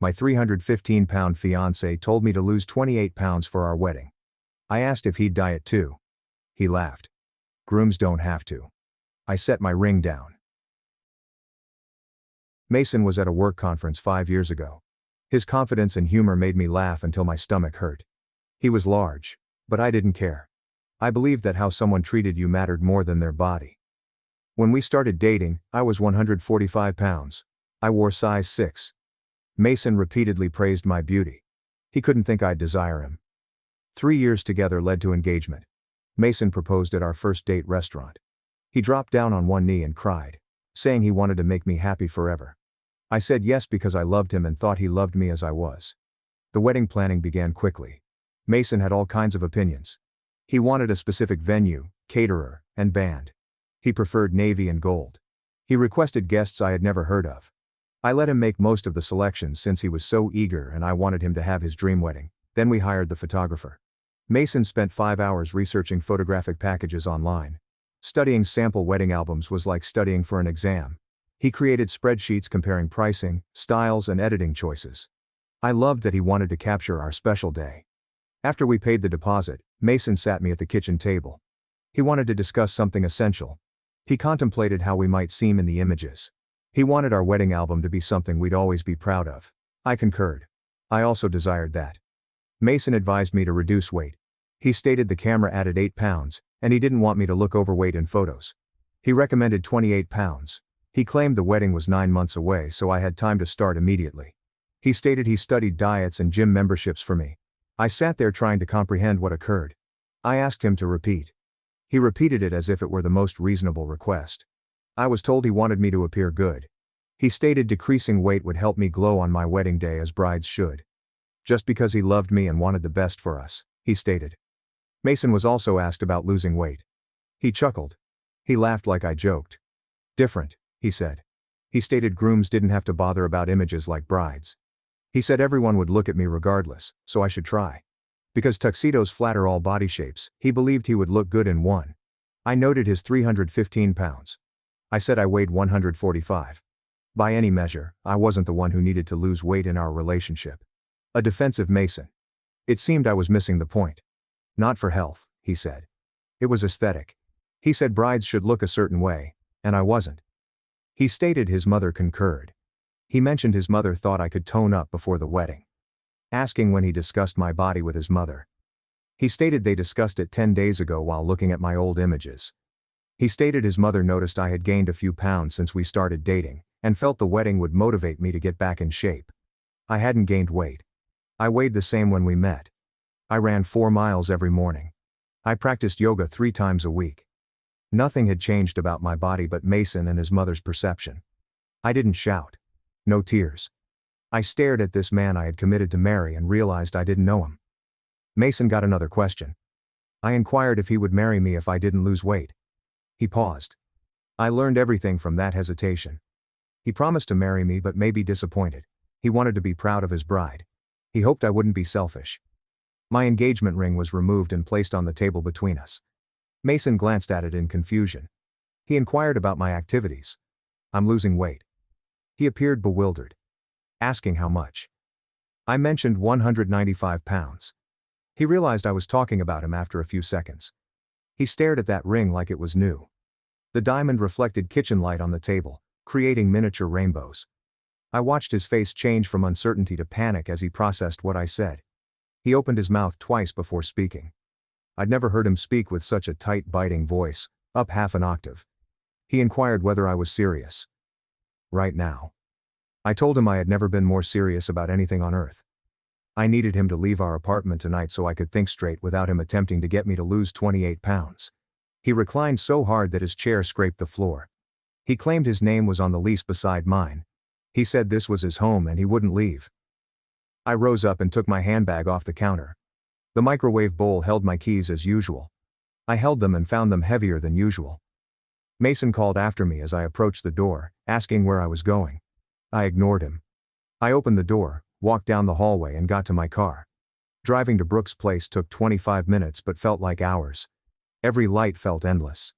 My 315-pound fiancé told me to lose 28 pounds for our wedding. I asked if he'd diet too. He laughed. Grooms don't have to. I set my ring down. Mason was at a work conference 5 years ago. His confidence and humor made me laugh until my stomach hurt. He was large, but I didn't care. I believed that how someone treated you mattered more than their body. When we started dating, I was 145 pounds. I wore size 6. Mason repeatedly praised my beauty. He couldn't think I'd desire him. 3 years together led to engagement. Mason proposed at our first date restaurant. He dropped down on one knee and cried, saying he wanted to make me happy forever. I said yes because I loved him and thought he loved me as I was. The wedding planning began quickly. Mason had all kinds of opinions. He wanted a specific venue, caterer, and band. He preferred navy and gold. He requested guests I had never heard of. I let him make most of the selections since he was so eager and I wanted him to have his dream wedding. Then we hired the photographer. Mason spent 5 hours researching photographic packages online. Studying sample wedding albums was like studying for an exam. He created spreadsheets comparing pricing, styles, and editing choices. I loved that he wanted to capture our special day. After we paid the deposit, Mason sat me at the kitchen table. He wanted to discuss something essential. He contemplated how we might seem in the images. He wanted our wedding album to be something we'd always be proud of. I concurred. I also desired that. Mason advised me to reduce weight. He stated the camera added 8 pounds, and he didn't want me to look overweight in photos. He recommended 28 pounds. He claimed the wedding was 9 months away, so I had time to start immediately. He stated he studied diets and gym memberships for me. I sat there trying to comprehend what occurred. I asked him to repeat. He repeated it as if it were the most reasonable request. I was told he wanted me to appear good. He stated decreasing weight would help me glow on my wedding day as brides should. Just because he loved me and wanted the best for us, he stated. Mason was also asked about losing weight. He chuckled. He laughed like I joked. Different, he said. He stated grooms didn't have to bother about images like brides. He said everyone would look at me regardless, so I should try. Because tuxedos flatter all body shapes, he believed he would look good in one. I noted his 315 pounds. I said I weighed 145. By any measure, I wasn't the one who needed to lose weight in our relationship. A defensive Mason. It seemed I was missing the point. Not for health, he said. It was aesthetic. He said brides should look a certain way, and I wasn't. He stated his mother concurred. He mentioned his mother thought I could tone up before the wedding. Asking when he discussed my body with his mother. He stated they discussed it 10 days ago while looking at my old images. He stated his mother noticed I had gained a few pounds since we started dating, and felt the wedding would motivate me to get back in shape. I hadn't gained weight. I weighed the same when we met. I ran 4 miles every morning. I practiced yoga 3 times a week. Nothing had changed about my body but Mason and his mother's perception. I didn't shout. No tears. I stared at this man I had committed to marry and realized I didn't know him. Mason got another question. I inquired if he would marry me if I didn't lose weight. He paused. I learned everything from that hesitation. He promised to marry me but may be disappointed. He wanted to be proud of his bride. He hoped I wouldn't be selfish. My engagement ring was removed and placed on the table between us. Mason glanced at it in confusion. He inquired about my activities. I'm losing weight. He appeared bewildered. Asking how much. I mentioned 195 pounds. He realized I was talking about him after a few seconds. He stared at that ring like it was new. The diamond reflected kitchen light on the table, creating miniature rainbows. I watched his face change from uncertainty to panic as he processed what I said. He opened his mouth twice before speaking. I'd never heard him speak with such a tight, biting voice, up half an octave. He inquired whether I was serious. Right now. I told him I had never been more serious about anything on earth. I needed him to leave our apartment tonight so I could think straight without him attempting to get me to lose 28 pounds. He reclined so hard that his chair scraped the floor. He claimed his name was on the lease beside mine. He said this was his home and he wouldn't leave. I rose up and took my handbag off the counter. The microwave bowl held my keys as usual. I held them and found them heavier than usual. Mason called after me as I approached the door, asking where I was going. I ignored him. I opened the door, walked down the hallway and got to my car. Driving to Brooks' place took 25 minutes but felt like hours. Every light felt endless.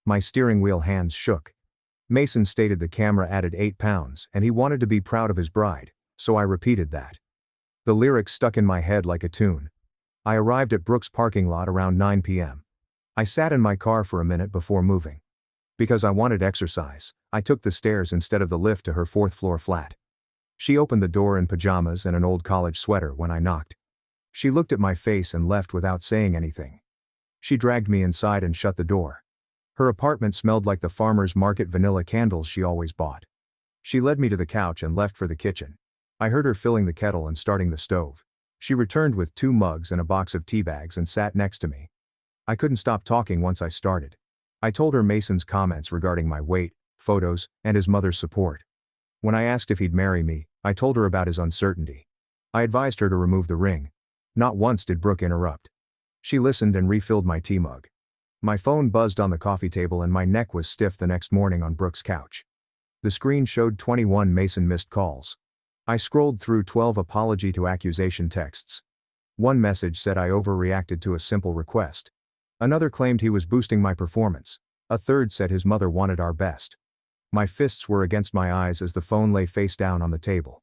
My steering wheel hands shook. Mason stated the camera added 8 pounds and he wanted to be proud of his bride. so I repeated that. The lyrics stuck in my head like a tune. I arrived at Brooks' parking lot around 9 p.m. I sat in my car for a minute before moving. Because I wanted exercise, I took the stairs instead of the lift to her fourth-floor flat. She opened the door in pajamas and an old college sweater when I knocked. She looked at my face and left without saying anything. She dragged me inside and shut the door. Her apartment smelled like the farmer's market vanilla candles she always bought. She led me to the couch and left for the kitchen. I heard her filling the kettle and starting the stove. She returned with 2 mugs and a box of tea bags and sat next to me. I couldn't stop talking once I started. I told her Mason's comments regarding my weight, photos, and his mother's support. When I asked if he'd marry me, I told her about his uncertainty. I advised her to remove the ring. Not once did Brooke interrupt. She listened and refilled my tea mug. My phone buzzed on the coffee table and my neck was stiff the next morning on Brooke's couch. The screen showed 21 Mason missed calls. I scrolled through 12 apology to accusation texts. One message said I overreacted to a simple request. Another claimed he was boosting my performance. A third said his mother wanted our best. My fists were against my eyes as the phone lay face down on the table.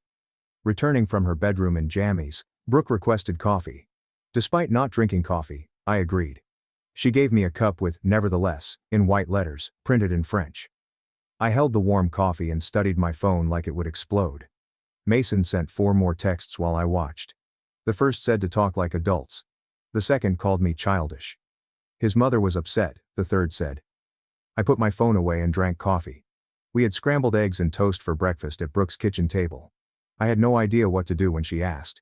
Returning from her bedroom in jammies, Brooke requested coffee. Despite not drinking coffee, I agreed. She gave me a cup with "Nevertheless" in white letters, printed in French. I held the warm coffee and studied my phone like it would explode. Mason sent 4 more texts while I watched. The first said to talk like adults. The second called me childish. His mother was upset, the third said. I put my phone away and drank coffee. We had scrambled eggs and toast for breakfast at Brooke's kitchen table. I had no idea what to do when she asked.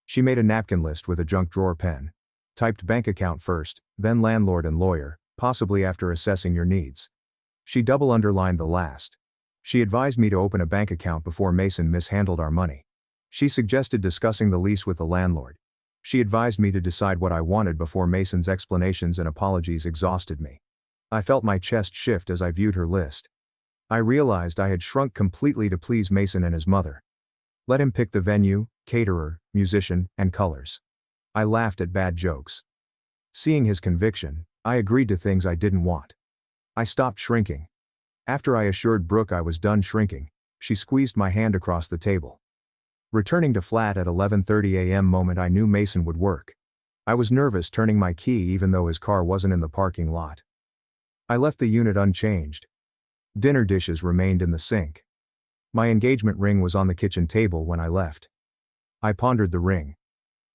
She made a napkin list with a junk drawer pen. Typed bank account first, then landlord and lawyer, possibly after assessing your needs. She double underlined the last. She advised me to open a bank account before Mason mishandled our money. She suggested discussing the lease with the landlord. She advised me to decide what I wanted before Mason's explanations and apologies exhausted me. I felt my chest shift as I viewed her list. I realized I had shrunk completely to please Mason and his mother. Let him pick the venue, caterer, musician, and colors. I laughed at bad jokes. Seeing his conviction, I agreed to things I didn't want. I stopped shrinking. After I assured Brooke I was done shrinking, she squeezed my hand across the table. Returning to flat at 11:30 a.m. moment I knew Mason would work. I was nervous turning my key even though his car wasn't in the parking lot. I left the unit unchanged. Dinner dishes remained in the sink. My engagement ring was on the kitchen table when I left. I pondered the ring.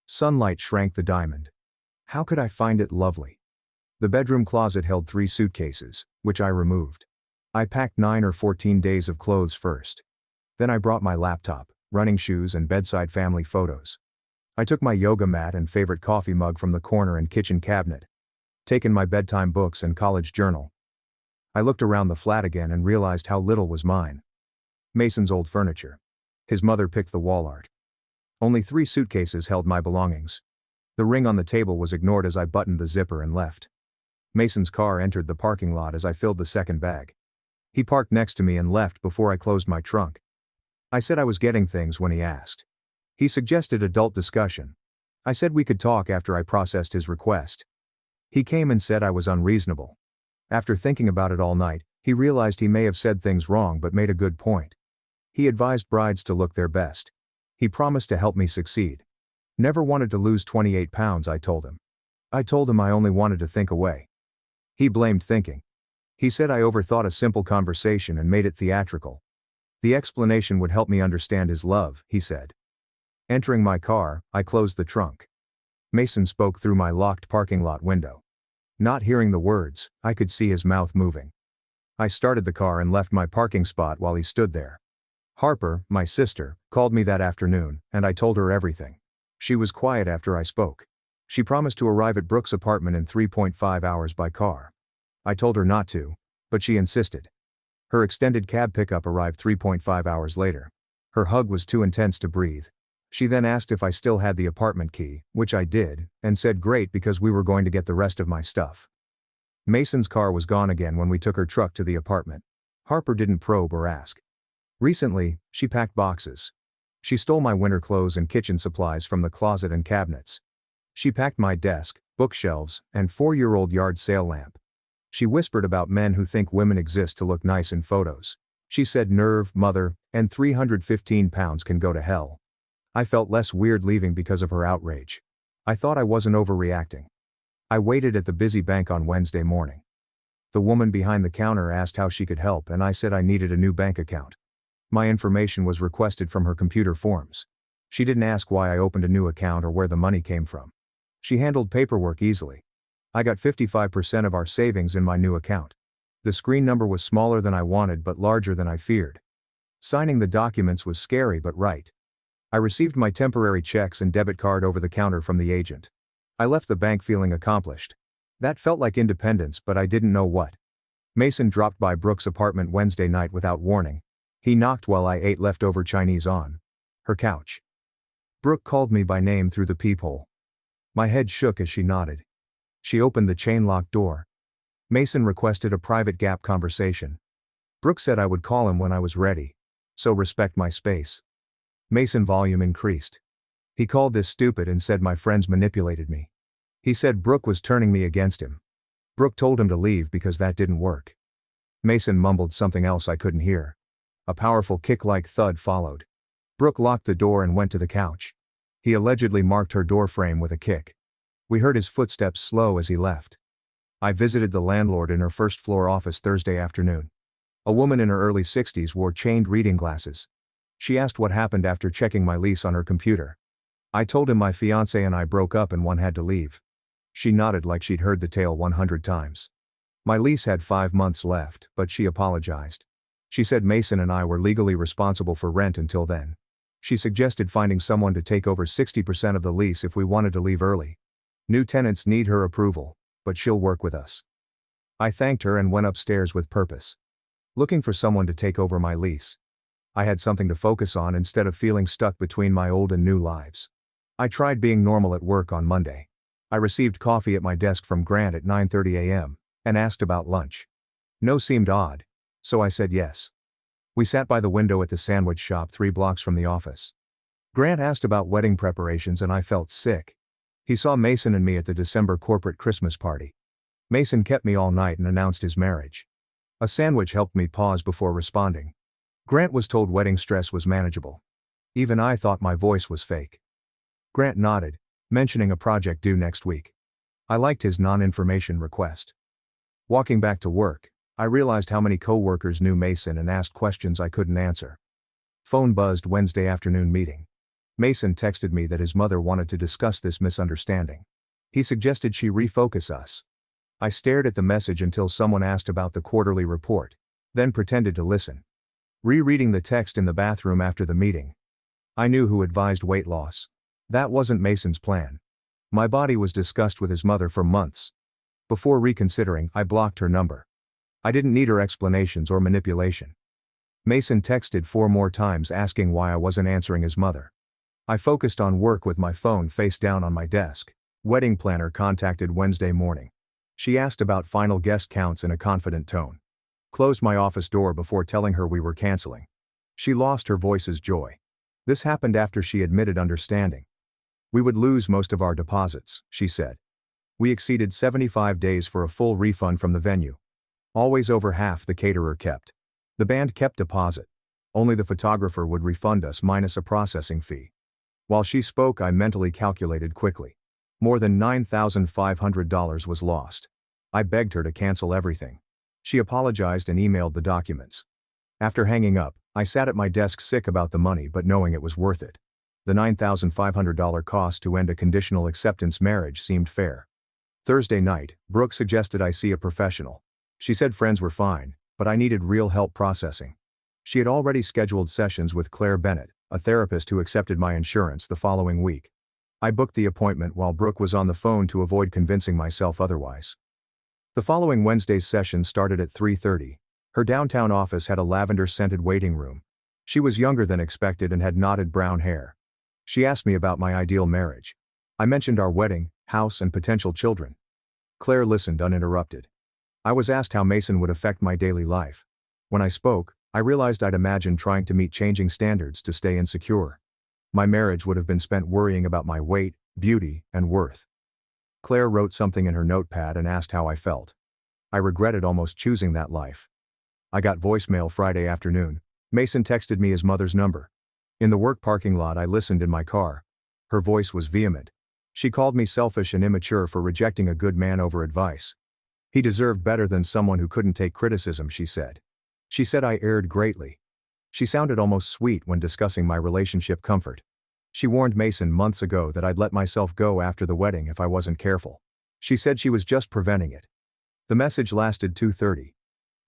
Sunlight shrank the diamond. How could I find it lovely? The bedroom closet held 3 suitcases, which I removed. I packed 9 or 14 days of clothes first. Then I brought my laptop, running shoes and bedside family photos. I took my yoga mat and favorite coffee mug from the corner and kitchen cabinet. Taken my bedtime books and college journal. I looked around the flat again and realized how little was mine. Mason's old furniture. His mother picked the wall art. Only 3 suitcases held my belongings. The ring on the table was ignored as I buttoned the zipper and left. Mason's car entered the parking lot as I filled the second bag. He parked next to me and left before I closed my trunk. I said I was getting things when he asked. He suggested adult discussion. I said we could talk after I processed his request. He came and said I was unreasonable. After thinking about it all night, he realized he may have said things wrong but made a good point. He advised brides to look their best. He promised to help me succeed. Never wanted to lose 28 pounds, I told him. I told him I only wanted to think away. He blamed thinking. He said I overthought a simple conversation and made it theatrical. The explanation would help me understand his love, he said. Entering my car, I closed the trunk. Mason spoke through my locked parking lot window. Not hearing the words, I could see his mouth moving. I started the car and left my parking spot while he stood there. Harper, my sister, called me that afternoon, and I told her everything. She was quiet after I spoke. She promised to arrive at Brooke's apartment in 3.5 hours by car. I told her not to, but she insisted. Her extended cab pickup arrived 3.5 hours later. Her hug was too intense to breathe. She then asked if I still had the apartment key, which I did, and said great because we were going to get the rest of my stuff. Mason's car was gone again when we took her truck to the apartment. Harper didn't probe or ask. Recently, she packed boxes. She stole my winter clothes and kitchen supplies from the closet and cabinets. She packed my desk, bookshelves, and 4-year-old yard sale lamp. She whispered about men who think women exist to look nice in photos. She said nerve, mother, and 315 pounds can go to hell. I felt less weird leaving because of her outrage. I thought I wasn't overreacting. I waited at the busy bank on Wednesday morning. The woman behind the counter asked how she could help, and I said I needed a new bank account. My information was requested from her computer forms. She didn't ask why I opened a new account or where the money came from. She handled paperwork easily. I got 55% of our savings in my new account. The screen number was smaller than I wanted but larger than I feared. Signing the documents was scary but right. I received my temporary checks and debit card over the counter from the agent. I left the bank feeling accomplished. That felt like independence, but I didn't know what. Mason dropped by Brooke's apartment Wednesday night without warning. He knocked while I ate leftover Chinese on her couch. Brooke called me by name through the peephole. My head shook as she nodded. She opened the chain-locked door. Mason requested a private gap conversation. Brooke said I would call him when I was ready. So respect my space. Mason volume increased. He called this stupid and said my friends manipulated me. He said Brooke was turning me against him. Brooke told him to leave because that didn't work. Mason mumbled something else I couldn't hear. A powerful kick-like thud followed. Brooke locked the door and went to the couch. He allegedly marked her door frame with a kick. We heard his footsteps slow as he left. I visited the landlord in her first-floor office Thursday afternoon. A woman in her early 60s wore chained reading glasses. She asked what happened after checking my lease on her computer. I told him my fiancé and I broke up and one had to leave. She nodded like she'd heard the tale 100 times. My lease had 5 months left, but she apologized. She said Mason and I were legally responsible for rent until then. She suggested finding someone to take over 60% of the lease if we wanted to leave early. New tenants need her approval, but she'll work with us. I thanked her and went upstairs with purpose. Looking for someone to take over my lease. I had something to focus on instead of feeling stuck between my old and new lives. I tried being normal at work on Monday. I received coffee at my desk from Grant at 9:30 a.m. and asked about lunch. No seemed odd, so I said yes. We sat by the window at the sandwich shop 3 blocks from the office. Grant asked about wedding preparations and I felt sick. He saw Mason and me at the December corporate Christmas party. Mason kept me all night and announced his marriage. A sandwich helped me pause before responding. Grant was told wedding stress was manageable. Even I thought my voice was fake. Grant nodded, mentioning a project due next week. I liked his non-information request. Walking back to work, I realized how many co-workers knew Mason and asked questions I couldn't answer. Phone buzzed Wednesday afternoon meeting. Mason texted me that his mother wanted to discuss this misunderstanding. He suggested she refocus us. I stared at the message until someone asked about the quarterly report, then pretended to listen. Rereading the text in the bathroom after the meeting. I knew who advised weight loss. That wasn't Mason's plan. My body was discussed with his mother for months. Before reconsidering, I blocked her number. I didn't need her explanations or manipulation. Mason texted 4 more times asking why I wasn't answering his mother. I focused on work with my phone face down on my desk. Wedding planner contacted Wednesday morning. She asked about final guest counts in a confident tone. Closed my office door before telling her we were canceling. She lost her voice's joy. This happened after she admitted understanding. We would lose most of our deposits, she said. We exceeded 75 days for a full refund from the venue. Always over half the caterer kept. The band kept deposit. Only the photographer would refund us minus a processing fee. While she spoke, I mentally calculated quickly. More than $9,500 was lost. I begged her to cancel everything. She apologized and emailed the documents. After hanging up, I sat at my desk sick about the money but knowing it was worth it. The $9,500 cost to end a conditional acceptance marriage seemed fair. Thursday night, Brooke suggested I see a professional. She said friends were fine, but I needed real help processing. She had already scheduled sessions with Claire Bennett, a therapist who accepted my insurance the following week. I booked the appointment while Brooke was on the phone to avoid convincing myself otherwise. The following Wednesday's session started at 3:30. Her downtown office had a lavender-scented waiting room. She was younger than expected and had knotted brown hair. She asked me about my ideal marriage. I mentioned our wedding, house, and potential children. Claire listened uninterrupted. I was asked how Mason would affect my daily life. When I spoke, I realized I'd imagined trying to meet changing standards to stay insecure. My marriage would have been spent worrying about my weight, beauty, and worth. Claire wrote something in her notepad and asked how I felt. I regretted almost choosing that life. I got voicemail Friday afternoon. Mason texted me his mother's number. In the work parking lot, I listened in my car. Her voice was vehement. She called me selfish and immature for rejecting a good man over advice. He deserved better than someone who couldn't take criticism, she said. She said I erred greatly. She sounded almost sweet when discussing my relationship comfort. She warned Mason months ago that I'd let myself go after the wedding if I wasn't careful. She said she was just preventing it. The message lasted 2:30.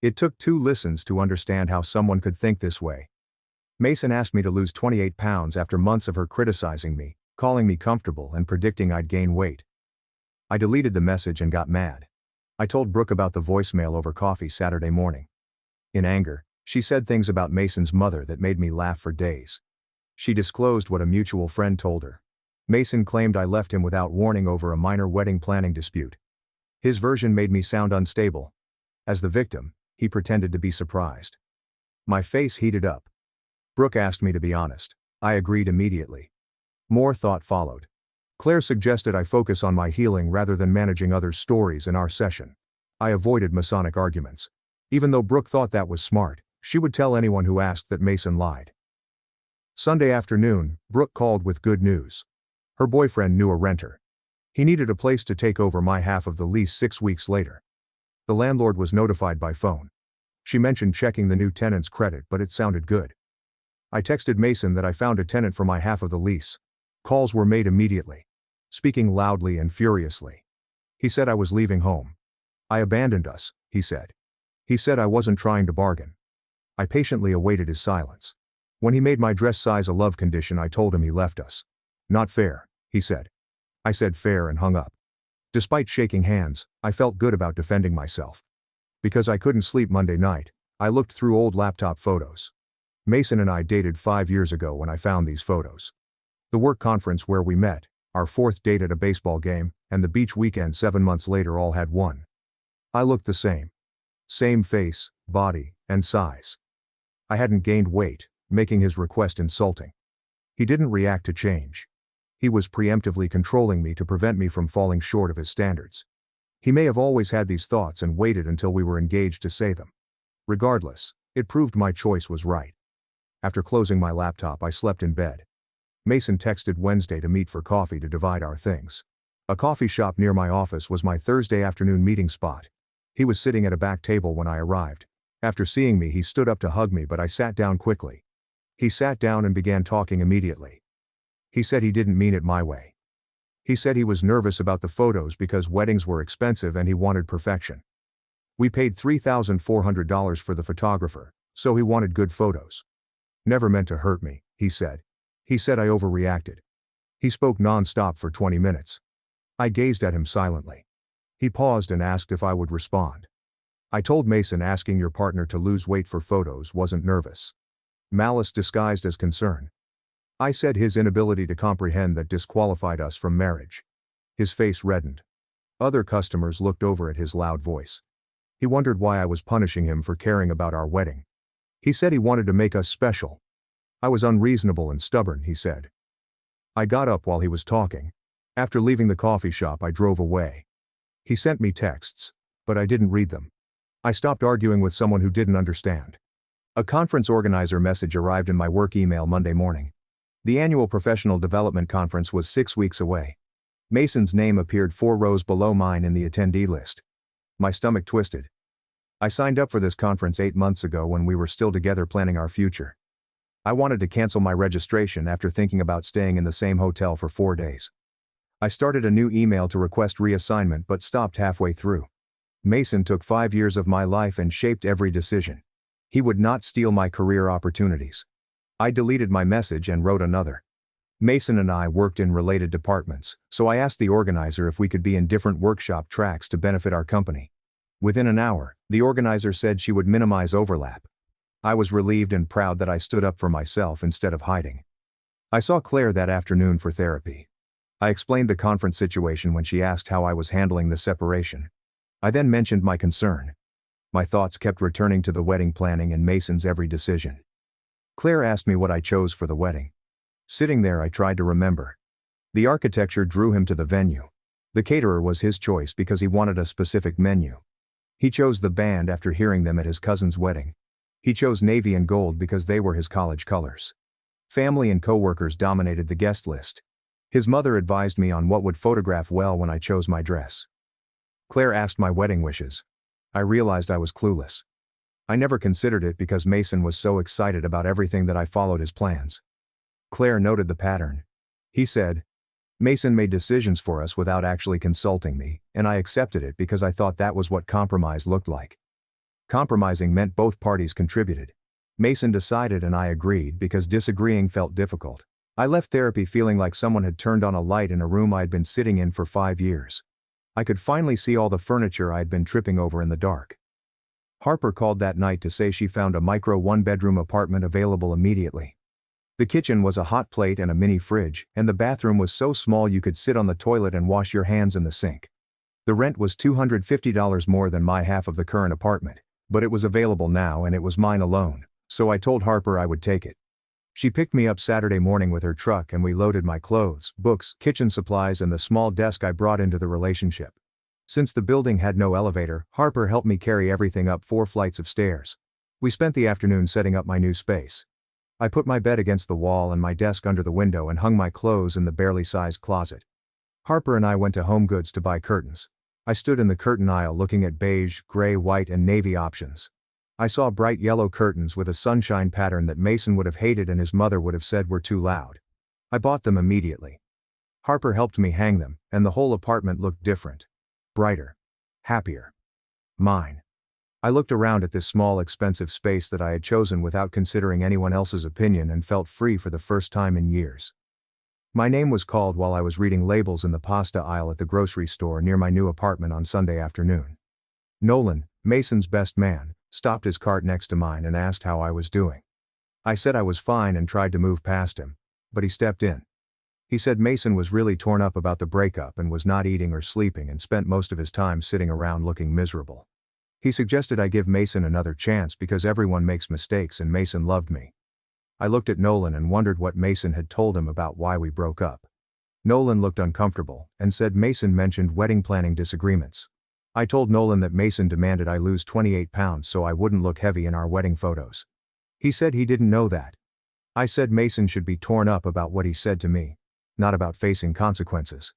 It took 2 listens to understand how someone could think this way. Mason asked me to lose 28 pounds after months of her criticizing me, calling me comfortable and predicting I'd gain weight. I deleted the message and got mad. I told Brooke about the voicemail over coffee Saturday morning. In anger, she said things about Mason's mother that made me laugh for days. She disclosed what a mutual friend told her. Mason claimed I left him without warning over a minor wedding planning dispute. His version made me sound unstable. As the victim, he pretended to be surprised. My face heated up. Brooke asked me to be honest. I agreed immediately. More thought followed. Claire suggested I focus on my healing rather than managing others' stories in our session. I avoided Masonic arguments. Even though Brooke thought that was smart, she would tell anyone who asked that Mason lied. Sunday afternoon, Brooke called with good news. Her boyfriend knew a renter. He needed a place to take over my half of the lease 6 weeks later. The landlord was notified by phone. She mentioned checking the new tenant's credit, but it sounded good. I texted Mason that I found a tenant for my half of the lease. Calls were made immediately. Speaking loudly and furiously. He said I was leaving home. I abandoned us, he said. He said I wasn't trying to bargain. I patiently awaited his silence. When he made my dress size a love condition, I told him he left us. Not fair, he said. I said fair and hung up. Despite shaking hands, I felt good about defending myself. Because I couldn't sleep Monday night, I looked through old laptop photos. Mason and I dated 5 years ago when I found these photos. The work conference where we met, our 4th date at a baseball game, and the beach weekend 7 months later all had one. I looked the same. Same face, body, and size. I hadn't gained weight, making his request insulting. He didn't react to change. He was preemptively controlling me to prevent me from falling short of his standards. He may have always had these thoughts and waited until we were engaged to say them. Regardless, it proved my choice was right. After closing my laptop, I slept in bed. Mason texted Wednesday to meet for coffee to divide our things. A coffee shop near my office was my Thursday afternoon meeting spot. He was sitting at a back table when I arrived. After seeing me, he stood up to hug me, but I sat down quickly. He sat down and began talking immediately. He said he didn't mean it my way. He said he was nervous about the photos because weddings were expensive and he wanted perfection. We paid $3,400 for the photographer, so he wanted good photos. Never meant to hurt me, he said. He said I overreacted. He spoke non-stop for 20 minutes. I gazed at him silently. He paused and asked if I would respond. I told Mason asking your partner to lose weight for photos wasn't nervous. Malice disguised as concern. I said his inability to comprehend that disqualified us from marriage. His face reddened. Other customers looked over at his loud voice. He wondered why I was punishing him for caring about our wedding. He said he wanted to make us special. I was unreasonable and stubborn, he said. I got up while he was talking. After leaving the coffee shop, I drove away. He sent me texts, but I didn't read them. I stopped arguing with someone who didn't understand. A conference organizer message arrived in my work email Monday morning. The annual professional development conference was 6 weeks away. Mason's name appeared 4 rows below mine in the attendee list. My stomach twisted. I signed up for this conference 8 months ago when we were still together planning our future. I wanted to cancel my registration after thinking about staying in the same hotel for 4 days. I started a new email to request reassignment but stopped halfway through. Mason took 5 years of my life and shaped every decision. He would not steal my career opportunities. I deleted my message and wrote another. Mason and I worked in related departments, so I asked the organizer if we could be in different workshop tracks to benefit our company. Within an hour, the organizer said she would minimize overlap. I was relieved and proud that I stood up for myself instead of hiding. I saw Claire that afternoon for therapy. I explained the conference situation when she asked how I was handling the separation. I then mentioned my concern. My thoughts kept returning to the wedding planning and Mason's every decision. Claire asked me what I chose for the wedding. Sitting there, I tried to remember. The architecture drew him to the venue. The caterer was his choice because he wanted a specific menu. He chose the band after hearing them at his cousin's wedding. He chose navy and gold because they were his college colors. Family and coworkers dominated the guest list. His mother advised me on what would photograph well when I chose my dress. Claire asked my wedding wishes. I realized I was clueless. I never considered it because Mason was so excited about everything that I followed his plans. Claire noted the pattern. He said, "Mason made decisions for us without actually consulting me, and I accepted it because I thought that was what compromise looked like." Compromising meant both parties contributed. Mason decided and I agreed because disagreeing felt difficult. I left therapy feeling like someone had turned on a light in a room I'd been sitting in for 5 years. I could finally see all the furniture I'd been tripping over in the dark. Harper called that night to say she found a micro one-bedroom apartment available immediately. The kitchen was a hot plate and a mini fridge, and the bathroom was so small you could sit on the toilet and wash your hands in the sink. The rent was $250 more than my half of the current apartment, but it was available now and it was mine alone, so I told Harper I would take it. She picked me up Saturday morning with her truck and we loaded my clothes, books, kitchen supplies and the small desk I brought into the relationship. Since the building had no elevator, Harper helped me carry everything up 4 flights of stairs. We spent the afternoon setting up my new space. I put my bed against the wall and my desk under the window and hung my clothes in the barely sized closet. Harper and I went to Home Goods to buy curtains. I stood in the curtain aisle looking at beige, gray, white and navy options. I saw bright yellow curtains with a sunshine pattern that Mason would have hated and his mother would have said were too loud. I bought them immediately. Harper helped me hang them, and the whole apartment looked different. Brighter. Happier. Mine. I looked around at this small expensive space that I had chosen without considering anyone else's opinion and felt free for the first time in years. My name was called while I was reading labels in the pasta aisle at the grocery store near my new apartment on Sunday afternoon. Nolan, Mason's best man, stopped his cart next to mine and asked how I was doing. I said I was fine and tried to move past him, but he stepped in. He said Mason was really torn up about the breakup and was not eating or sleeping and spent most of his time sitting around looking miserable. He suggested I give Mason another chance because everyone makes mistakes and Mason loved me. I looked at Nolan and wondered what Mason had told him about why we broke up. Nolan looked uncomfortable and said Mason mentioned wedding planning disagreements. I told Nolan that Mason demanded I lose 28 pounds so I wouldn't look heavy in our wedding photos. He said he didn't know that. I said Mason should be torn up about what he said to me, not about facing consequences.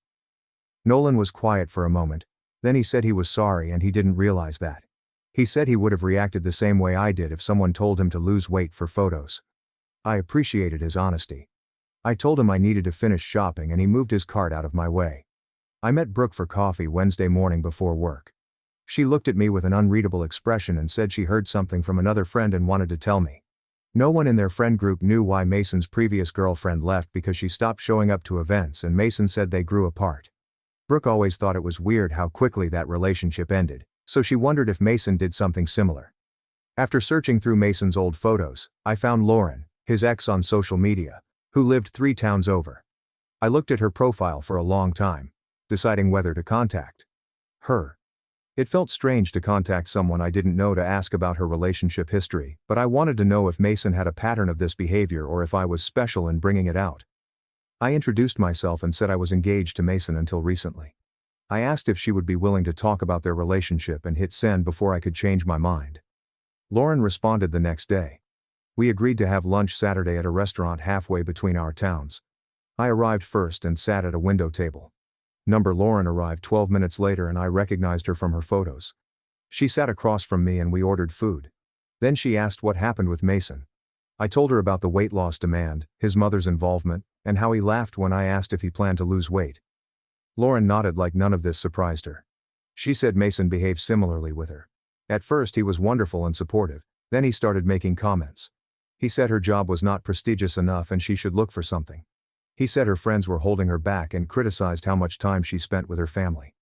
Nolan was quiet for a moment, then he said he was sorry and he didn't realize that. He said he would have reacted the same way I did if someone told him to lose weight for photos. I appreciated his honesty. I told him I needed to finish shopping and he moved his cart out of my way. I met Brooke for coffee Wednesday morning before work. She looked at me with an unreadable expression and said she heard something from another friend and wanted to tell me. No one in their friend group knew why Mason's previous girlfriend left because she stopped showing up to events and Mason said they grew apart. Brooke always thought it was weird how quickly that relationship ended, so she wondered if Mason did something similar. After searching through Mason's old photos, I found Lauren, his ex on social media, who lived 3 towns over. I looked at her profile for a long time, deciding whether to contact her. It felt strange to contact someone I didn't know to ask about her relationship history, but I wanted to know if Mason had a pattern of this behavior or if I was special in bringing it out. I introduced myself and said I was engaged to Mason until recently. I asked if she would be willing to talk about their relationship and hit send before I could change my mind. Lauren responded the next day. We agreed to have lunch Saturday at a restaurant halfway between our towns. I arrived first and sat at a window table. Lauren arrived 12 minutes later and I recognized her from her photos. She sat across from me and we ordered food. Then she asked what happened with Mason. I told her about the weight loss demand, his mother's involvement, and how he laughed when I asked if he planned to lose weight. Lauren nodded like none of this surprised her. She said Mason behaved similarly with her. At first he was wonderful and supportive, then he started making comments. He said her job was not prestigious enough and she should look for something. He said her friends were holding her back and criticized how much time she spent with her family.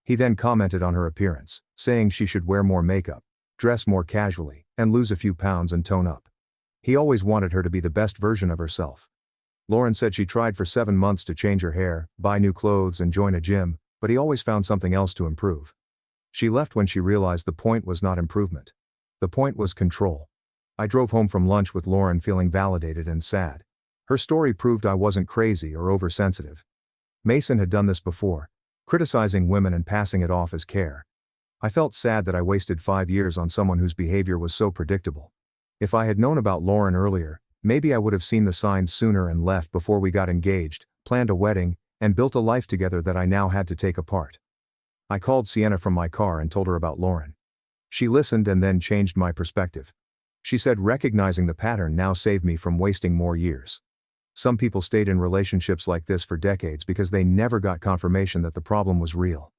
He then commented on her appearance, saying she should wear more makeup, dress more casually, and lose a few pounds and tone up. He always wanted her to be the best version of herself. Lauren said she tried for 7 months to change her hair, buy new clothes and join a gym, but he always found something else to improve. She left when she realized the point was not improvement. The point was control. I drove home from lunch with Lauren feeling validated and sad. Her story proved I wasn't crazy or oversensitive. Mason had done this before, criticizing women and passing it off as care. I felt sad that I wasted 5 years on someone whose behavior was so predictable. If I had known about Lauren earlier, Maybe I would have seen the signs sooner and left before we got engaged, planned a wedding, and built a life together that I now had to take apart. I called Sienna from my car and told her about Lauren. She listened and then changed my perspective. She said recognizing the pattern now saved me from wasting more years. Some people stayed in relationships like this for decades because they never got confirmation that the problem was real.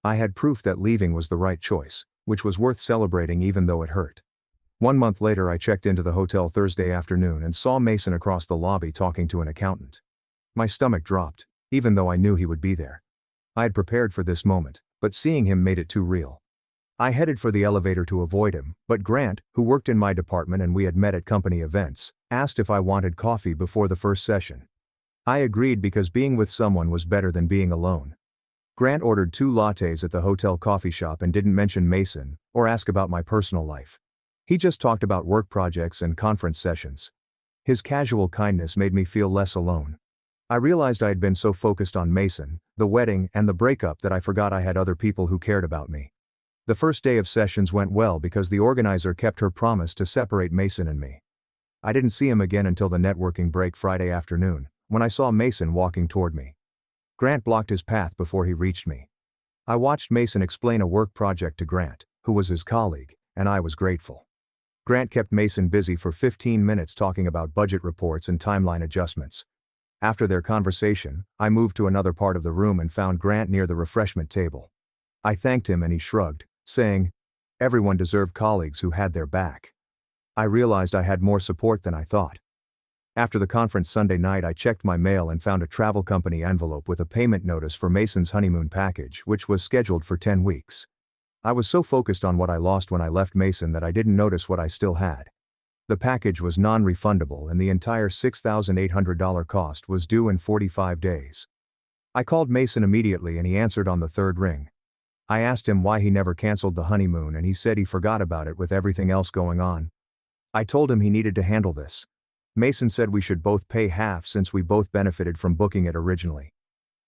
I had proof that leaving was the right choice, which was worth celebrating even though it hurt. 1 month later I checked into the hotel Thursday afternoon and saw Mason across the lobby talking to an accountant. My stomach dropped, even though I knew he would be there. I had prepared for this moment, but seeing him made it too real. I headed for the elevator to avoid him, but Grant, who worked in my department and we had met at company events, asked if I wanted coffee before the first session. I agreed because being with someone was better than being alone. Grant ordered 2 lattes at the hotel coffee shop and didn't mention Mason, or ask about my personal life. He just talked about work projects and conference sessions. His casual kindness made me feel less alone. I realized I had been so focused on Mason, the wedding, and the breakup that I forgot I had other people who cared about me. The first day of sessions went well because the organizer kept her promise to separate Mason and me. I didn't see him again until the networking break Friday afternoon, when I saw Mason walking toward me. Grant blocked his path before he reached me. I watched Mason explain a work project to Grant, who was his colleague, and I was grateful. Grant kept Mason busy for 15 minutes talking about budget reports and timeline adjustments. After their conversation, I moved to another part of the room and found Grant near the refreshment table. I thanked him and he shrugged, saying, "Everyone deserved colleagues who had their back." I realized I had more support than I thought. After the conference Sunday night I checked my mail and found a travel company envelope with a payment notice for Mason's honeymoon package, which was scheduled for 10 weeks. I was so focused on what I lost when I left Mason that I didn't notice what I still had. The package was non-refundable and the entire $6,800 cost was due in 45 days. I called Mason immediately and he answered on the 3rd ring. I asked him why he never canceled the honeymoon and he said he forgot about it with everything else going on. I told him he needed to handle this. Mason said we should both pay half since we both benefited from booking it originally.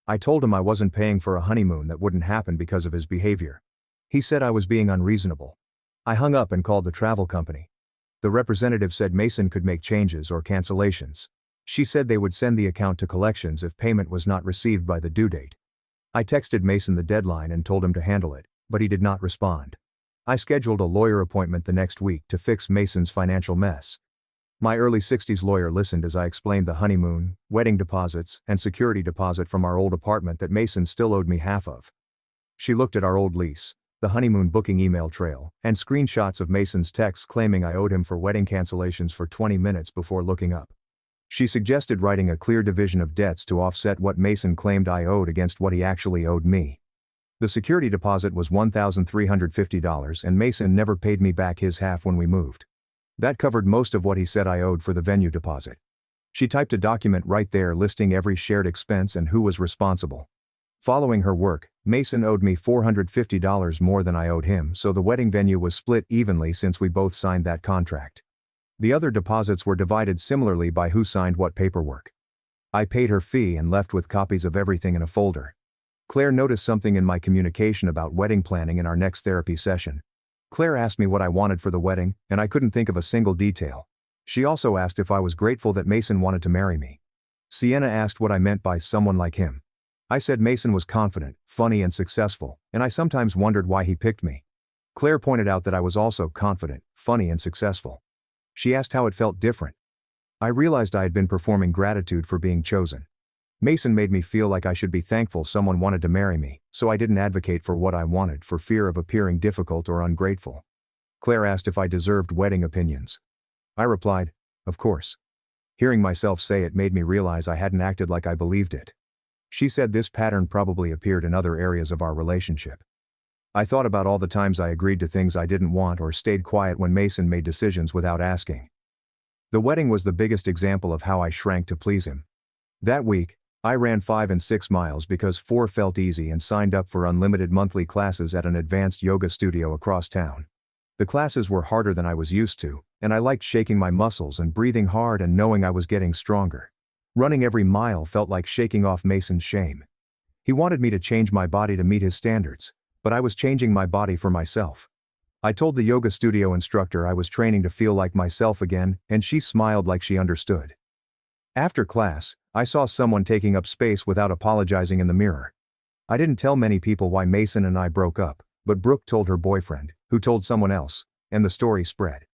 I told him I wasn't paying for a honeymoon that wouldn't happen because of his behavior. He said I was being unreasonable. I hung up and called the travel company. The representative said Mason could make changes or cancellations. She said they would send the account to collections if payment was not received by the due date. I texted Mason the deadline and told him to handle it, but he did not respond. I scheduled a lawyer appointment the next week to fix Mason's financial mess. My early 60s lawyer listened as I explained the honeymoon, wedding deposits, and security deposit from our old apartment that Mason still owed me half of. She looked at our old lease, the honeymoon booking email trail, and screenshots of Mason's texts claiming I owed him for wedding cancellations for 20 minutes before looking up. She suggested writing a clear division of debts to offset what Mason claimed I owed against what he actually owed me. The security deposit was $1,350 and Mason never paid me back his half when we moved. That covered most of what he said I owed for the venue deposit. She typed a document right there listing every shared expense and who was responsible. Following her work, Mason owed me $450 more than I owed him, so the wedding venue was split evenly since we both signed that contract. The other deposits were divided similarly by who signed what paperwork. I paid her fee and left with copies of everything in a folder. Claire noticed something in my communication about wedding planning in our next therapy session. Claire asked me what I wanted for the wedding, and I couldn't think of a single detail. She also asked if I was grateful that Mason wanted to marry me. Sienna asked what I meant by someone like him. I said Mason was confident, funny and successful, and I sometimes wondered why he picked me. Claire pointed out that I was also confident, funny and successful. She asked how it felt different. I realized I had been performing gratitude for being chosen. Mason made me feel like I should be thankful someone wanted to marry me, so I didn't advocate for what I wanted for fear of appearing difficult or ungrateful. Claire asked if I deserved wedding opinions. I replied, "Of course." Hearing myself say it made me realize I hadn't acted like I believed it. She said this pattern probably appeared in other areas of our relationship. I thought about all the times I agreed to things I didn't want or stayed quiet when Mason made decisions without asking. The wedding was the biggest example of how I shrank to please him. That week, I ran 5 and 6 miles because 4 felt easy and signed up for unlimited monthly classes at an advanced yoga studio across town. The classes were harder than I was used to, and I liked shaking my muscles and breathing hard and knowing I was getting stronger. Running every mile felt like shaking off Mason's shame. He wanted me to change my body to meet his standards, but I was changing my body for myself. I told the yoga studio instructor I was training to feel like myself again, and she smiled like she understood. After class, I saw someone taking up space without apologizing in the mirror. I didn't tell many people why Mason and I broke up, but Brooke told her boyfriend, who told someone else, and the story spread.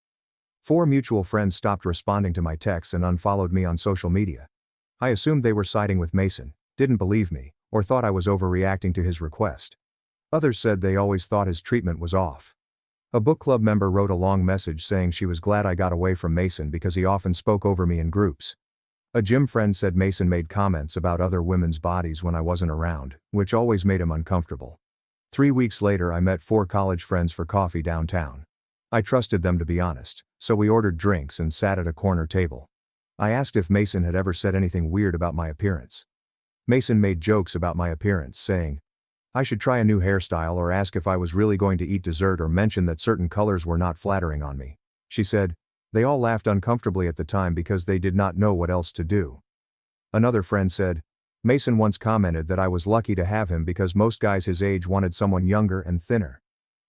4 mutual friends stopped responding to my texts and unfollowed me on social media. I assumed they were siding with Mason, didn't believe me, or thought I was overreacting to his request. Others said they always thought his treatment was off. A book club member wrote a long message saying she was glad I got away from Mason because he often spoke over me in groups. A gym friend said Mason made comments about other women's bodies when I wasn't around, which always made him uncomfortable. 3 weeks later I met 4 college friends for coffee downtown. I trusted them to be honest, so we ordered drinks and sat at a corner table. I asked if Mason had ever said anything weird about my appearance. Mason made jokes about my appearance, saying I should try a new hairstyle or ask if I was really going to eat dessert or mention that certain colors were not flattering on me. She said, they all laughed uncomfortably at the time because they did not know what else to do. Another friend said, Mason once commented that I was lucky to have him because most guys his age wanted someone younger and thinner.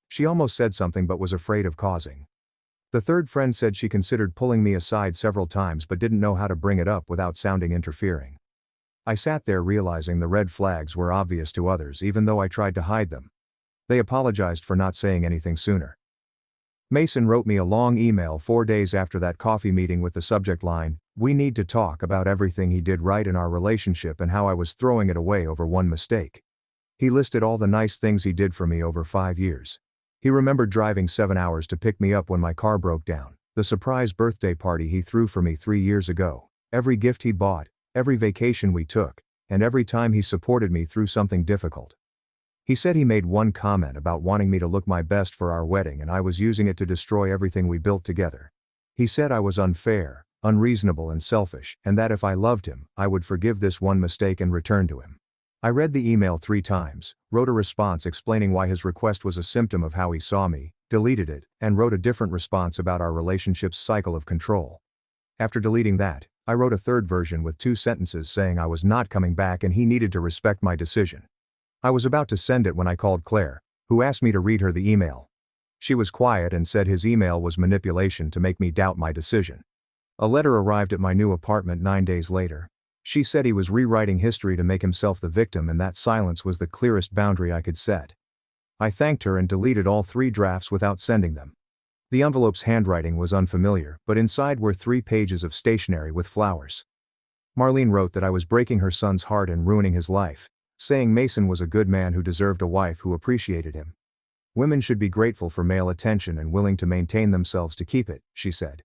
She almost said something but was afraid of causing. The third friend said she considered pulling me aside several times but didn't know how to bring it up without sounding interfering. I sat there realizing the red flags were obvious to others even though I tried to hide them. They apologized for not saying anything sooner. Mason wrote me a long email 4 days after that coffee meeting with the subject line, "We need to talk about everything he did right in our relationship and how I was throwing it away over one mistake." He listed all the nice things he did for me over 5 years. He remembered driving 7 hours to pick me up when my car broke down, the surprise birthday party he threw for me 3 years ago, every gift he bought, every vacation we took, and every time he supported me through something difficult. He said he made one comment about wanting me to look my best for our wedding and I was using it to destroy everything we built together. He said I was unfair, unreasonable and selfish, and that if I loved him, I would forgive this one mistake and return to him. I read the email 3 times, wrote a response explaining why his request was a symptom of how he saw me, deleted it, and wrote a different response about our relationship's cycle of control. After deleting that, I wrote a third version with 2 sentences saying I was not coming back and he needed to respect my decision. I was about to send it when I called Claire, who asked me to read her the email. She was quiet and said his email was manipulation to make me doubt my decision. A letter arrived at my new apartment 9 days later. She said he was rewriting history to make himself the victim and that silence was the clearest boundary I could set. I thanked her and deleted all 3 drafts without sending them. The envelope's handwriting was unfamiliar, but inside were 3 pages of stationery with flowers. Marlene wrote that I was breaking her son's heart and ruining his life, saying Mason was a good man who deserved a wife who appreciated him. Women should be grateful for male attention and willing to maintain themselves to keep it, she said.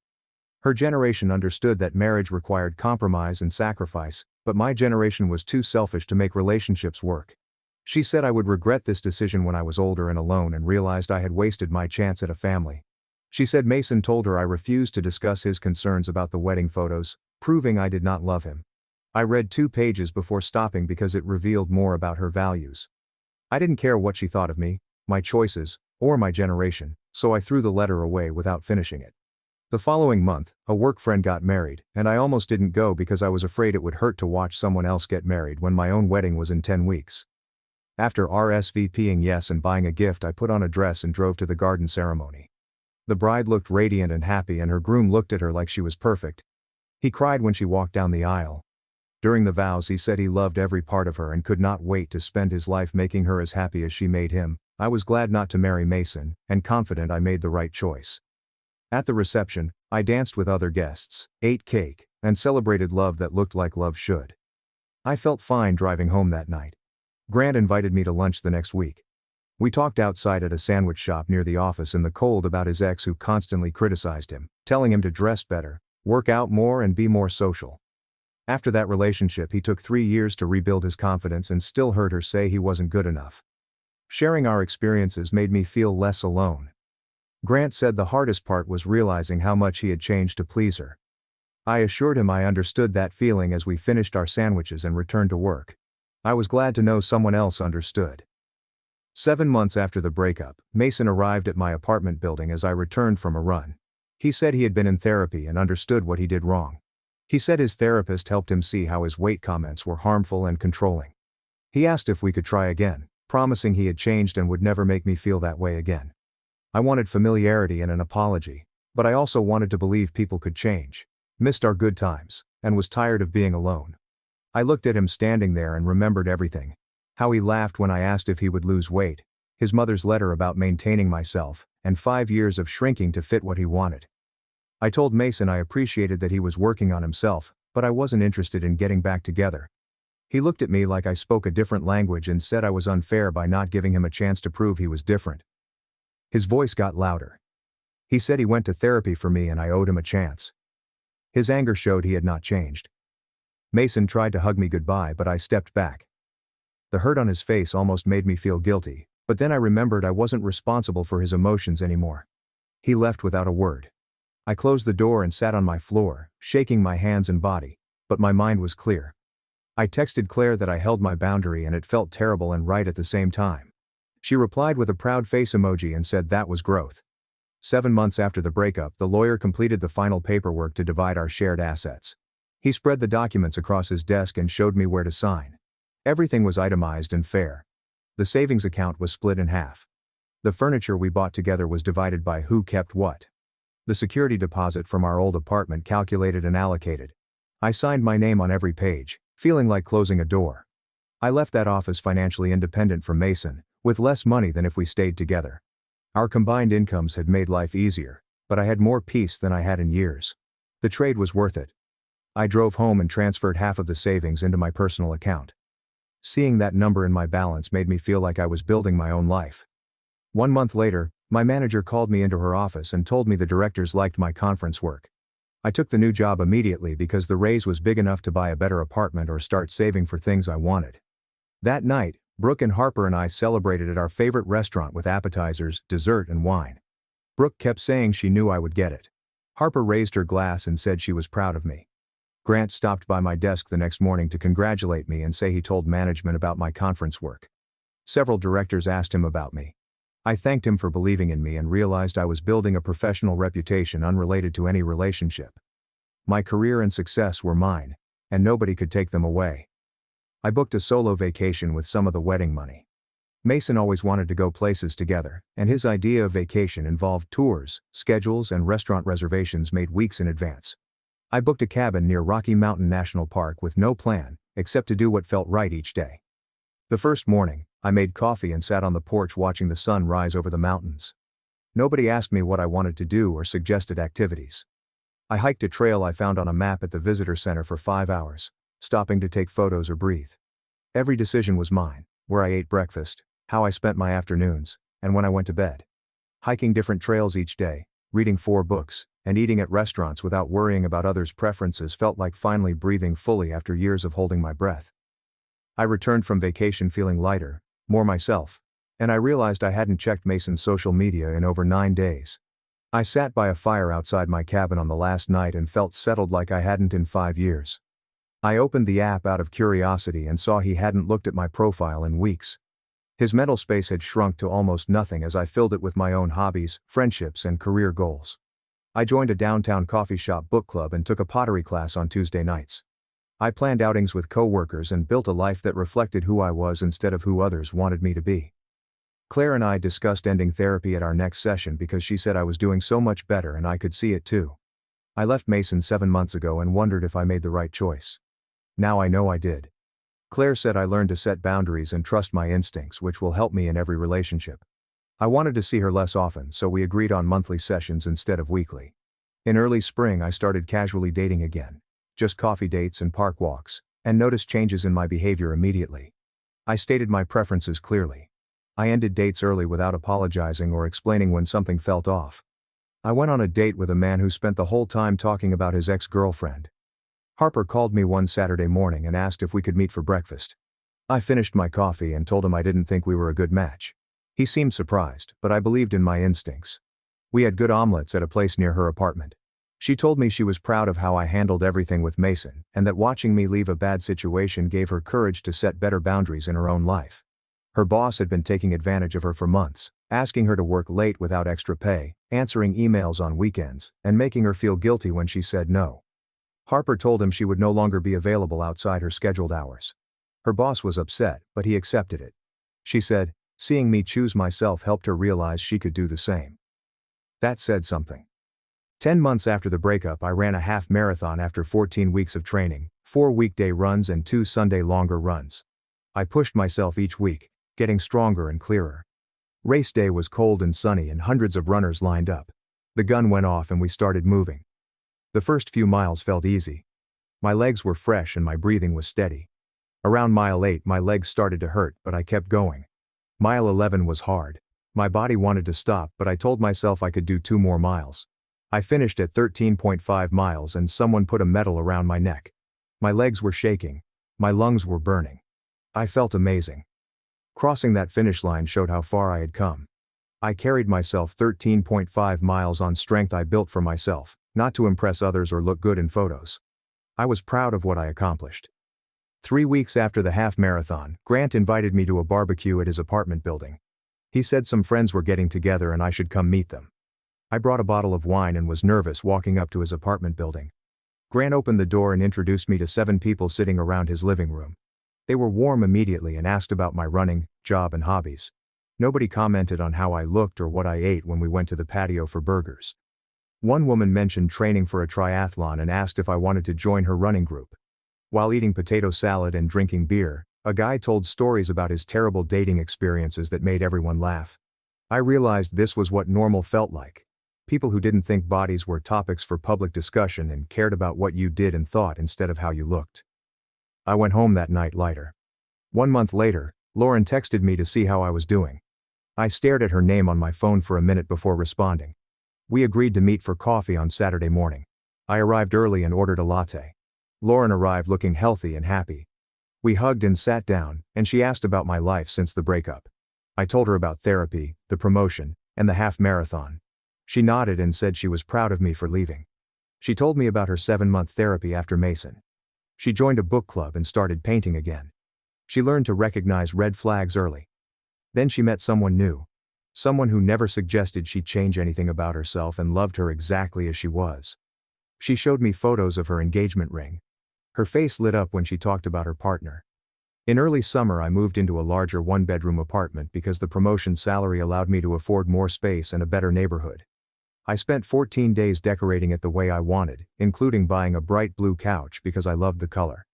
Her generation understood that marriage required compromise and sacrifice, but my generation was too selfish to make relationships work. She said I would regret this decision when I was older and alone and realized I had wasted my chance at a family. She said Mason told her I refused to discuss his concerns about the wedding photos, proving I did not love him. I read 2 pages before stopping because it revealed more about her values. I didn't care what she thought of me, my choices, or my generation, so I threw the letter away without finishing it. The following month, a work friend got married, and I almost didn't go because I was afraid it would hurt to watch someone else get married when my own wedding was in 10 weeks. After RSVPing yes and buying a gift, I put on a dress and drove to the garden ceremony. The bride looked radiant and happy and her groom looked at her like she was perfect. He cried when she walked down the aisle. During the vows he said he loved every part of her and could not wait to spend his life making her as happy as she made him. I was glad not to marry Mason, and confident I made the right choice. At the reception, I danced with other guests, ate cake, and celebrated love that looked like love should. I felt fine driving home that night. Grant invited me to lunch the next week. We talked outside at a sandwich shop near the office in the cold about his ex who constantly criticized him, telling him to dress better, work out more and be more social. After that relationship he took 3 years to rebuild his confidence and still heard her say he wasn't good enough. Sharing our experiences made me feel less alone. Grant said the hardest part was realizing how much he had changed to please her. I assured him I understood that feeling as we finished our sandwiches and returned to work. I was glad to know someone else understood. 7 months after the breakup, Mason arrived at my apartment building as I returned from a run. He said he had been in therapy and understood what he did wrong. He said his therapist helped him see how his weight comments were harmful and controlling. He asked if we could try again, promising he had changed and would never make me feel that way again. I wanted familiarity and an apology, but I also wanted to believe people could change. Missed our good times, and was tired of being alone. I looked at him standing there and remembered everything. How he laughed when I asked if he would lose weight, his mother's letter about maintaining myself, and 5 years of shrinking to fit what he wanted. I told Mason I appreciated that he was working on himself, but I wasn't interested in getting back together. He looked at me like I spoke a different language and said I was unfair by not giving him a chance to prove he was different. His voice got louder. He said he went to therapy for me and I owed him a chance. His anger showed he had not changed. Mason tried to hug me goodbye, but I stepped back. The hurt on his face almost made me feel guilty, but then I remembered I wasn't responsible for his emotions anymore. He left without a word. I closed the door and sat on my floor, shaking my hands and body, but my mind was clear. I texted Claire that I held my boundary and it felt terrible and right at the same time. She replied with a proud face emoji and said that was growth. 7 months after the breakup, the lawyer completed the final paperwork to divide our shared assets. He spread the documents across his desk and showed me where to sign. Everything was itemized and fair. The savings account was split in half. The furniture we bought together was divided by who kept what. The security deposit from our old apartment calculated and allocated. I signed my name on every page, feeling like closing a door. I left that office financially independent from Mason, with less money than if we stayed together. Our combined incomes had made life easier, but I had more peace than I had in years. The trade was worth it. I drove home and transferred half of the savings into my personal account. Seeing that number in my balance made me feel like I was building my own life. 1 month later, my manager called me into her office and told me the directors liked my conference work. I took the new job immediately because the raise was big enough to buy a better apartment or start saving for things I wanted. That night, Brooke and Harper and I celebrated at our favorite restaurant with appetizers, dessert and wine. Brooke kept saying she knew I would get it. Harper raised her glass and said she was proud of me. Grant stopped by my desk the next morning to congratulate me and say he told management about my conference work. Several directors asked him about me. I thanked him for believing in me and realized I was building a professional reputation unrelated to any relationship. My career and success were mine, and nobody could take them away. I booked a solo vacation with some of the wedding money. Mason always wanted to go places together, and his idea of vacation involved tours, schedules, and restaurant reservations made weeks in advance. I booked a cabin near Rocky Mountain National Park with no plan, except to do what felt right each day. The first morning, I made coffee and sat on the porch watching the sun rise over the mountains. Nobody asked me what I wanted to do or suggested activities. I hiked a trail I found on a map at the visitor center for 5 hours, stopping to take photos or breathe. Every decision was mine: where I ate breakfast, how I spent my afternoons, and when I went to bed. Hiking different trails each day, reading 4 books, and eating at restaurants without worrying about others' preferences felt like finally breathing fully after years of holding my breath. I returned from vacation feeling lighter, more myself, and I realized I hadn't checked Mason's social media in over 9 days. I sat by a fire outside my cabin on the last night and felt settled like I hadn't in 5 years. I opened the app out of curiosity and saw he hadn't looked at my profile in weeks. His mental space had shrunk to almost nothing as I filled it with my own hobbies, friendships, and career goals. I joined a downtown coffee shop book club and took a pottery class on Tuesday nights. I planned outings with coworkers and built a life that reflected who I was instead of who others wanted me to be. Claire and I discussed ending therapy at our next session because she said I was doing so much better and I could see it too. I left Mason 7 months ago and wondered if I made the right choice. Now I know I did. Claire said I learned to set boundaries and trust my instincts, which will help me in every relationship. I wanted to see her less often, so we agreed on monthly sessions instead of weekly. In early spring I started casually dating again. Just coffee dates and park walks, and noticed changes in my behavior immediately. I stated my preferences clearly. I ended dates early without apologizing or explaining when something felt off. I went on a date with a man who spent the whole time talking about his ex-girlfriend. Harper called me one Saturday morning and asked if we could meet for breakfast. I finished my coffee and told him I didn't think we were a good match. He seemed surprised, but I believed in my instincts. We had good omelets at a place near her apartment. She told me she was proud of how I handled everything with Mason, and that watching me leave a bad situation gave her courage to set better boundaries in her own life. Her boss had been taking advantage of her for months, asking her to work late without extra pay, answering emails on weekends, and making her feel guilty when she said no. Harper told him she would no longer be available outside her scheduled hours. Her boss was upset, but he accepted it. She said, seeing me choose myself helped her realize she could do the same. That said something. 10 months after the breakup, I ran a half marathon after 14 weeks of training, 4 weekday runs and 2 Sunday longer runs. I pushed myself each week, getting stronger and clearer. Race day was cold and sunny and hundreds of runners lined up. The gun went off and we started moving. The first few miles felt easy. My legs were fresh and my breathing was steady. Around mile 8 my legs started to hurt, but I kept going. Mile 11 was hard. My body wanted to stop, but I told myself I could do 2 more miles. I finished at 13.5 miles and someone put a medal around my neck. My legs were shaking. My lungs were burning. I felt amazing. Crossing that finish line showed how far I had come. I carried myself 13.5 miles on strength I built for myself, not to impress others or look good in photos. I was proud of what I accomplished. 3 weeks after the half marathon, Grant invited me to a barbecue at his apartment building. He said some friends were getting together and I should come meet them. I brought a bottle of wine and was nervous walking up to his apartment building. Grant opened the door and introduced me to 7 people sitting around his living room. They were warm immediately and asked about my running, job and hobbies. Nobody commented on how I looked or what I ate when we went to the patio for burgers. One woman mentioned training for a triathlon and asked if I wanted to join her running group. While eating potato salad and drinking beer, a guy told stories about his terrible dating experiences that made everyone laugh. I realized this was what normal felt like. People who didn't think bodies were topics for public discussion and cared about what you did and thought instead of how you looked. I went home that night lighter. 1 month later, Lauren texted me to see how I was doing. I stared at her name on my phone for a minute before responding. We agreed to meet for coffee on Saturday morning. I arrived early and ordered a latte. Lauren arrived looking healthy and happy. We hugged and sat down, and she asked about my life since the breakup. I told her about therapy, the promotion, and the half marathon. She nodded and said she was proud of me for leaving. She told me about her 7-month therapy after Mason. She joined a book club and started painting again. She learned to recognize red flags early. Then she met someone new. Someone who never suggested she change anything about herself and loved her exactly as she was. She showed me photos of her engagement ring. Her face lit up when she talked about her partner. In early summer I moved into a larger 1-bedroom apartment because the promotion salary allowed me to afford more space and a better neighborhood. I spent 14 days decorating it the way I wanted, including buying a bright blue couch because I loved the color.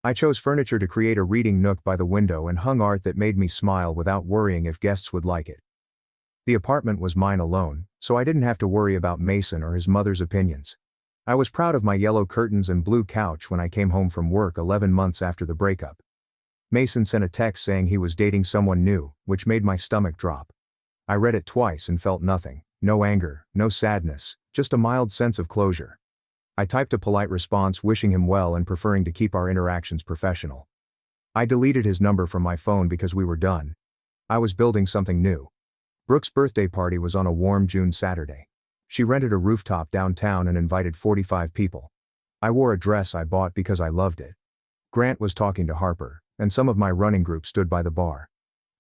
I chose furniture to create a reading nook by the window and hung art that made me smile without worrying if guests would like it. The apartment was mine alone, so I didn't have to worry about Mason or his mother's opinions. I was proud of my yellow curtains and blue couch when I came home from work 11 months after the breakup. Mason sent a text saying he was dating someone new, which made my stomach drop. I read it twice and felt nothing. No anger, no sadness, just a mild sense of closure. I typed a polite response wishing him well and preferring to keep our interactions professional. I deleted his number from my phone because we were done. I was building something new. Brooke's birthday party was on a warm June Saturday. She rented a rooftop downtown and invited 45 people. I wore a dress I bought because I loved it. Grant was talking to Harper, and some of my running group stood by the bar.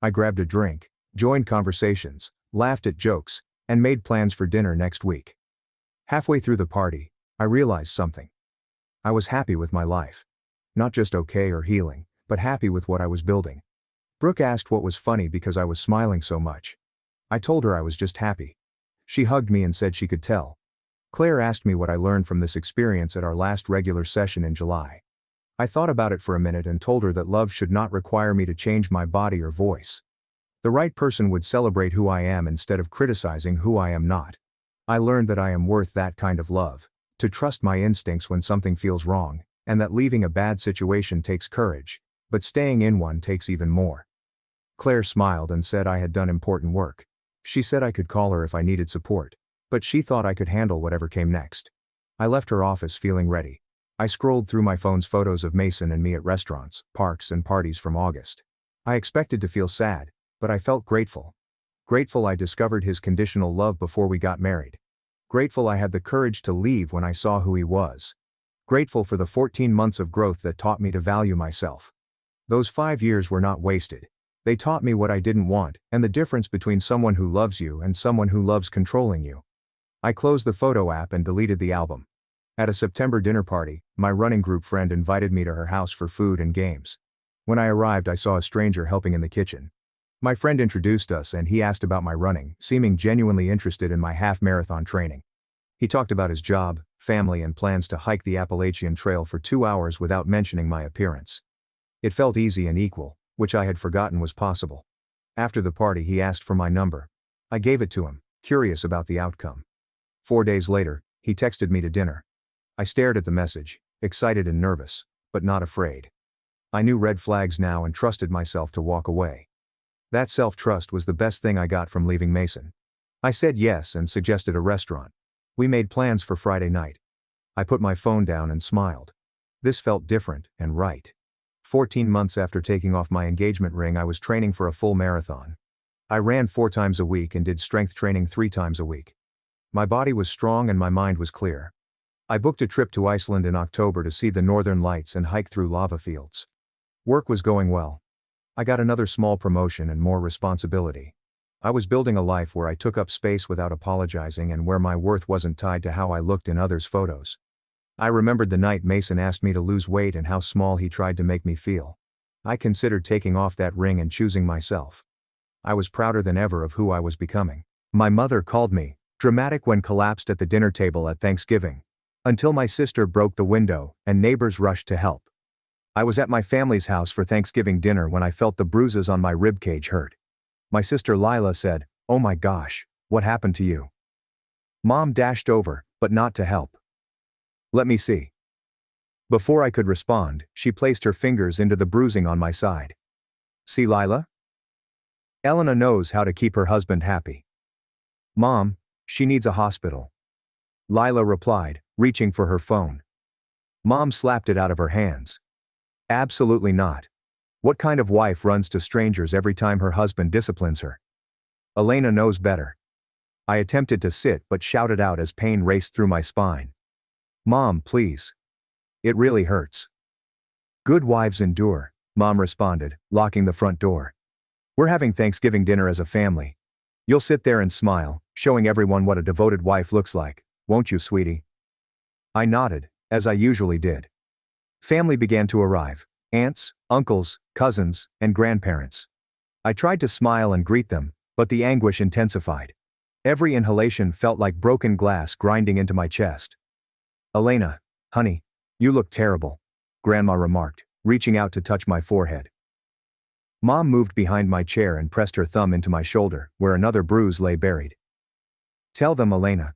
I grabbed a drink, joined conversations, laughed at jokes, and made plans for dinner next week. Halfway through the party, I realized something. I was happy with my life. Not just okay or healing, but happy with what I was building. Brooke asked what was funny because I was smiling so much. I told her I was just happy. She hugged me and said she could tell. Claire asked me what I learned from this experience at our last regular session in July. I thought about it for a minute and told her that love should not require me to change my body or voice. The right person would celebrate who I am instead of criticizing who I am not. I learned that I am worth that kind of love, to trust my instincts when something feels wrong, and that leaving a bad situation takes courage, but staying in one takes even more. Claire smiled and said I had done important work. She said I could call her if I needed support, but she thought I could handle whatever came next. I left her office feeling ready. I scrolled through my phone's photos of Mason and me at restaurants, parks and parties from August. I expected to feel sad, but I felt grateful. Grateful I discovered his conditional love before we got married. Grateful I had the courage to leave when I saw who he was. Grateful for the 14 months of growth that taught me to value myself. Those 5 years were not wasted. They taught me what I didn't want, and the difference between someone who loves you and someone who loves controlling you. I closed the photo app and deleted the album. At a September dinner party, my running group friend invited me to her house for food and games. When I arrived, I saw a stranger helping in the kitchen. My friend introduced us and he asked about my running, seeming genuinely interested in my half-marathon training. He talked about his job, family and plans to hike the Appalachian Trail for 2 hours without mentioning my appearance. It felt easy and equal, which I had forgotten was possible. After the party he asked for my number. I gave it to him, curious about the outcome. 4 days later, he texted me to dinner. I stared at the message, excited and nervous, but not afraid. I knew red flags now and trusted myself to walk away. That self-trust was the best thing I got from leaving Mason. I said yes and suggested a restaurant. We made plans for Friday night. I put my phone down and smiled. This felt different and right. 14 months after taking off my engagement ring, I was training for a full marathon. I ran 4 times a week and did strength training 3 times a week. My body was strong and my mind was clear. I booked a trip to Iceland in October to see the northern lights and hike through lava fields. Work was going well. I got another small promotion and more responsibility. I was building a life where I took up space without apologizing and where my worth wasn't tied to how I looked in others' photos. I remembered the night Mason asked me to lose weight and how small he tried to make me feel. I considered taking off that ring and choosing myself. I was prouder than ever of who I was becoming. My mother called me dramatic when collapsed at the dinner table at Thanksgiving, until my sister broke the window and neighbors rushed to help. I was at my family's house for Thanksgiving dinner when I felt the bruises on my ribcage hurt. My sister Lila said, "Oh my gosh, what happened to you?" Mom dashed over, but not to help. "Let me see." Before I could respond, she placed her fingers into the bruising on my side. "See, Lila? Elena knows how to keep her husband happy." "Mom, she needs a hospital," Lila replied, reaching for her phone. Mom slapped it out of her hands. "Absolutely not. What kind of wife runs to strangers every time her husband disciplines her? Elena knows better." I attempted to sit but shouted out as pain raced through my spine. "Mom, please. It really hurts." "Good wives endure," Mom responded, locking the front door. "We're having Thanksgiving dinner as a family. You'll sit there and smile, showing everyone what a devoted wife looks like, won't you, sweetie?" I nodded, as I usually did. Family began to arrive. Aunts, uncles, cousins, and grandparents. I tried to smile and greet them, but the anguish intensified. Every inhalation felt like broken glass grinding into my chest. "Elena, honey, you look terrible," Grandma remarked, reaching out to touch my forehead. Mom moved behind my chair and pressed her thumb into my shoulder, where another bruise lay buried. "Tell them, Elena.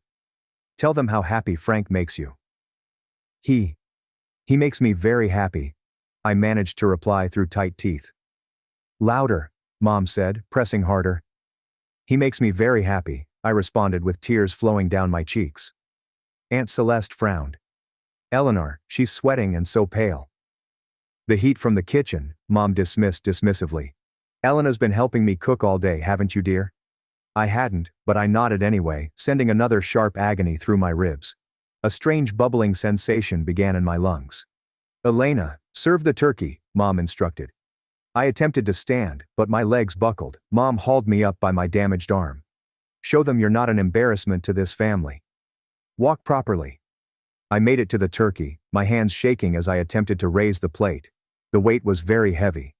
Tell them how happy Frank makes you." He makes me very happy," I managed to reply through tight teeth. "Louder," Mom said, pressing harder. "He makes me very happy," I responded with tears flowing down my cheeks. Aunt Celeste frowned. "Eleanor, she's sweating and so pale." "The heat from the kitchen," Mom dismissed dismissively. "Elena's been helping me cook all day, haven't you, dear?" I hadn't, but I nodded anyway, sending another sharp agony through my ribs. A strange bubbling sensation began in my lungs. "Elena, serve the turkey," Mom instructed. I attempted to stand, but my legs buckled. Mom hauled me up by my damaged arm. "Show them you're not an embarrassment to this family. Walk properly." I made it to the turkey, my hands shaking as I attempted to raise the plate. The weight was very heavy.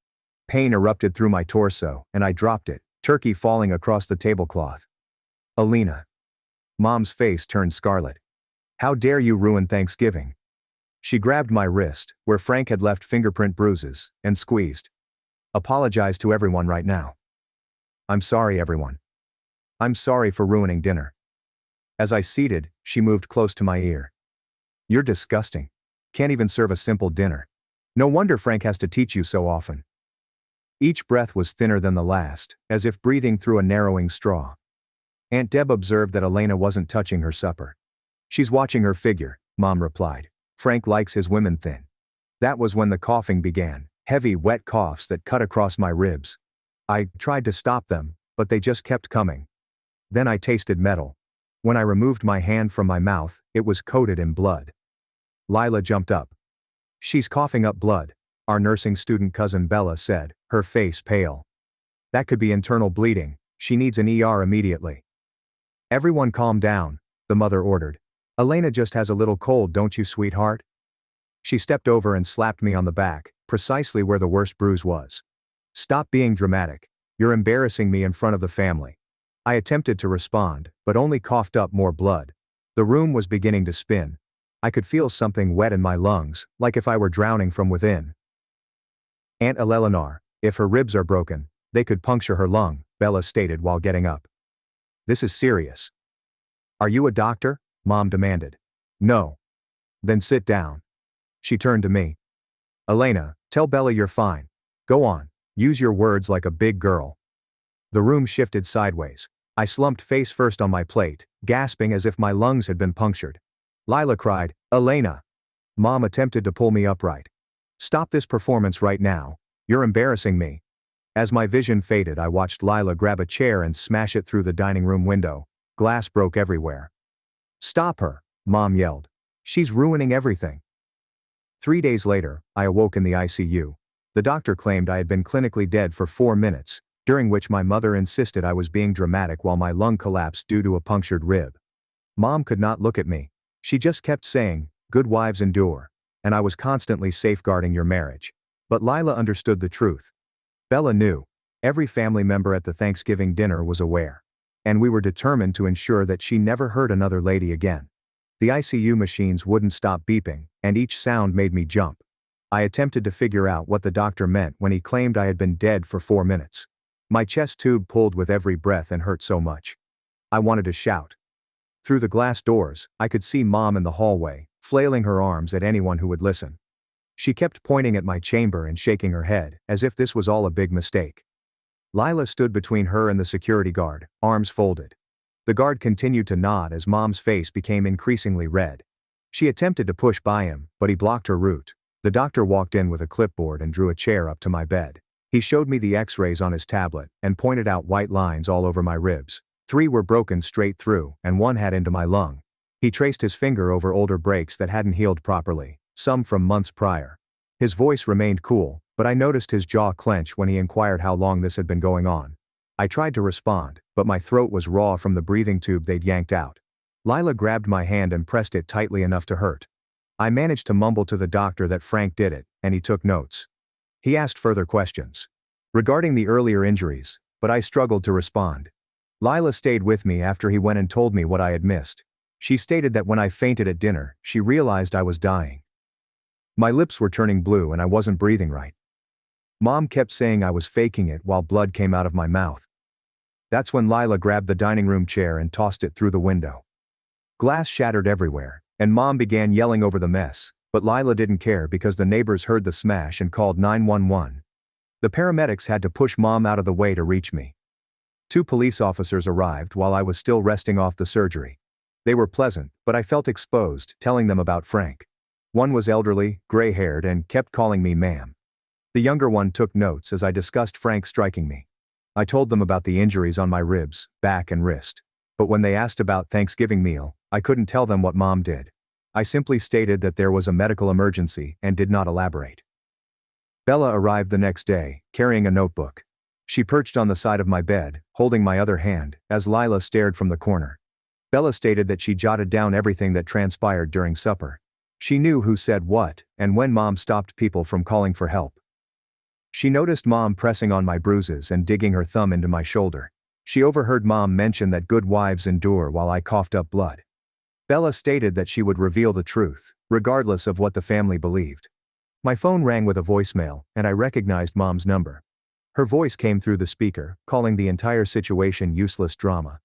Pain erupted through my torso, and I dropped it, turkey falling across the tablecloth. "Elena." Mom's face turned scarlet. "How dare you ruin Thanksgiving?" She grabbed my wrist, where Frank had left fingerprint bruises, and squeezed. "Apologize to everyone right now." "I'm sorry, everyone. I'm sorry for ruining dinner." As I seated, she moved close to my ear. "You're disgusting. Can't even serve a simple dinner. No wonder Frank has to teach you so often." Each breath was thinner than the last, as if breathing through a narrowing straw. Aunt Deb observed that Elena wasn't touching her supper. "She's watching her figure," Mom replied. "Frank likes his women thin." That was when the coughing began, heavy wet coughs that cut across my ribs. I tried to stop them, but they just kept coming. Then I tasted metal. When I removed my hand from my mouth, it was coated in blood. Lila jumped up. "She's coughing up blood," our nursing student cousin Bella said, her face pale. "That could be internal bleeding. She needs an ER immediately." "Everyone calm down," the mother ordered. "Elena just has a little cold, don't you, sweetheart?" She stepped over and slapped me on the back, precisely where the worst bruise was. "Stop being dramatic. "You're embarrassing me in front of the family." I attempted to respond, but only coughed up more blood. The room was beginning to spin. I could feel something wet in my lungs, like if I were drowning from within. "Aunt Eleanor, if her ribs are broken, they could puncture her lung," Bella stated while getting up. "This is serious." "Are you a doctor?" Mom demanded. "No." "Then sit down." She turned to me. "Elena, tell Bella you're fine. Go on, use your words like a big girl." The room shifted sideways. I slumped face first on my plate, gasping as if my lungs had been punctured. Lila cried, "Elena!" Mom attempted to pull me upright. "Stop this performance right now. You're embarrassing me." As my vision faded, I watched Lila grab a chair and smash it through the dining room window. Glass broke everywhere. "Stop her," Mom yelled. "She's ruining everything." 3 days later, I awoke in the ICU. The doctor claimed I had been clinically dead for 4 minutes, during which my mother insisted I was being dramatic while my lung collapsed due to a punctured rib. Mom could not look at me. She just kept saying, "Good wives endure," and I was constantly safeguarding your marriage. But Lila understood the truth. Bella knew. Every family member at the Thanksgiving dinner was aware. And we were determined to ensure that she never hurt another lady again. The ICU machines wouldn't stop beeping, and each sound made me jump. I attempted to figure out what the doctor meant when he claimed I had been dead for 4 minutes. My chest tube pulled with every breath and hurt so much. I wanted to shout. Through the glass doors, I could see Mom in the hallway, flailing her arms at anyone who would listen. She kept pointing at my chamber and shaking her head, as if this was all a big mistake. Lila stood between her and the security guard, arms folded. The guard continued to nod as Mom's face became increasingly red. She attempted to push by him, but he blocked her route. The doctor walked in with a clipboard and drew a chair up to my bed. He showed me the x-rays on his tablet and pointed out white lines all over my ribs. 3 were broken straight through, and 1 had into my lung. He traced his finger over older breaks that hadn't healed properly, some from months prior. His voice remained cool, but I noticed his jaw clench when he inquired how long this had been going on. I tried to respond, but my throat was raw from the breathing tube they'd yanked out. Lila grabbed my hand and pressed it tightly enough to hurt. I managed to mumble to the doctor that Frank did it, and he took notes. He asked further questions regarding the earlier injuries, but I struggled to respond. Lila stayed with me after he went and told me what I had missed. She stated that when I fainted at dinner, she realized I was dying. My lips were turning blue and I wasn't breathing right. Mom kept saying I was faking it while blood came out of my mouth. That's when Lila grabbed the dining room chair and tossed it through the window. Glass shattered everywhere, and Mom began yelling over the mess, but Lila didn't care because the neighbors heard the smash and called 911. The paramedics had to push Mom out of the way to reach me. 2 police officers arrived while I was still resting off the surgery. They were pleasant, but I felt exposed, telling them about Frank. One was elderly, gray-haired, and kept calling me ma'am. The younger one took notes as I discussed Frank striking me. I told them about the injuries on my ribs, back and wrist. But when they asked about Thanksgiving meal, I couldn't tell them what Mom did. I simply stated that there was a medical emergency and did not elaborate. Bella arrived the next day, carrying a notebook. She perched on the side of my bed, holding my other hand, as Lila stared from the corner. Bella stated that she jotted down everything that transpired during supper. She knew who said what, and when Mom stopped people from calling for help. She noticed Mom pressing on my bruises and digging her thumb into my shoulder. She overheard Mom mention that good wives endure while I coughed up blood. Bella stated that she would reveal the truth, regardless of what the family believed. My phone rang with a voicemail, and I recognized Mom's number. Her voice came through the speaker, calling the entire situation useless drama.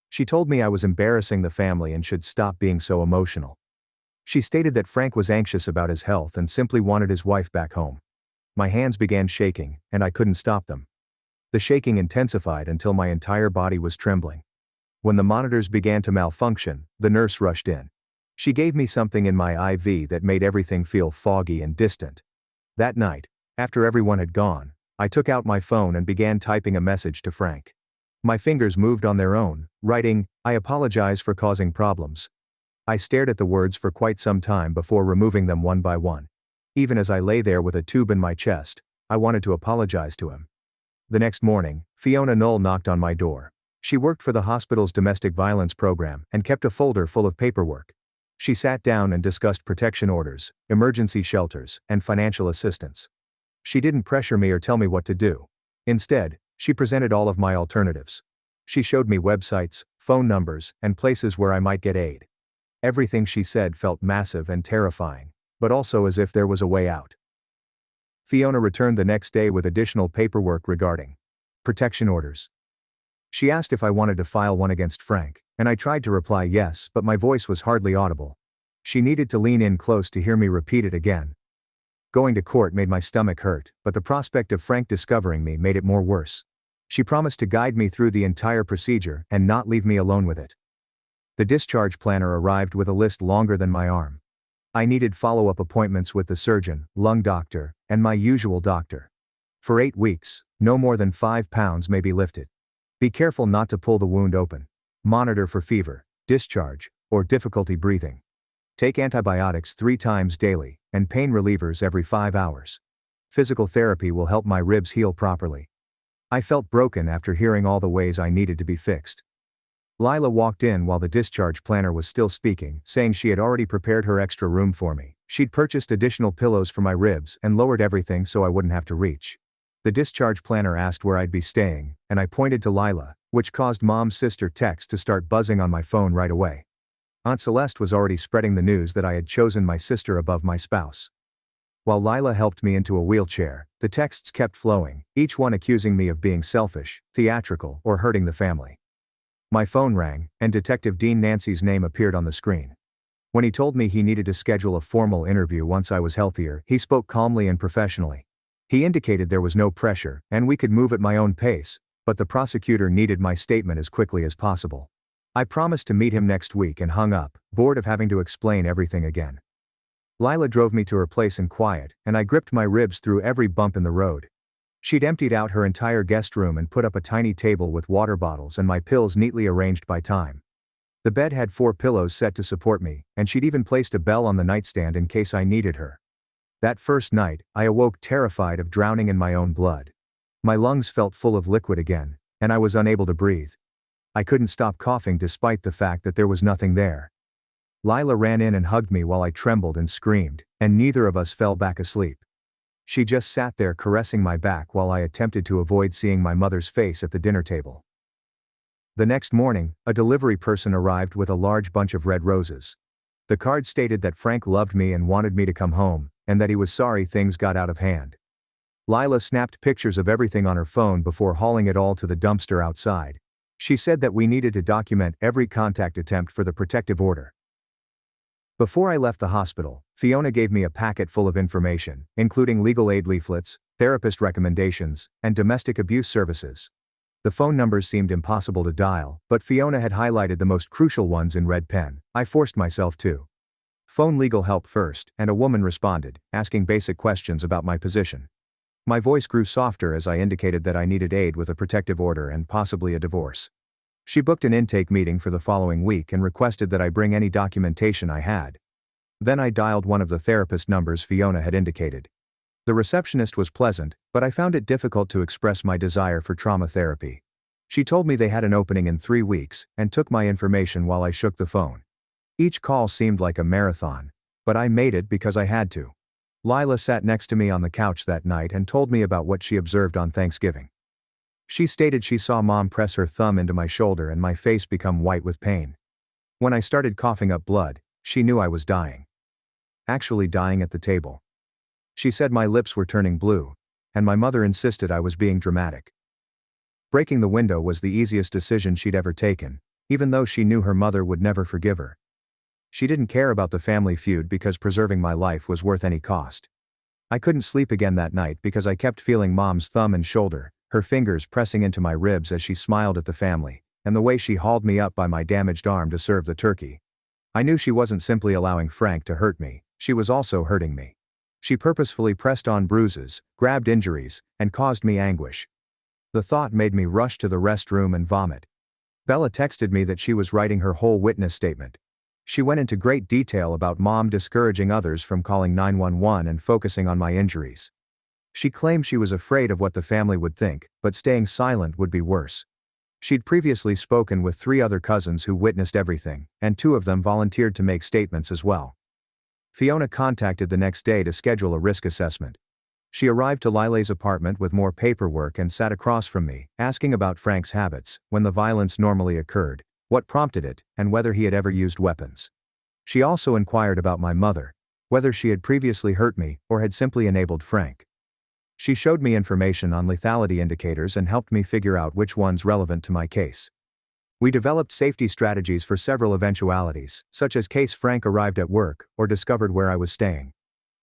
She told me I was embarrassing the family and should stop being so emotional. She stated that Frank was anxious about his health and simply wanted his wife back home. My hands began shaking, and I couldn't stop them. The shaking intensified until my entire body was trembling. When the monitors began to malfunction, the nurse rushed in. She gave me something in my IV that made everything feel foggy and distant. That night, after everyone had gone, I took out my phone and began typing a message to Frank. My fingers moved on their own, writing, "I apologize for causing problems." I stared at the words for quite some time before removing them one by one. Even as I lay there with a tube in my chest, I wanted to apologize to him. The next morning, Fiona Knoll knocked on my door. She worked for the hospital's domestic violence program and kept a folder full of paperwork. She sat down and discussed protection orders, emergency shelters, and financial assistance. She didn't pressure me or tell me what to do. Instead, She presented all of my alternatives. She showed me websites, phone numbers, and places where I might get aid. Everything she said felt massive and terrifying, but also as if there was a way out. Fiona returned the next day with additional paperwork regarding protection orders. She asked if I wanted to file one against Frank, and I tried to reply yes, but my voice was hardly audible. She needed to lean in close to hear me repeat it again. Going to court made my stomach hurt, but the prospect of Frank discovering me made it more worse. She promised to guide me through the entire procedure and not leave me alone with it. The discharge planner arrived with a list longer than my arm. I needed follow-up appointments with the surgeon, lung doctor, and my usual doctor. For 8 weeks, no more than 5 pounds may be lifted. Be careful not to pull the wound open. Monitor for fever, discharge, or difficulty breathing. Take antibiotics 3 times daily, and pain relievers every 5 hours. Physical therapy will help my ribs heal properly. I felt broken after hearing all the ways I needed to be fixed. Lila walked in while the discharge planner was still speaking, saying she had already prepared her extra room for me. She'd purchased additional pillows for my ribs and lowered everything so I wouldn't have to reach. The discharge planner asked where I'd be staying, and I pointed to Lila, which caused Mom's sister text to start buzzing on my phone right away. Aunt Celeste was already spreading the news that I had chosen my sister above my spouse. While Lila helped me into a wheelchair, the texts kept flowing, each one accusing me of being selfish, theatrical, or hurting the family. My phone rang, and Detective Dean Nancy's name appeared on the screen. When he told me he needed to schedule a formal interview once I was healthier, he spoke calmly and professionally. He indicated there was no pressure, and we could move at my own pace, but the prosecutor needed my statement as quickly as possible. I promised to meet him next week and hung up, bored of having to explain everything again. Lila drove me to her place in quiet, and I gripped my ribs through every bump in the road. She'd emptied out her entire guest room and put up a tiny table with water bottles and my pills neatly arranged by time. The bed had 4 pillows set to support me, and she'd even placed a bell on the nightstand in case I needed her. That first night, I awoke terrified of drowning in my own blood. My lungs felt full of liquid again, and I was unable to breathe. I couldn't stop coughing despite the fact that there was nothing there. Lila ran in and hugged me while I trembled and screamed, and neither of us fell back asleep. She just sat there caressing my back while I attempted to avoid seeing my mother's face at the dinner table. The next morning, a delivery person arrived with a large bunch of red roses. The card stated that Frank loved me and wanted me to come home, and that he was sorry things got out of hand. Lila snapped pictures of everything on her phone before hauling it all to the dumpster outside. She said that we needed to document every contact attempt for the protective order. Before I left the hospital, Fiona gave me a packet full of information, including legal aid leaflets, therapist recommendations, and domestic abuse services. The phone numbers seemed impossible to dial, but Fiona had highlighted the most crucial ones in red pen. I forced myself to phone legal help first, and a woman responded, asking basic questions about my position. My voice grew softer as I indicated that I needed aid with a protective order and possibly a divorce. She booked an intake meeting for the following week and requested that I bring any documentation I had. Then I dialed one of the therapist numbers Fiona had indicated. The receptionist was pleasant, but I found it difficult to express my desire for trauma therapy. She told me they had an opening in 3 weeks, and took my information while I shook the phone. Each call seemed like a marathon, but I made it because I had to. Lila sat next to me on the couch that night and told me about what she observed on Thanksgiving. She stated she saw Mom press her thumb into my shoulder and my face become white with pain. When I started coughing up blood, she knew I was dying. Actually dying at the table. She said my lips were turning blue, and my mother insisted I was being dramatic. Breaking the window was the easiest decision she'd ever taken, even though she knew her mother would never forgive her. She didn't care about the family feud because preserving my life was worth any cost. I couldn't sleep again that night because I kept feeling Mom's thumb and shoulder, her fingers pressing into my ribs as she smiled at the family, and the way she hauled me up by my damaged arm to serve the turkey. I knew she wasn't simply allowing Frank to hurt me, she was also hurting me. She purposefully pressed on bruises, grabbed injuries, and caused me anguish. The thought made me rush to the restroom and vomit. Bella texted me that she was writing her whole witness statement. She went into great detail about Mom discouraging others from calling 911 and focusing on my injuries. She claimed she was afraid of what the family would think, but staying silent would be worse. She'd previously spoken with 3 other cousins who witnessed everything, and 2 of them volunteered to make statements as well. Fiona contacted the next day to schedule a risk assessment. She arrived to Lile's apartment with more paperwork and sat across from me, asking about Frank's habits, when the violence normally occurred, what prompted it, and whether he had ever used weapons. She also inquired about my mother, whether she had previously hurt me or had simply enabled Frank. She showed me information on lethality indicators and helped me figure out which ones relevant to my case. We developed safety strategies for several eventualities, such as case Frank arrived at work or discovered where I was staying.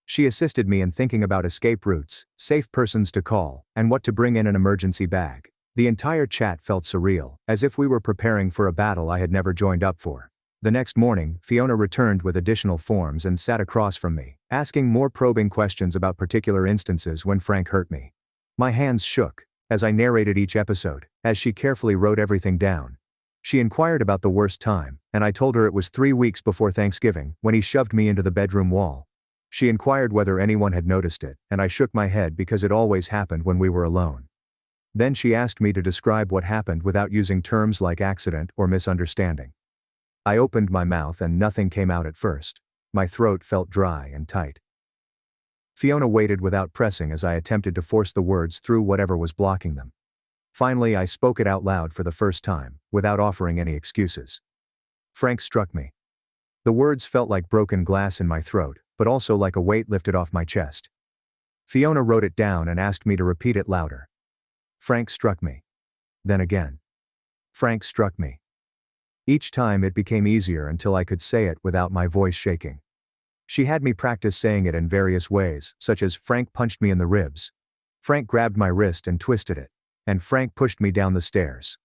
She assisted me in thinking about escape routes, safe persons to call, and what to bring in an emergency bag. The entire chat felt surreal, as if we were preparing for a battle I had never joined up for. The next morning, Fiona returned with additional forms and sat across from me, asking more probing questions about particular instances when Frank hurt me. My hands shook as I narrated each episode, as she carefully wrote everything down. She inquired about the worst time, and I told her it was 3 weeks before Thanksgiving, when he shoved me into the bedroom wall. She inquired whether anyone had noticed it, and I shook my head because it always happened when we were alone. Then she asked me to describe what happened without using terms like accident or misunderstanding. I opened my mouth and nothing came out at first. My throat felt dry and tight. Fiona waited without pressing as I attempted to force the words through whatever was blocking them. Finally, I spoke it out loud for the first time, without offering any excuses. Frank struck me. The words felt like broken glass in my throat, but also like a weight lifted off my chest. Fiona wrote it down and asked me to repeat it louder. Frank struck me. Then again. Frank struck me. Each time it became easier until I could say it without my voice shaking. She had me practice saying it in various ways, such as Frank punched me in the ribs. Frank grabbed my wrist and twisted it. And Frank pushed me down the stairs.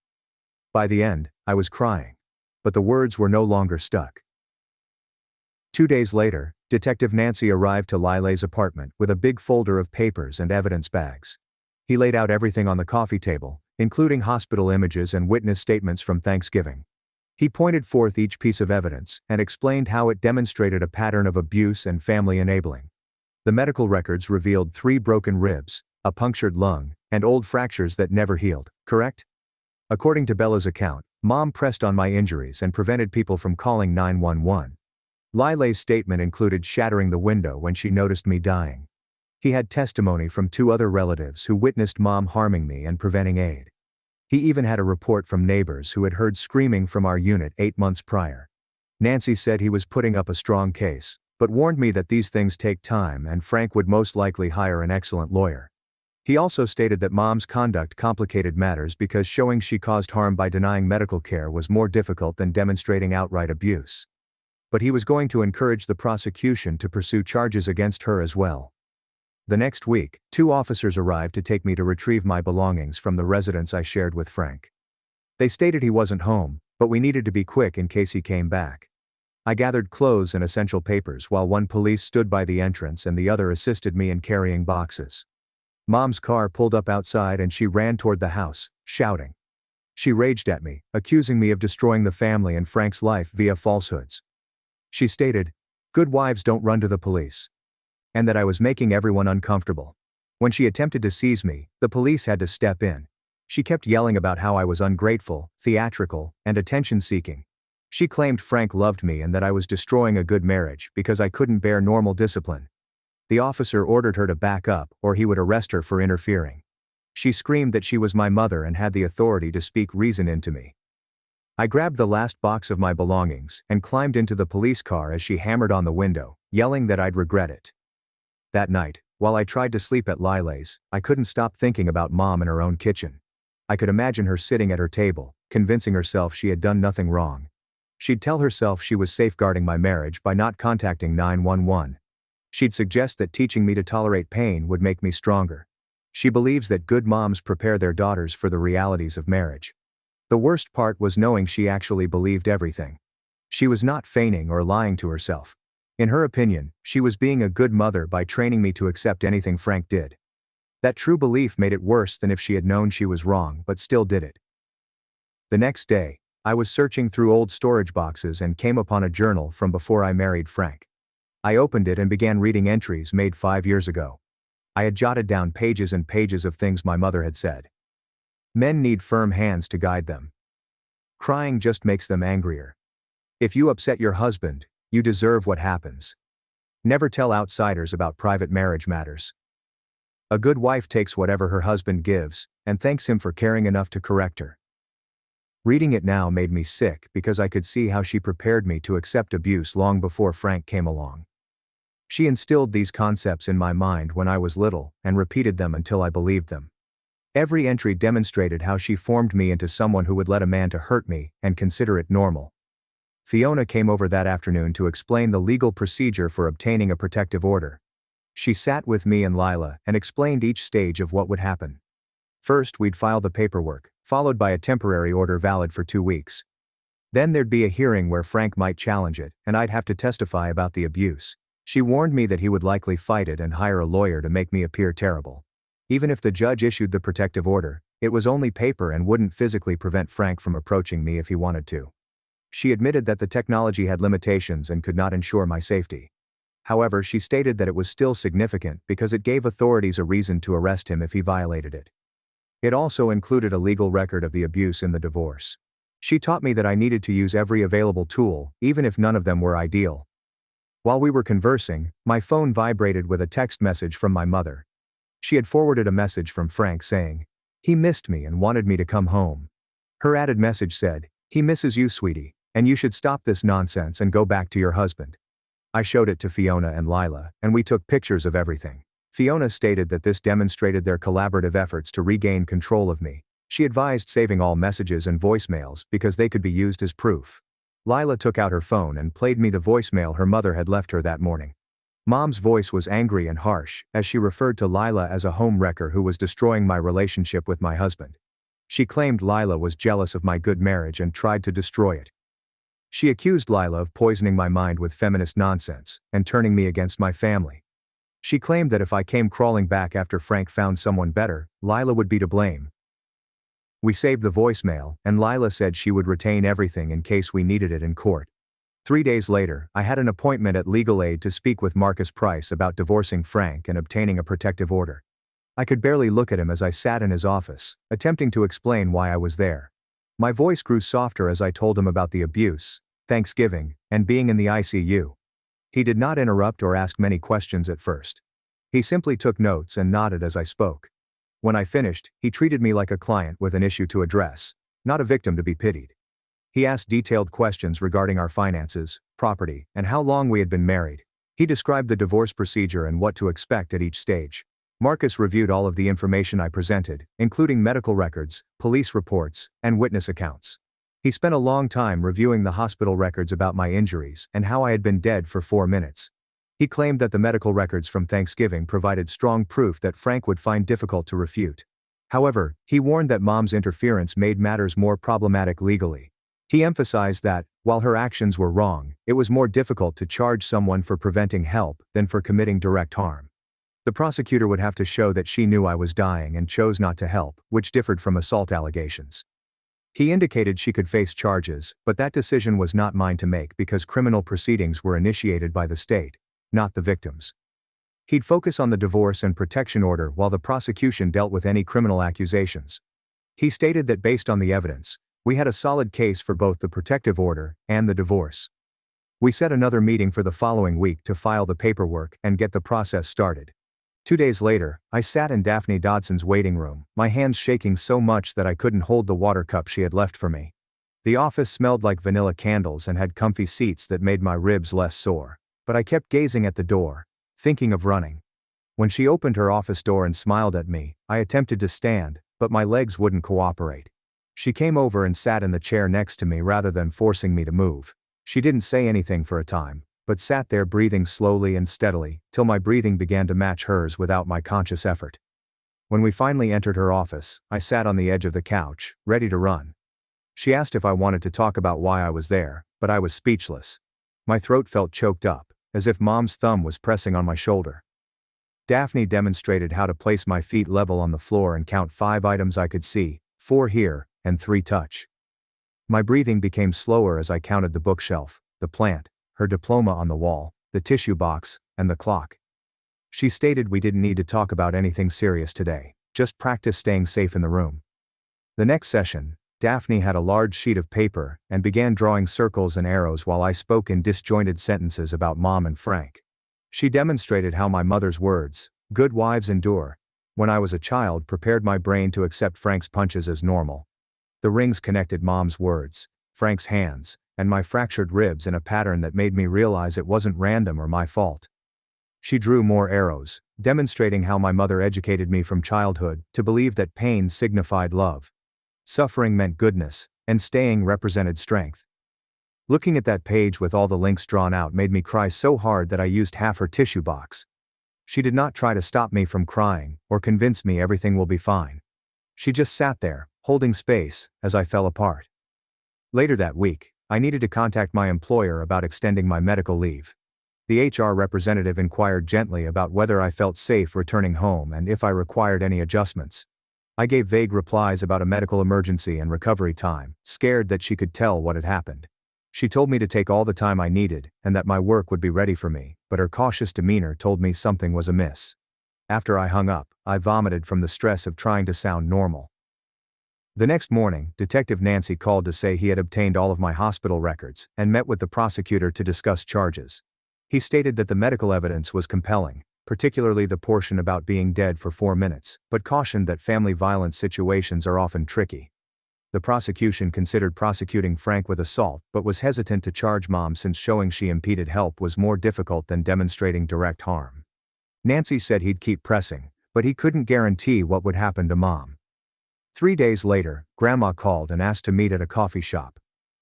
By the end, I was crying. But the words were no longer stuck. 2 days later, Detective Nancy arrived to Lile's apartment with a big folder of papers and evidence bags. He laid out everything on the coffee table, including hospital images and witness statements from Thanksgiving. He pointed forth each piece of evidence and explained how it demonstrated a pattern of abuse and family enabling. The medical records revealed 3 broken ribs, a punctured lung, and old fractures that never healed, correct? According to Bella's account, Mom pressed on my injuries and prevented people from calling 911. Lile's statement included shattering the window when she noticed me dying. He had testimony from 2 other relatives who witnessed Mom harming me and preventing aid. He even had a report from neighbors who had heard screaming from our unit 8 months prior. Nancy said he was putting up a strong case, but warned me that these things take time and Frank would most likely hire an excellent lawyer. He also stated that Mom's conduct complicated matters because showing she caused harm by denying medical care was more difficult than demonstrating outright abuse. But he was going to encourage the prosecution to pursue charges against her as well. The next week, 2 officers arrived to take me to retrieve my belongings from the residence I shared with Frank. They stated he wasn't home, but we needed to be quick in case he came back. I gathered clothes and essential papers while one police stood by the entrance and the other assisted me in carrying boxes. Mom's car pulled up outside and she ran toward the house, shouting. She raged at me, accusing me of destroying the family and Frank's life via falsehoods. She stated, "Good wives don't run to the police," and that I was making everyone uncomfortable. When she attempted to seize me, the police had to step in. She kept yelling about how I was ungrateful, theatrical, and attention-seeking. She claimed Frank loved me and that I was destroying a good marriage because I couldn't bear normal discipline. The officer ordered her to back up or he would arrest her for interfering. She screamed that she was my mother and had the authority to speak reason into me. I grabbed the last box of my belongings and climbed into the police car as she hammered on the window, yelling that I'd regret it. That night, while I tried to sleep at Lile's, I couldn't stop thinking about Mom in her own kitchen. I could imagine her sitting at her table, convincing herself she had done nothing wrong. She'd tell herself she was safeguarding my marriage by not contacting 911. She'd suggest that teaching me to tolerate pain would make me stronger. She believes that good moms prepare their daughters for the realities of marriage. The worst part was knowing she actually believed everything. She was not feigning or lying to herself. In her opinion, she was being a good mother by training me to accept anything Frank did. That true belief made it worse than if she had known she was wrong but still did it. The next day, I was searching through old storage boxes and came upon a journal from before I married Frank. I opened it and began reading entries made 5 years ago. I had jotted down pages and pages of things my mother had said. Men need firm hands to guide them. Crying just makes them angrier. If you upset your husband, you deserve what happens. Never tell outsiders about private marriage matters. A good wife takes whatever her husband gives, and thanks him for caring enough to correct her. Reading it now made me sick because I could see how she prepared me to accept abuse long before Frank came along. She instilled these concepts in my mind when I was little, and repeated them until I believed them. Every entry demonstrated how she formed me into someone who would let a man to hurt me, and consider it normal. Fiona came over that afternoon to explain the legal procedure for obtaining a protective order. She sat with me and Lila and explained each stage of what would happen. First, we'd file the paperwork, followed by a temporary order valid for 2 weeks. Then there'd be a hearing where Frank might challenge it, and I'd have to testify about the abuse. She warned me that he would likely fight it and hire a lawyer to make me appear terrible. Even if the judge issued the protective order, it was only paper and wouldn't physically prevent Frank from approaching me if he wanted to. She admitted that the technology had limitations and could not ensure my safety. However, she stated that it was still significant because it gave authorities a reason to arrest him if he violated it. It also included a legal record of the abuse in the divorce. She taught me that I needed to use every available tool, even if none of them were ideal. While we were conversing, my phone vibrated with a text message from my mother. She had forwarded a message from Frank saying, "He missed me and wanted me to come home." Her added message said, "He misses you, sweetie, and you should stop this nonsense and go back to your husband." I showed it to Fiona and Lila, and we took pictures of everything. Fiona stated that this demonstrated their collaborative efforts to regain control of me. She advised saving all messages and voicemails because they could be used as proof. Lila took out her phone and played me the voicemail her mother had left her that morning. Mom's voice was angry and harsh, as she referred to Lila as a home wrecker who was destroying my relationship with my husband. She claimed Lila was jealous of my good marriage and tried to destroy it. She accused Lila of poisoning my mind with feminist nonsense, and turning me against my family. She claimed that if I came crawling back after Frank found someone better, Lila would be to blame. We saved the voicemail, and Lila said she would retain everything in case we needed it in court. 3 days later, I had an appointment at Legal Aid to speak with Marcus Price about divorcing Frank and obtaining a protective order. I could barely look at him as I sat in his office, attempting to explain why I was there. My voice grew softer as I told him about the abuse, Thanksgiving, and being in the ICU. He did not interrupt or ask many questions at first. He simply took notes and nodded as I spoke. When I finished, he treated me like a client with an issue to address, not a victim to be pitied. He asked detailed questions regarding our finances, property, and how long we had been married. He described the divorce procedure and what to expect at each stage. Marcus reviewed all of the information I presented, including medical records, police reports, and witness accounts. He spent a long time reviewing the hospital records about my injuries and how I had been dead for 4 minutes. He claimed that the medical records from Thanksgiving provided strong proof that Frank would find difficult to refute. However, he warned that Mom's interference made matters more problematic legally. He emphasized that, while her actions were wrong, it was more difficult to charge someone for preventing help than for committing direct harm. The prosecutor would have to show that she knew I was dying and chose not to help, which differed from assault allegations. He indicated she could face charges, but that decision was not mine to make because criminal proceedings were initiated by the state, not the victims. He'd focus on the divorce and protection order while the prosecution dealt with any criminal accusations. He stated that based on the evidence, we had a solid case for both the protective order and the divorce. We set another meeting for the following week to file the paperwork and get the process started. 2 days later, I sat in Daphne Dodson's waiting room, my hands shaking so much that I couldn't hold the water cup she had left for me. The office smelled like vanilla candles and had comfy seats that made my ribs less sore, but I kept gazing at the door, thinking of running. When she opened her office door and smiled at me, I attempted to stand, but my legs wouldn't cooperate. She came over and sat in the chair next to me rather than forcing me to move. She didn't say anything for a time, but sat there breathing slowly and steadily, till my breathing began to match hers without my conscious effort. When we finally entered her office, I sat on the edge of the couch, ready to run. She asked if I wanted to talk about why I was there, but I was speechless. My throat felt choked up, as if Mom's thumb was pressing on my shoulder. Daphne demonstrated how to place my feet level on the floor and count 5 items I could see, 4 hear, and 3 touch. My breathing became slower as I counted the bookshelf, the plant, her diploma on the wall, the tissue box, and the clock. She stated we didn't need to talk about anything serious today, just practice staying safe in the room. The next session, Daphne had a large sheet of paper and began drawing circles and arrows while I spoke in disjointed sentences about Mom and Frank. She demonstrated how my mother's words, "Good wives endure," when I was a child, prepared my brain to accept Frank's punches as normal. The rings connected Mom's words, Frank's hands, and my fractured ribs in a pattern that made me realize it wasn't random or my fault. She drew more arrows, demonstrating how my mother educated me from childhood to believe that pain signified love. Suffering meant goodness, and staying represented strength. Looking at that page with all the links drawn out made me cry so hard that I used half her tissue box. She did not try to stop me from crying, or convince me everything will be fine. She just sat there, holding space, as I fell apart. Later that week, I needed to contact my employer about extending my medical leave. The HR representative inquired gently about whether I felt safe returning home and if I required any adjustments. I gave vague replies about a medical emergency and recovery time, scared that she could tell what had happened. She told me to take all the time I needed, and that my work would be ready for me, but her cautious demeanor told me something was amiss. After I hung up, I vomited from the stress of trying to sound normal. The next morning, Detective Nancy called to say he had obtained all of my hospital records and met with the prosecutor to discuss charges. He stated that the medical evidence was compelling, particularly the portion about being dead for 4 minutes, but cautioned that family violence situations are often tricky. The prosecution considered prosecuting Frank with assault but was hesitant to charge Mom since showing she impeded help was more difficult than demonstrating direct harm. Nancy said he'd keep pressing, but he couldn't guarantee what would happen to Mom. 3 days later, Grandma called and asked to meet at a coffee shop.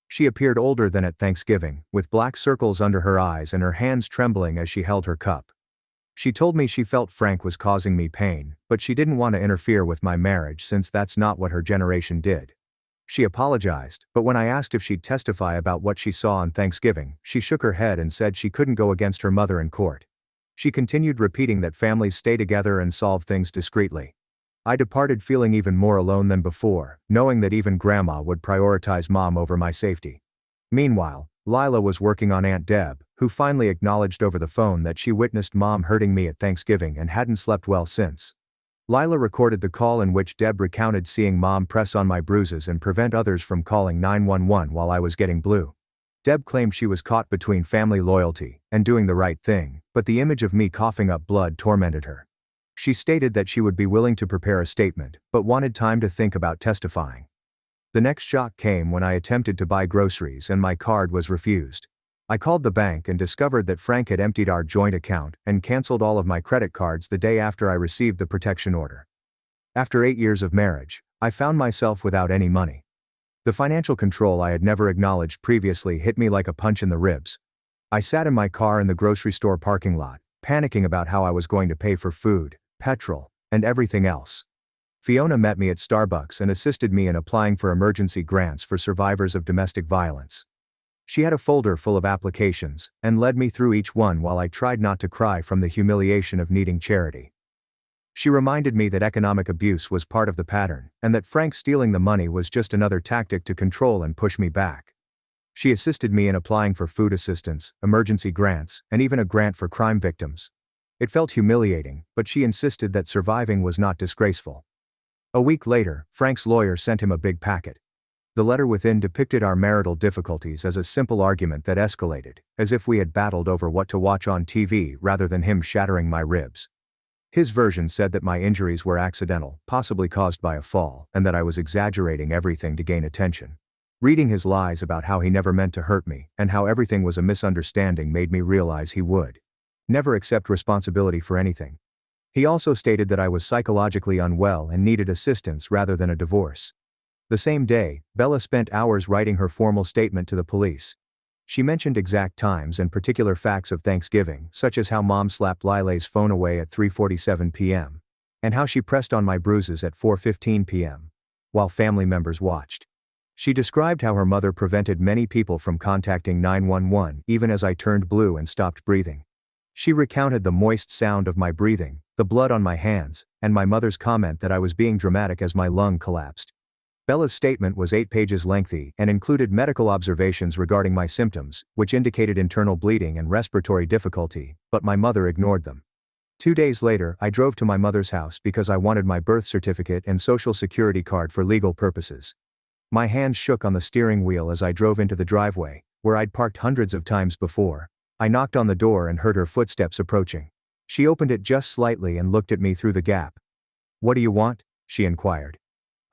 She appeared older than at Thanksgiving, with black circles under her eyes and her hands trembling as she held her cup. She told me she felt Frank was causing me pain, but she didn't want to interfere with my marriage since that's not what her generation did. She apologized, but when I asked if she'd testify about what she saw on Thanksgiving, she shook her head and said she couldn't go against her mother in court. She continued repeating that families stay together and solve things discreetly. I departed feeling even more alone than before, knowing that even Grandma would prioritize Mom over my safety. Meanwhile, Lila was working on Aunt Deb, who finally acknowledged over the phone that she witnessed Mom hurting me at Thanksgiving and hadn't slept well since. Lila recorded the call in which Deb recounted seeing Mom press on my bruises and prevent others from calling 911 while I was getting blue. Deb claimed she was caught between family loyalty and doing the right thing, but the image of me coughing up blood tormented her. She stated that she would be willing to prepare a statement, but wanted time to think about testifying. The next shock came when I attempted to buy groceries and my card was refused. I called the bank and discovered that Frank had emptied our joint account and canceled all of my credit cards the day after I received the protection order. After 8 years of marriage, I found myself without any money. The financial control I had never acknowledged previously hit me like a punch in the ribs. I sat in my car in the grocery store parking lot, panicking about how I was going to pay for food, petrol, and everything else. Fiona met me at Starbucks and assisted me in applying for emergency grants for survivors of domestic violence. She had a folder full of applications and led me through each one while I tried not to cry from the humiliation of needing charity. She reminded me that economic abuse was part of the pattern and that Frank stealing the money was just another tactic to control and push me back. She assisted me in applying for food assistance, emergency grants, and even a grant for crime victims. It felt humiliating, but she insisted that surviving was not disgraceful. A week later, Frank's lawyer sent him a big packet. The letter within depicted our marital difficulties as a simple argument that escalated, as if we had battled over what to watch on TV rather than him shattering my ribs. His version said that my injuries were accidental, possibly caused by a fall, and that I was exaggerating everything to gain attention. Reading his lies about how he never meant to hurt me, and how everything was a misunderstanding made me realize he would never accept responsibility for anything. He also stated that I was psychologically unwell and needed assistance rather than a divorce. The same day, Bella spent hours writing her formal statement to the police. She mentioned exact times and particular facts of Thanksgiving, such as how Mom slapped Lila's phone away at 3:47 p.m., and how she pressed on my bruises at 4:15 p.m., while family members watched. She described how her mother prevented many people from contacting 911 even as I turned blue and stopped breathing. She recounted the moist sound of my breathing, the blood on my hands, and my mother's comment that I was being dramatic as my lung collapsed. Bella's statement was 8 pages lengthy and included medical observations regarding my symptoms, which indicated internal bleeding and respiratory difficulty, but my mother ignored them. 2 days later, I drove to my mother's house because I wanted my birth certificate and social security card for legal purposes. My hands shook on the steering wheel as I drove into the driveway, where I'd parked hundreds of times before. I knocked on the door and heard her footsteps approaching. She opened it just slightly and looked at me through the gap. "What do you want?" she inquired.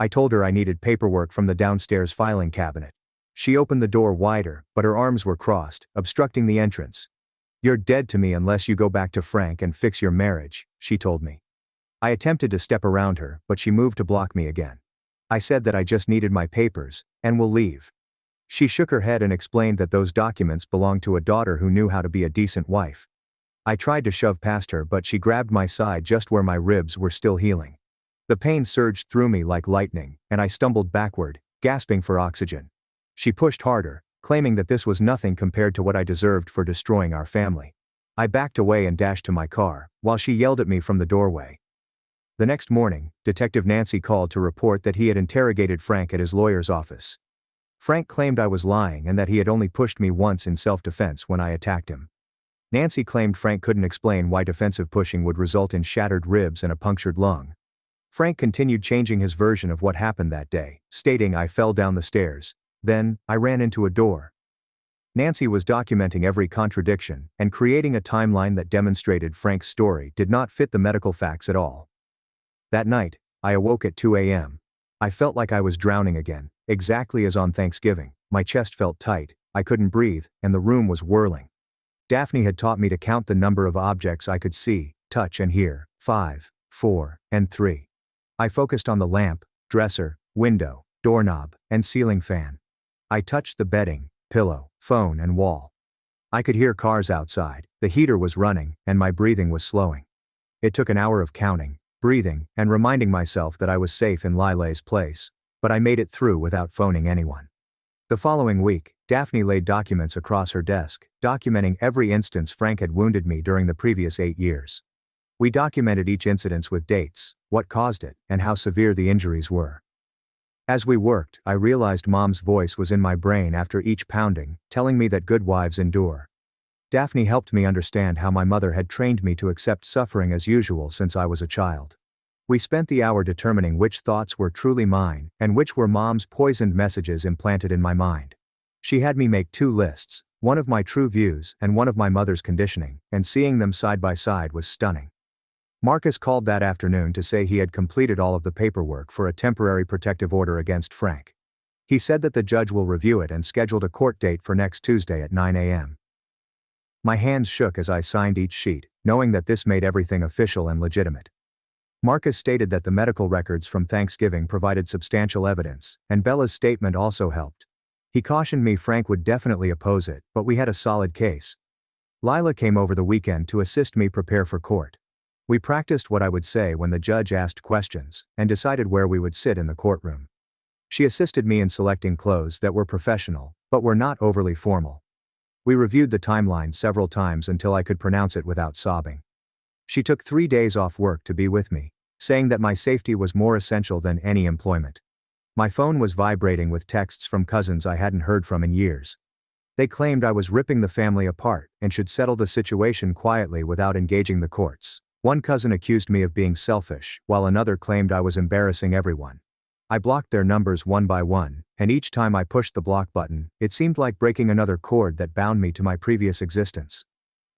I told her I needed paperwork from the downstairs filing cabinet. She opened the door wider, but her arms were crossed, obstructing the entrance. "You're dead to me unless you go back to Frank and fix your marriage," she told me. I attempted to step around her, but she moved to block me again. I said that I just needed my papers, and will leave. She shook her head and explained that those documents belonged to a daughter who knew how to be a decent wife. I tried to shove past her, but she grabbed my side just where my ribs were still healing. The pain surged through me like lightning, and I stumbled backward, gasping for oxygen. She pushed harder, claiming that this was nothing compared to what I deserved for destroying our family. I backed away and dashed to my car, while she yelled at me from the doorway. The next morning, Detective Nancy called to report that he had interrogated Frank at his lawyer's office. Frank claimed I was lying and that he had only pushed me once in self-defense when I attacked him. Nancy claimed Frank couldn't explain why defensive pushing would result in shattered ribs and a punctured lung. Frank continued changing his version of what happened that day, stating I fell down the stairs, then I ran into a door. Nancy was documenting every contradiction and creating a timeline that demonstrated Frank's story did not fit the medical facts at all. That night, I awoke at 2 a.m. I felt like I was drowning again, exactly as on Thanksgiving. My chest felt tight, I couldn't breathe, and the room was whirling. Daphne had taught me to count the number of objects I could see, touch and hear: 5, 4, and 3. I focused on the lamp, dresser, window, doorknob, and ceiling fan. I touched the bedding, pillow, phone, and wall. I could hear cars outside, the heater was running, and my breathing was slowing. It took an hour of counting, breathing, and reminding myself that I was safe in Lila's place, but I made it through without phoning anyone. The following week, Daphne laid documents across her desk, documenting every instance Frank had wounded me during the previous 8 years. We documented each incident with dates, what caused it, and how severe the injuries were. As we worked, I realized Mom's voice was in my brain after each pounding, telling me that good wives endure. Daphne helped me understand how my mother had trained me to accept suffering as usual since I was a child. We spent the hour determining which thoughts were truly mine, and which were Mom's poisoned messages implanted in my mind. She had me make 2 lists, one of my true views and one of my mother's conditioning, and seeing them side by side was stunning. Marcus called that afternoon to say he had completed all of the paperwork for a temporary protective order against Frank. He said that the judge will review it and scheduled a court date for next Tuesday at 9 a.m. My hands shook as I signed each sheet, knowing that this made everything official and legitimate. Marcus stated that the medical records from Thanksgiving provided substantial evidence, and Bella's statement also helped. He cautioned me Frank would definitely oppose it, but we had a solid case. Lila came over the weekend to assist me prepare for court. We practiced what I would say when the judge asked questions, and decided where we would sit in the courtroom. She assisted me in selecting clothes that were professional, but were not overly formal. We reviewed the timeline several times until I could pronounce it without sobbing. She took 3 days off work to be with me, saying that my safety was more essential than any employment. My phone was vibrating with texts from cousins I hadn't heard from in years. They claimed I was ripping the family apart and should settle the situation quietly without engaging the courts. One cousin accused me of being selfish, while another claimed I was embarrassing everyone. I blocked their numbers one by one, and each time I pushed the block button, it seemed like breaking another cord that bound me to my previous existence.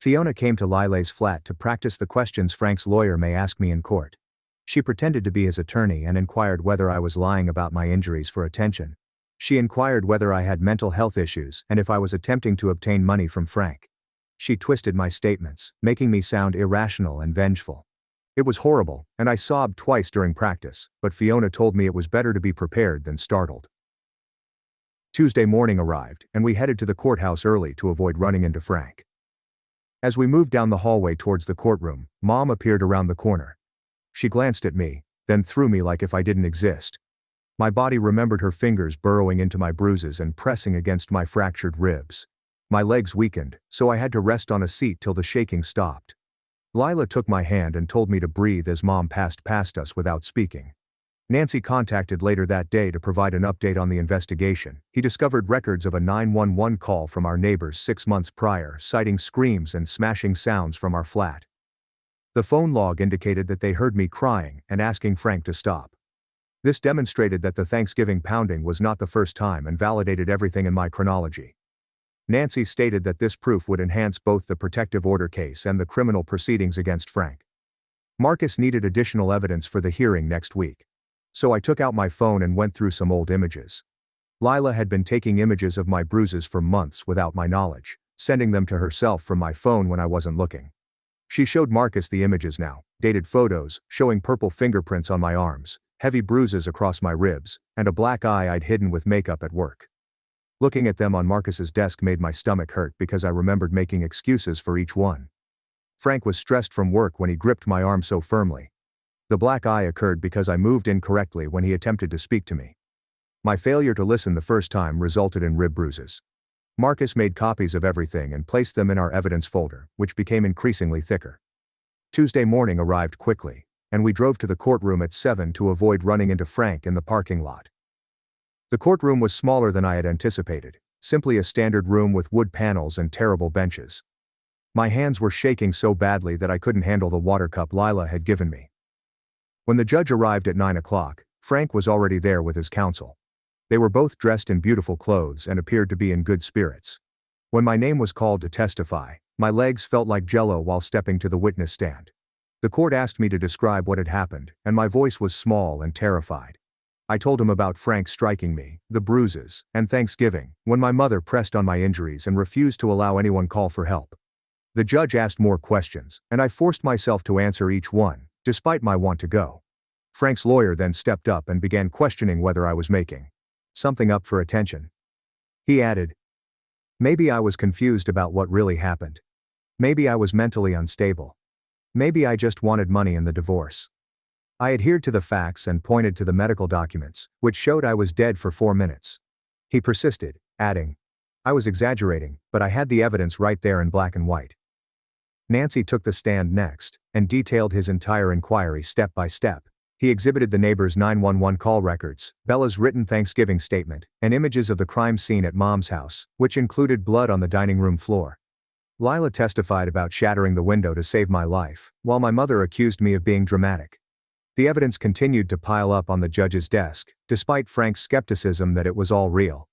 Fiona came to Lila's flat to practice the questions Frank's lawyer may ask me in court. She pretended to be his attorney and inquired whether I was lying about my injuries for attention. She inquired whether I had mental health issues and if I was attempting to obtain money from Frank. She twisted my statements, making me sound irrational and vengeful. It was horrible, and I sobbed twice during practice, but Fiona told me it was better to be prepared than startled. Tuesday morning arrived, and we headed to the courthouse early to avoid running into Frank. As we moved down the hallway towards the courtroom, Mom appeared around the corner. She glanced at me, then threw me like if I didn't exist. My body remembered her fingers burrowing into my bruises and pressing against my fractured ribs. My legs weakened, so I had to rest on a seat till the shaking stopped. Lila took my hand and told me to breathe as Mom passed past us without speaking. Nancy contacted later that day to provide an update on the investigation. He discovered records of a 911 call from our neighbors 6 months prior, citing screams and smashing sounds from our flat. The phone log indicated that they heard me crying and asking Frank to stop. This demonstrated that the Thanksgiving pounding was not the first time and validated everything in my chronology. Nancy stated that this proof would enhance both the protective order case and the criminal proceedings against Frank. Marcus needed additional evidence for the hearing next week. So I took out my phone and went through some old images. Lila had been taking images of my bruises for months without my knowledge, sending them to herself from my phone when I wasn't looking. She showed Marcus the images now, dated photos, showing purple fingerprints on my arms, heavy bruises across my ribs, and a black eye I'd hidden with makeup at work. Looking at them on Marcus's desk made my stomach hurt because I remembered making excuses for each one. Frank was stressed from work when he gripped my arm so firmly. The black eye occurred because I moved incorrectly when he attempted to speak to me. My failure to listen the first time resulted in rib bruises. Marcus made copies of everything and placed them in our evidence folder, which became increasingly thicker. Tuesday morning arrived quickly, and we drove to the courtroom at 7 to avoid running into Frank in the parking lot. The courtroom was smaller than I had anticipated, simply a standard room with wood panels and terrible benches. My hands were shaking so badly that I couldn't handle the water cup Lila had given me. When the judge arrived at 9 o'clock, Frank was already there with his counsel. They were both dressed in beautiful clothes and appeared to be in good spirits. When my name was called to testify, my legs felt like jello while stepping to the witness stand. The court asked me to describe what had happened, and my voice was small and terrified. I told him about Frank striking me, the bruises, and Thanksgiving, when my mother pressed on my injuries and refused to allow anyone call for help. The judge asked more questions, and I forced myself to answer each one, despite my want to go. Frank's lawyer then stepped up and began questioning whether I was making something up for attention. He added, "Maybe I was confused about what really happened. Maybe I was mentally unstable. Maybe I just wanted money in the divorce." I adhered to the facts and pointed to the medical documents, which showed I was dead for 4 minutes. He persisted, adding, "I was exaggerating, but I had the evidence right there in black and white." Nancy took the stand next, and detailed his entire inquiry step by step. He exhibited the neighbor's 911 call records, Bella's written Thanksgiving statement, and images of the crime scene at Mom's house, which included blood on the dining room floor. Lila testified about shattering the window to save my life, while my mother accused me of being dramatic. The evidence continued to pile up on the judge's desk, despite Frank's skepticism that it was all real.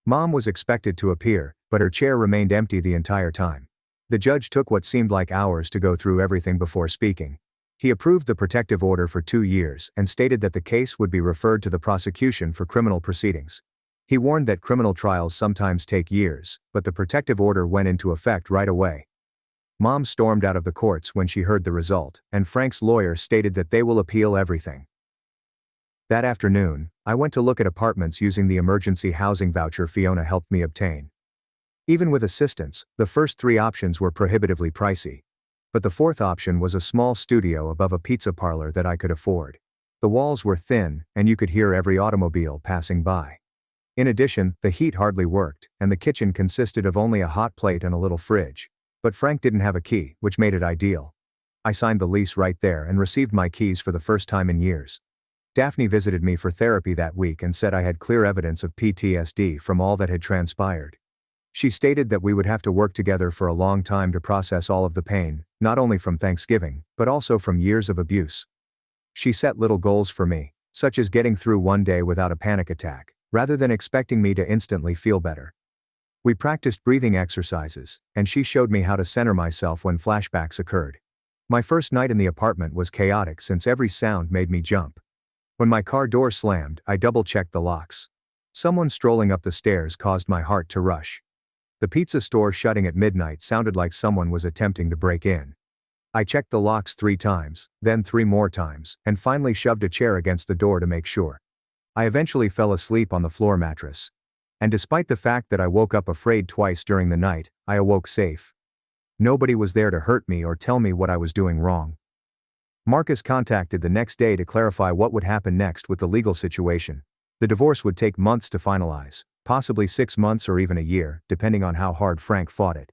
Mom was expected to appear, but her chair remained empty the entire time. The judge took what seemed like hours to go through everything before speaking. He approved the protective order for 2 years and stated that the case would be referred to the prosecution for criminal proceedings. He warned that criminal trials sometimes take years, but the protective order went into effect right away. Mom stormed out of the courts when she heard the result, and Frank's lawyer stated that they will appeal everything. That afternoon, I went to look at apartments using the emergency housing voucher Fiona helped me obtain. Even with assistance, the first 3 options were prohibitively pricey. But the 4th option was a small studio above a pizza parlor that I could afford. The walls were thin, and you could hear every automobile passing by. In addition, the heat hardly worked, and the kitchen consisted of only a hot plate and a little fridge. But Frank didn't have a key, which made it ideal. I signed the lease right there and received my keys for the first time in years. Daphne visited me for therapy that week and said I had clear evidence of PTSD from all that had transpired. She stated that we would have to work together for a long time to process all of the pain, not only from Thanksgiving, but also from years of abuse. She set little goals for me, such as getting through one day without a panic attack, rather than expecting me to instantly feel better. We practiced breathing exercises, and she showed me how to center myself when flashbacks occurred. My first night in the apartment was chaotic since every sound made me jump. When my car door slammed, I double-checked the locks. Someone strolling up the stairs caused my heart to rush. The pizza store shutting at midnight sounded like someone was attempting to break in. I checked the locks 3 times, then 3 more times, and finally shoved a chair against the door to make sure. I eventually fell asleep on the floor mattress. And despite the fact that I woke up afraid twice during the night, I awoke safe. Nobody was there to hurt me or tell me what I was doing wrong. Marcus contacted the next day to clarify what would happen next with the legal situation. The divorce would take months to finalize, possibly 6 months or even a year, depending on how hard Frank fought it.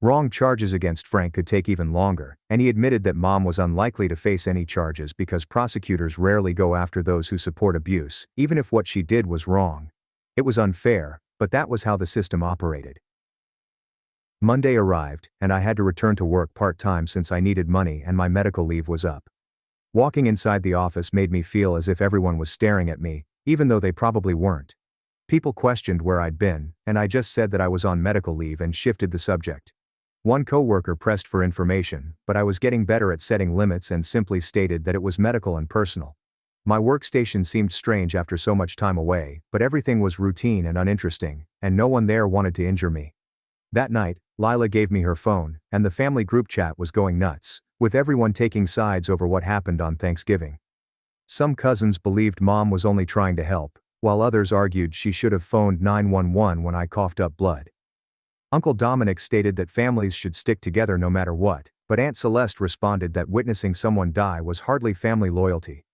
Wrong charges against Frank could take even longer, and he admitted that Mom was unlikely to face any charges because prosecutors rarely go after those who support abuse, even if what she did was wrong. It was unfair, but that was how the system operated. Monday arrived, and I had to return to work part-time since I needed money and my medical leave was up. Walking inside the office made me feel as if everyone was staring at me, even though they probably weren't. People questioned where I'd been, and I just said that I was on medical leave and shifted the subject. One coworker pressed for information, but I was getting better at setting limits and simply stated that it was medical and personal. My workstation seemed strange after so much time away, but everything was routine and uninteresting, and no one there wanted to injure me. That night, Lila gave me her phone, and the family group chat was going nuts, with everyone taking sides over what happened on Thanksgiving. Some cousins believed Mom was only trying to help, while others argued she should have phoned 911 when I coughed up blood. Uncle Dominic stated that families should stick together no matter what, but Aunt Celeste responded that witnessing someone die was hardly family loyalty.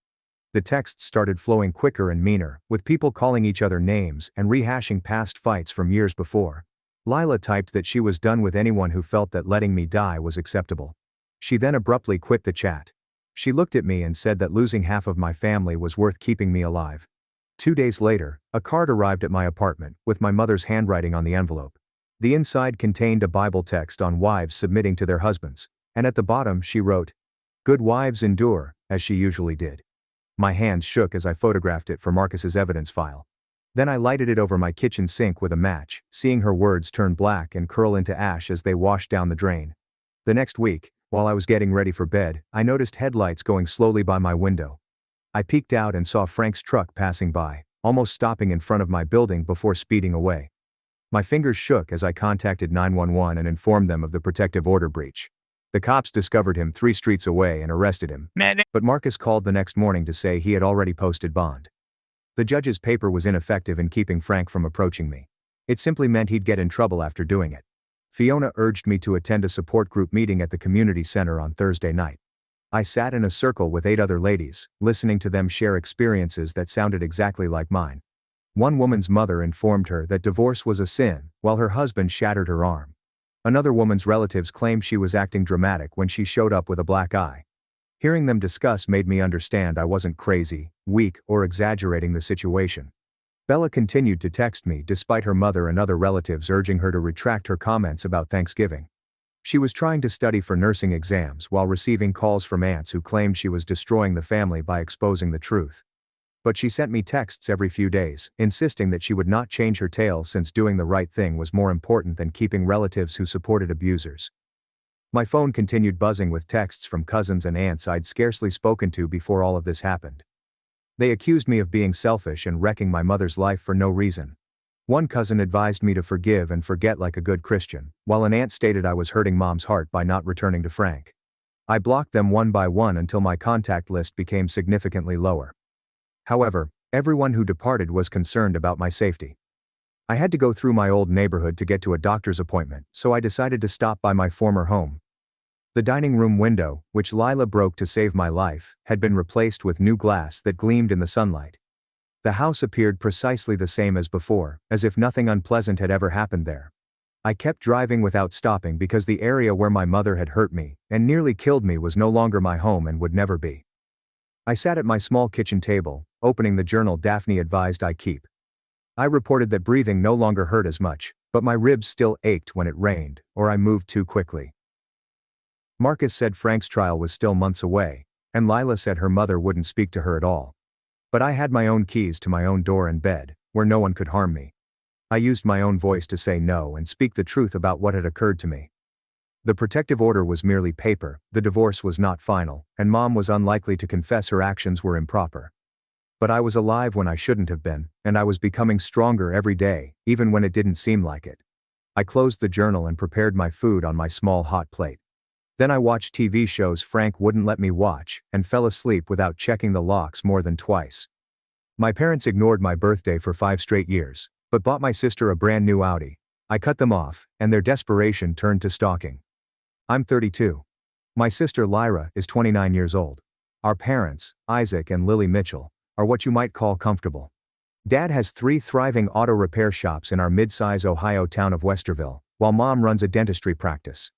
The texts started flowing quicker and meaner, with people calling each other names and rehashing past fights from years before. Lila typed that she was done with anyone who felt that letting me die was acceptable. She then abruptly quit the chat. She looked at me and said that losing half of my family was worth keeping me alive. 2 days later, a card arrived at my apartment, with my mother's handwriting on the envelope. The inside contained a Bible text on wives submitting to their husbands, and at the bottom she wrote, "Good wives endure," as she usually did. My hands shook as I photographed it for Marcus's evidence file. Then I lighted it over my kitchen sink with a match, seeing her words turn black and curl into ash as they washed down the drain. The next week, while I was getting ready for bed, I noticed headlights going slowly by my window. I peeked out and saw Frank's truck passing by, almost stopping in front of my building before speeding away. My fingers shook as I contacted 911 and informed them of the protective order breach. The cops discovered him 3 streets away and arrested him. But Marcus called the next morning to say he had already posted bond. The judge's paper was ineffective in keeping Frank from approaching me. It simply meant he'd get in trouble after doing it. Fiona urged me to attend a support group meeting at the community center on Thursday night. I sat in a circle with 8 other ladies, listening to them share experiences that sounded exactly like mine. One woman's mother informed her that divorce was a sin, while her husband shattered her arm. Another woman's relatives claimed she was acting dramatic when she showed up with a black eye. Hearing them discuss made me understand I wasn't crazy, weak, or exaggerating the situation. Bella continued to text me despite her mother and other relatives urging her to retract her comments about Thanksgiving. She was trying to study for nursing exams while receiving calls from aunts who claimed she was destroying the family by exposing the truth. But she sent me texts every few days, insisting that she would not change her tale since doing the right thing was more important than keeping relatives who supported abusers. My phone continued buzzing with texts from cousins and aunts I'd scarcely spoken to before all of this happened. They accused me of being selfish and wrecking my mother's life for no reason. One cousin advised me to forgive and forget like a good Christian, while an aunt stated I was hurting Mom's heart by not returning to Frank. I blocked them one by one until my contact list became significantly lower. However, everyone who departed was concerned about my safety. I had to go through my old neighborhood to get to a doctor's appointment, so I decided to stop by my former home. The dining room window, which Lila broke to save my life, had been replaced with new glass that gleamed in the sunlight. The house appeared precisely the same as before, as if nothing unpleasant had ever happened there. I kept driving without stopping because the area where my mother had hurt me and nearly killed me was no longer my home and would never be. I sat at my small kitchen table, opening the journal Daphne advised I keep. I reported that breathing no longer hurt as much, but my ribs still ached when it rained, or I moved too quickly. Marcus said Frank's trial was still months away, and Lila said her mother wouldn't speak to her at all. But I had my own keys to my own door and bed, where no one could harm me. I used my own voice to say no and speak the truth about what had occurred to me. The protective order was merely paper, the divorce was not final, and Mom was unlikely to confess her actions were improper. But I was alive when I shouldn't have been, and I was becoming stronger every day, even when it didn't seem like it. I closed the journal and prepared my food on my small hot plate. Then I watched TV shows Frank wouldn't let me watch, and fell asleep without checking the locks more than twice. My parents ignored my birthday for 5 straight years, but bought my sister a brand new Audi. I cut them off, and their desperation turned to stalking. I'm 32. My sister Lyra is 29 years old. Our parents, Isaac and Lily Mitchell, are what you might call comfortable. Dad has 3 thriving auto repair shops in our mid-size Ohio town of Westerville, while Mom runs a dentistry practice.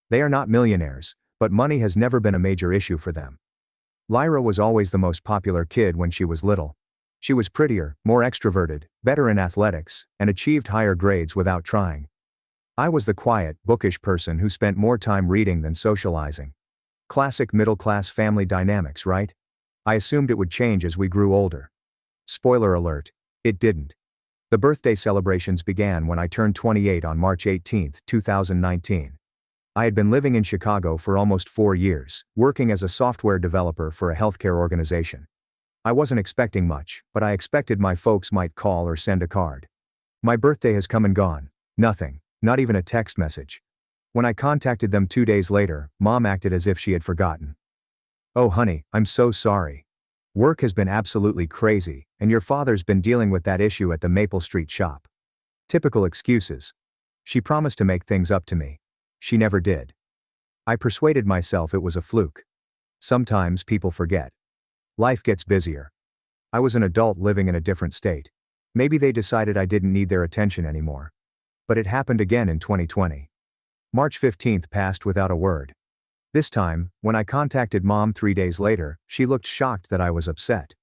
They are not millionaires, but money has never been a major issue for them. Lyra was always the most popular kid when she was little. She was prettier, more extroverted, better in athletics, and achieved higher grades without trying. I was the quiet, bookish person who spent more time reading than socializing. Classic middle-class family dynamics, right? I assumed it would change as we grew older. Spoiler alert, it didn't. The birthday celebrations began when I turned 28 on March 18, 2019. I had been living in Chicago for almost 4 years, working as a software developer for a healthcare organization. I wasn't expecting much, but I expected my folks might call or send a card. My birthday has come and gone. Nothing, not even a text message. When I contacted them 2 days later, Mom acted as if she had forgotten. "Oh honey, I'm so sorry. Work has been absolutely crazy, and your father's been dealing with that issue at the Maple Street shop." Typical excuses. She promised to make things up to me. She never did. I persuaded myself it was a fluke. Sometimes people forget. Life gets busier. I was an adult living in a different state. Maybe they decided I didn't need their attention anymore. But it happened again in 2020. March 15th passed without a word. This time, when I contacted Mom 3 days later, she looked shocked that I was upset.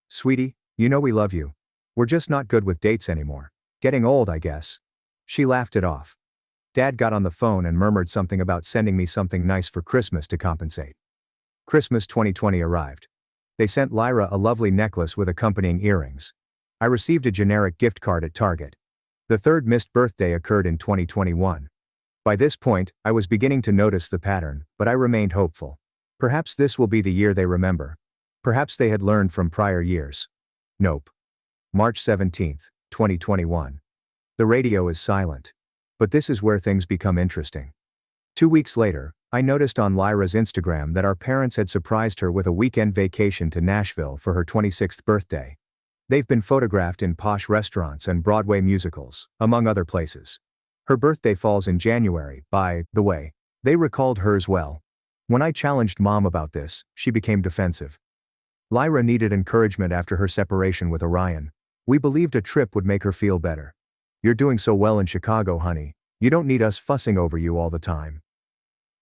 "Sweetie, you know we love you. We're just not good with dates anymore. Getting old, I guess." She laughed it off. Dad got on the phone and murmured something about sending me something nice for Christmas to compensate. Christmas 2020 arrived. They sent Lyra a lovely necklace with accompanying earrings. I received a generic gift card at Target. The third missed birthday occurred in 2021. By this point, I was beginning to notice the pattern, but I remained hopeful. Perhaps this will be the year they remember. Perhaps they had learned from prior years. Nope. March 17th, 2021. The radio is silent. But this is where things become interesting. 2 weeks later, I noticed on Lyra's Instagram that our parents had surprised her with a weekend vacation to Nashville for her 26th birthday. They've been photographed in posh restaurants and Broadway musicals, among other places. Her birthday falls in January, by the way. They recalled hers well. When I challenged Mom about this, she became defensive. Lyra needed encouragement after her separation with Orion. We believed a trip would make her feel better. "You're doing so well in Chicago, honey. You don't need us fussing over you all the time."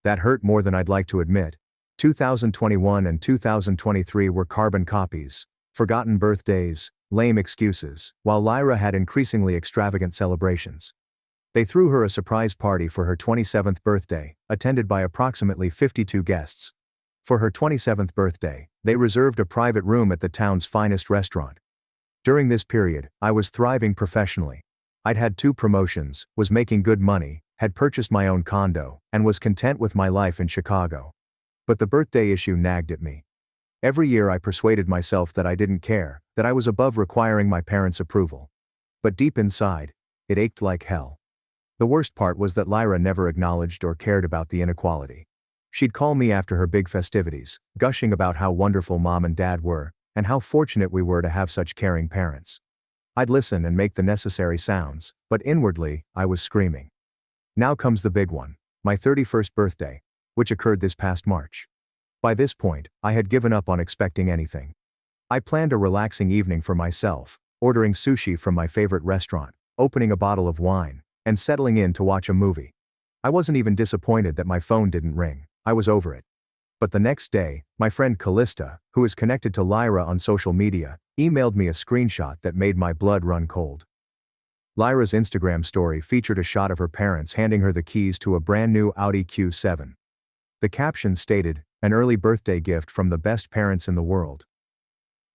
That hurt more than I'd like to admit. 2021 and 2023 were carbon copies, forgotten birthdays, lame excuses, while Lyra had increasingly extravagant celebrations. They threw her a surprise party for her 27th birthday, attended by approximately 52 guests. For her 27th birthday, they reserved a private room at the town's finest restaurant. During this period, I was thriving professionally. I'd had 2 promotions, was making good money, had purchased my own condo, and was content with my life in Chicago. But the birthday issue nagged at me. Every year I persuaded myself that I didn't care, that I was above requiring my parents' approval. But deep inside, it ached like hell. The worst part was that Lyra never acknowledged or cared about the inequality. She'd call me after her big festivities, gushing about how wonderful Mom and Dad were, and how fortunate we were to have such caring parents. I'd listen and make the necessary sounds, but inwardly, I was screaming. Now comes the big one, my 31st birthday, which occurred this past March. By this point, I had given up on expecting anything. I planned a relaxing evening for myself, ordering sushi from my favorite restaurant, opening a bottle of wine, and settling in to watch a movie. I wasn't even disappointed that my phone didn't ring. I was over it. But the next day, my friend Callista, who is connected to Lyra on social media, emailed me a screenshot that made my blood run cold. Lyra's Instagram story featured a shot of her parents handing her the keys to a brand new Audi Q7. The caption stated, "An early birthday gift from the best parents in the world."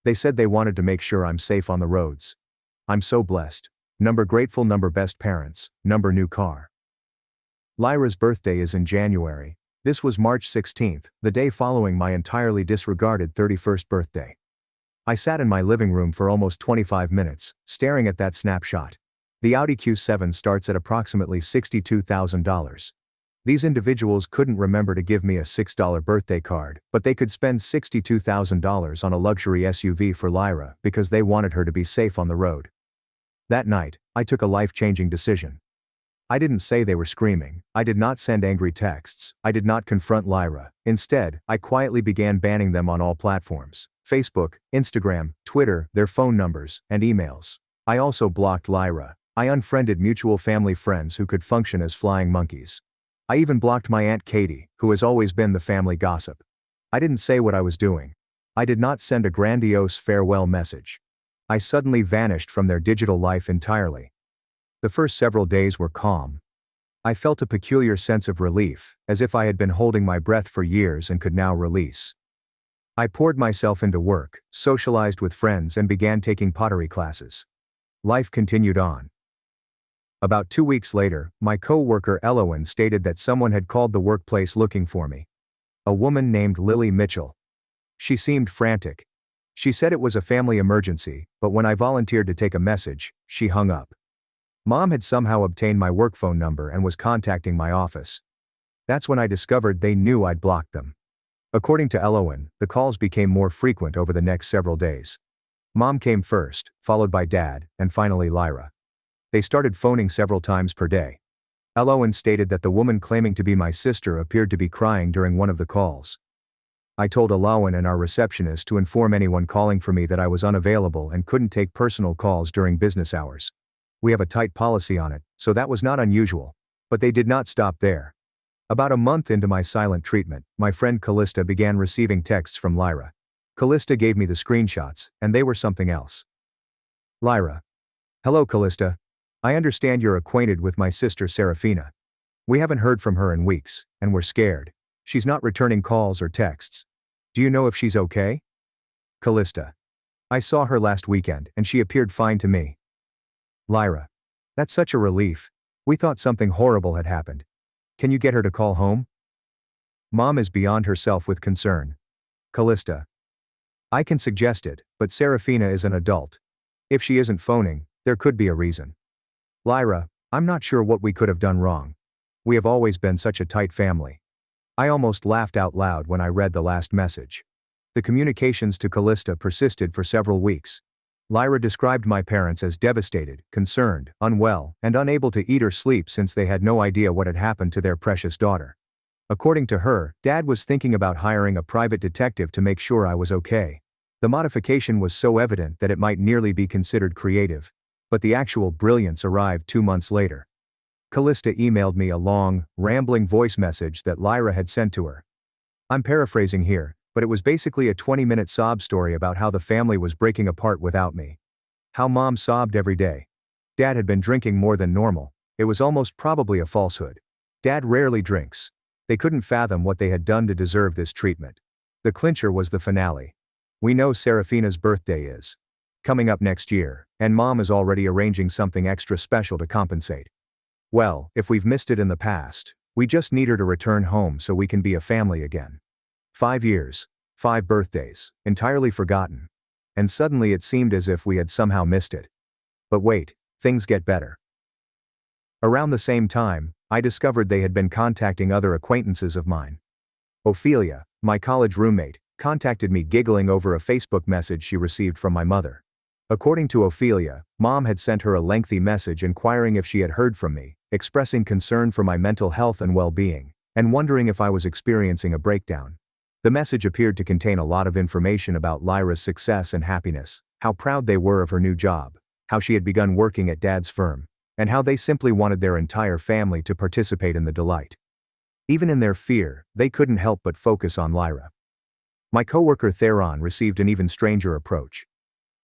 They said they wanted to make sure I'm safe on the roads. I'm so blessed. Number grateful, number best parents, number new car. Lyra's birthday is in January. This was March 16th, the day following my entirely disregarded 31st birthday. I sat in my living room for almost 25 minutes, staring at that snapshot. The Audi Q7 starts at approximately $62,000. These individuals couldn't remember to give me a $6 birthday card, but they could spend $62,000 on a luxury SUV for Lyra because they wanted her to be safe on the road. That night, I took a life-changing decision. I didn't say they were screaming, I did not send angry texts, I did not confront Lyra. Instead, I quietly began banning them on all platforms: Facebook, Instagram, Twitter, their phone numbers, and emails. I also blocked Lyra. I unfriended mutual family friends who could function as flying monkeys. I even blocked my Aunt Katie, who has always been the family gossip. I didn't say what I was doing. I did not send a grandiose farewell message. I suddenly vanished from their digital life entirely. The first several days were calm. I felt a peculiar sense of relief, as if I had been holding my breath for years and could now release. I poured myself into work, socialized with friends, and began taking pottery classes. Life continued on. About 2 weeks later, my co-worker Elowen stated that someone had called the workplace looking for me. A woman named Lily Mitchell. She seemed frantic. She said it was a family emergency, but when I volunteered to take a message, she hung up. Mom had somehow obtained my work phone number and was contacting my office. That's when I discovered they knew I'd blocked them. According to Elowen, the calls became more frequent over the next several days. Mom came first, followed by Dad, and finally Lyra. They started phoning several times per day. Elowen stated that the woman claiming to be my sister appeared to be crying during one of the calls. I told Elowen and our receptionist to inform anyone calling for me that I was unavailable and couldn't take personal calls during business hours. We have a tight policy on it, so that was not unusual. But they did not stop there. About a month into my silent treatment, my friend Callista began receiving texts from Lyra. Callista gave me the screenshots, and they were something else. Lyra. Hello Callista. I understand you're acquainted with my sister Serafina. We haven't heard from her in weeks, and we're scared. She's not returning calls or texts. Do you know if she's okay? Callista. I saw her last weekend and she appeared fine to me. Lyra. That's such a relief. We thought something horrible had happened. Can you get her to call home? Mom is beyond herself with concern. Callista. I can suggest it, but Serafina is an adult. If she isn't phoning, there could be a reason. Lyra, I'm not sure what we could have done wrong. We have always been such a tight family. I almost laughed out loud when I read the last message. The communications to Callista persisted for several weeks. Lyra described my parents as devastated, concerned, unwell, and unable to eat or sleep since they had no idea what had happened to their precious daughter. According to her, Dad was thinking about hiring a private detective to make sure I was okay. The modification was so evident that it might nearly be considered creative, but the actual brilliance arrived 2 months later. Callista emailed me a long, rambling voice message that Lyra had sent to her. I'm paraphrasing here, but it was basically a 20-minute sob story about how the family was breaking apart without me. How Mom sobbed every day. Dad had been drinking more than normal. It was almost probably a falsehood. Dad rarely drinks. They couldn't fathom what they had done to deserve this treatment. The clincher was the finale. We know Serafina's birthday is coming up next year, and Mom is already arranging something extra special to compensate. Well, if we've missed it in the past, we just need her to return home so we can be a family again. 5 years, 5 birthdays, entirely forgotten. And suddenly it seemed as if we had somehow missed it. But wait, things get better. Around the same time, I discovered they had been contacting other acquaintances of mine. Ophelia, my college roommate, contacted me giggling over a Facebook message she received from my mother. According to Ophelia, Mom had sent her a lengthy message inquiring if she had heard from me, expressing concern for my mental health and well-being, and wondering if I was experiencing a breakdown. The message appeared to contain a lot of information about Lyra's success and happiness, how proud they were of her new job, how she had begun working at Dad's firm, and how they simply wanted their entire family to participate in the delight. Even in their fear, they couldn't help but focus on Lyra. My coworker Theron received an even stranger approach.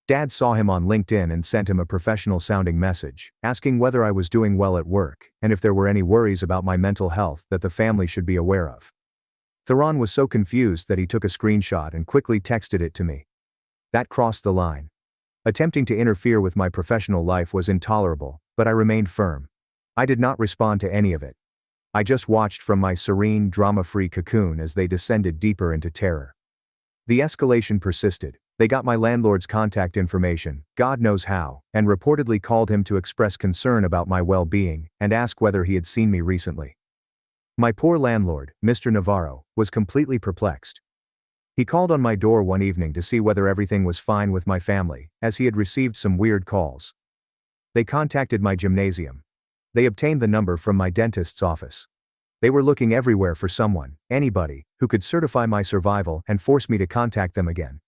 Dad saw him on LinkedIn and sent him a professional-sounding message, asking whether I was doing well at work and if there were any worries about my mental health that the family should be aware of. Theron was so confused that he took a screenshot and quickly texted it to me. That crossed the line. Attempting to interfere with my professional life was intolerable, but I remained firm. I did not respond to any of it. I just watched from my serene, drama-free cocoon as they descended deeper into terror. The escalation persisted. They got my landlord's contact information, God knows how, and reportedly called him to express concern about my well-being and ask whether he had seen me recently. My poor landlord, Mr. Navarro, was completely perplexed. He called on my door one evening to see whether everything was fine with my family, as he had received some weird calls. They contacted my gymnasium. They obtained the number from my dentist's office. They were looking everywhere for someone, anybody, who could certify my survival and force me to contact them again.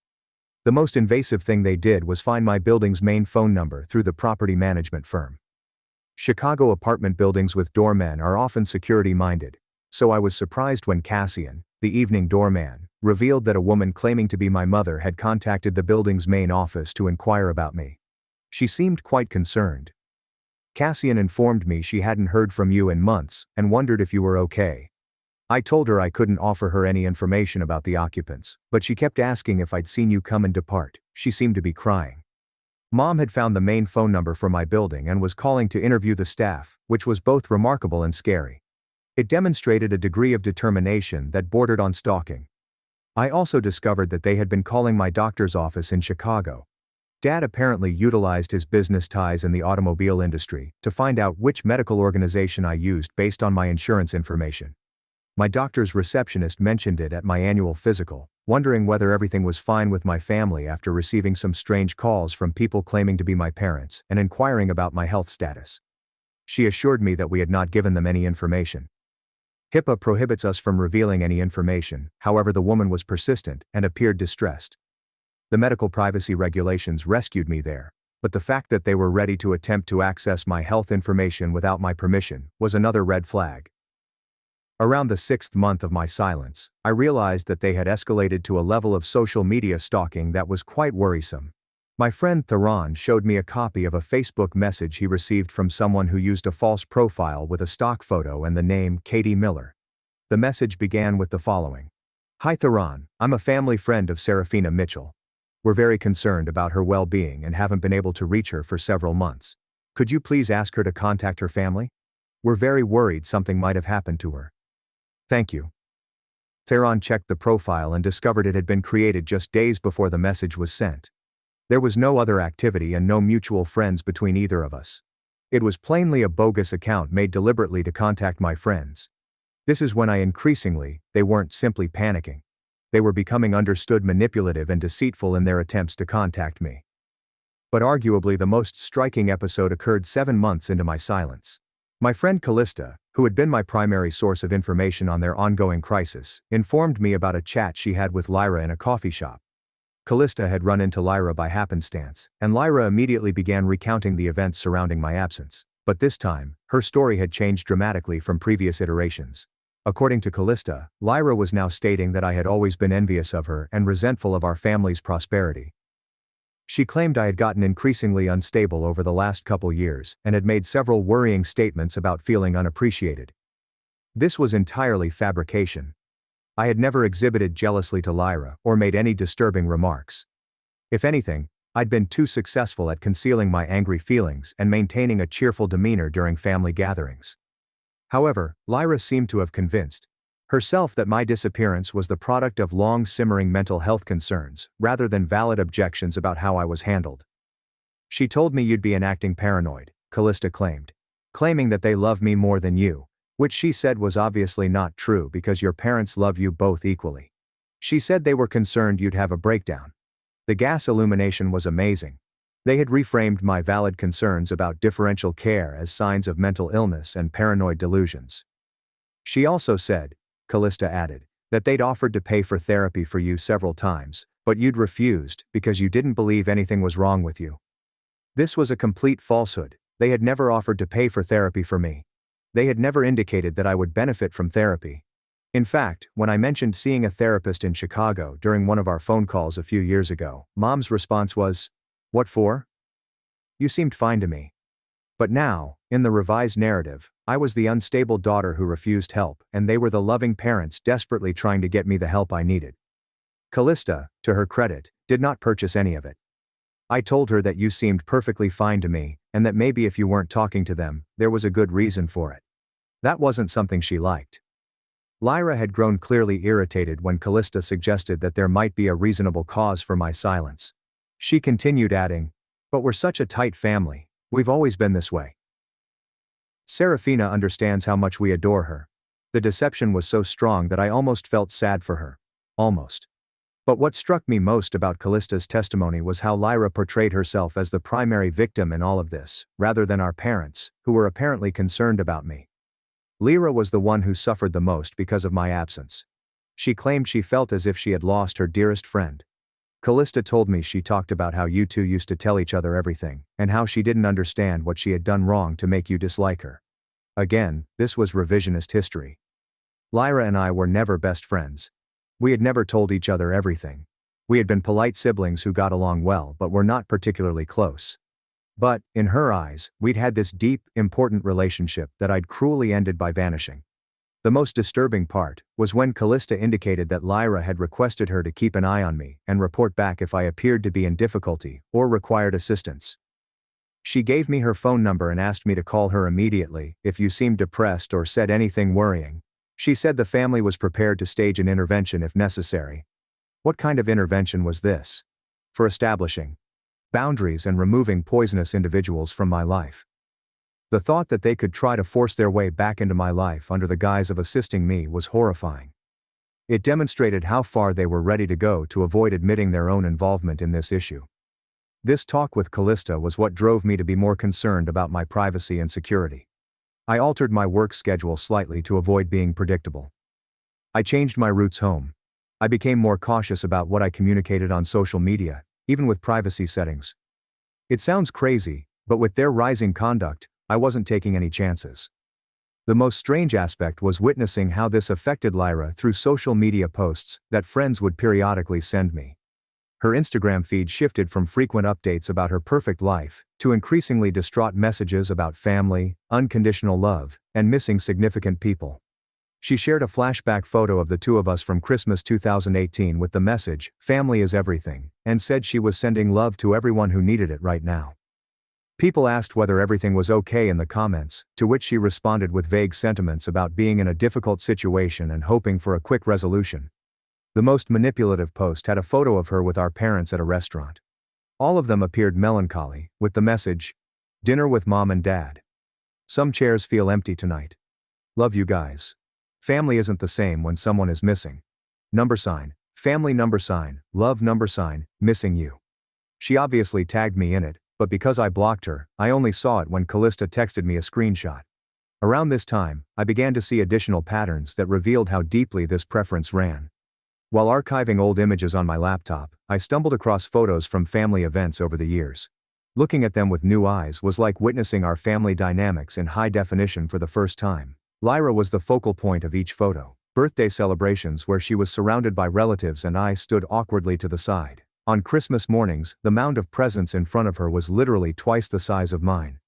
The most invasive thing they did was find my building's main phone number through the property management firm. Chicago apartment buildings with doormen are often security-minded, so I was surprised when Cassian, the evening doorman, revealed that a woman claiming to be my mother had contacted the building's main office to inquire about me. She seemed quite concerned. Cassian informed me she hadn't heard from you in months and wondered if you were okay. I told her I couldn't offer her any information about the occupants, but she kept asking if I'd seen you come and depart. She seemed to be crying. Mom had found the main phone number for my building and was calling to interview the staff, which was both remarkable and scary. It demonstrated a degree of determination that bordered on stalking. I also discovered that they had been calling my doctor's office in Chicago. Dad apparently utilized his business ties in the automobile industry to find out which medical organization I used based on my insurance information. My doctor's receptionist mentioned it at my annual physical, wondering whether everything was fine with my family after receiving some strange calls from people claiming to be my parents and inquiring about my health status. She assured me that we had not given them any information. HIPAA prohibits us from revealing any information, however the woman was persistent and appeared distressed. The medical privacy regulations rescued me there, but the fact that they were ready to attempt to access my health information without my permission was another red flag. Around the 6th month of my silence, I realized that they had escalated to a level of social media stalking that was quite worrisome. My friend Theron showed me a copy of a Facebook message he received from someone who used a false profile with a stock photo and the name Katie Miller. The message began with the following. Hi Theron, I'm a family friend of Serafina Mitchell. We're very concerned about her well-being and haven't been able to reach her for several months. Could you please ask her to contact her family? We're very worried something might have happened to her. Thank you. Theron checked the profile and discovered it had been created just days before the message was sent. There was no other activity and no mutual friends between either of us. It was plainly a bogus account made deliberately to contact my friends. This is when they weren't simply panicking. They were becoming understood manipulative and deceitful in their attempts to contact me. But arguably the most striking episode occurred 7 months into my silence. My friend Callista, who had been my primary source of information on their ongoing crisis, informed me about a chat she had with Lyra in a coffee shop. Callista had run into Lyra by happenstance, and Lyra immediately began recounting the events surrounding my absence. But this time, her story had changed dramatically from previous iterations. According to Callista, Lyra was now stating that I had always been envious of her and resentful of our family's prosperity. She claimed I had gotten increasingly unstable over the last couple years and had made several worrying statements about feeling unappreciated. This was entirely fabrication. I had never exhibited jealously to Lyra or made any disturbing remarks. If anything, I'd been too successful at concealing my angry feelings and maintaining a cheerful demeanor during family gatherings. However, Lyra seemed to have convinced herself that my disappearance was the product of long-simmering mental health concerns, rather than valid objections about how I was handled. She told me you'd be enacting paranoid, Callista claimed. Claiming that they love me more than you, which she said was obviously not true because your parents love you both equally. She said they were concerned you'd have a breakdown. The gas illumination was amazing. They had reframed my valid concerns about differential care as signs of mental illness and paranoid delusions. She also said, Callista added, that they'd offered to pay for therapy for you several times, but you'd refused because you didn't believe anything was wrong with you. This was a complete falsehood. They had never offered to pay for therapy for me. They had never indicated that I would benefit from therapy. In fact, when I mentioned seeing a therapist in Chicago during one of our phone calls a few years ago, Mom's response was, "What for? You seemed fine to me." But now, in the revised narrative, I was the unstable daughter who refused help, and they were the loving parents desperately trying to get me the help I needed. Callista, to her credit, did not purchase any of it. I told her that you seemed perfectly fine to me, and that maybe if you weren't talking to them, there was a good reason for it. That wasn't something she liked. Lyra had grown clearly irritated when Callista suggested that there might be a reasonable cause for my silence. She continued adding, "But we're such a tight family. We've always been this way. Serafina understands how much we adore her." The deception was so strong that I almost felt sad for her. Almost. But what struck me most about Callista's testimony was how Lyra portrayed herself as the primary victim in all of this, rather than our parents, who were apparently concerned about me. Lyra was the one who suffered the most because of my absence. She claimed she felt as if she had lost her dearest friend. Callista told me she talked about how you two used to tell each other everything, and how she didn't understand what she had done wrong to make you dislike her. Again, this was revisionist history. Lyra and I were never best friends. We had never told each other everything. We had been polite siblings who got along well but were not particularly close. But, in her eyes, we'd had this deep, important relationship that I'd cruelly ended by vanishing. The most disturbing part was when Callista indicated that Lyra had requested her to keep an eye on me and report back if I appeared to be in difficulty or required assistance. She gave me her phone number and asked me to call her immediately if you seemed depressed or said anything worrying. She said the family was prepared to stage an intervention if necessary. What kind of intervention was this? For establishing boundaries and removing poisonous individuals from my life. The thought that they could try to force their way back into my life under the guise of assisting me was horrifying. It demonstrated how far they were ready to go to avoid admitting their own involvement in this issue. This talk with Callista was what drove me to be more concerned about my privacy and security. I altered my work schedule slightly to avoid being predictable. I changed my routes home. I became more cautious about what I communicated on social media, even with privacy settings. It sounds crazy, but with their rising conduct, I wasn't taking any chances. The most strange aspect was witnessing how this affected Lyra through social media posts that friends would periodically send me. Her Instagram feed shifted from frequent updates about her perfect life to increasingly distraught messages about family, unconditional love, and missing significant people. She shared a flashback photo of the two of us from Christmas 2018 with the message, "Family is everything," and said she was sending love to everyone who needed it right now. People asked whether everything was okay in the comments, to which she responded with vague sentiments about being in a difficult situation and hoping for a quick resolution. The most manipulative post had a photo of her with our parents at a restaurant. All of them appeared melancholy, with the message, "Dinner with Mom and Dad. Some chairs feel empty tonight. Love you guys. Family isn't the same when someone is missing. $, family $, love $, missing you." She obviously tagged me in it, but because I blocked her, I only saw it when Callista texted me a screenshot. Around this time, I began to see additional patterns that revealed how deeply this preference ran. While archiving old images on my laptop, I stumbled across photos from family events over the years. Looking at them with new eyes was like witnessing our family dynamics in high definition for the first time. Lyra was the focal point of each photo. Birthday celebrations where she was surrounded by relatives and I stood awkwardly to the side. On Christmas mornings, the mound of presents in front of her was literally twice the size of mine.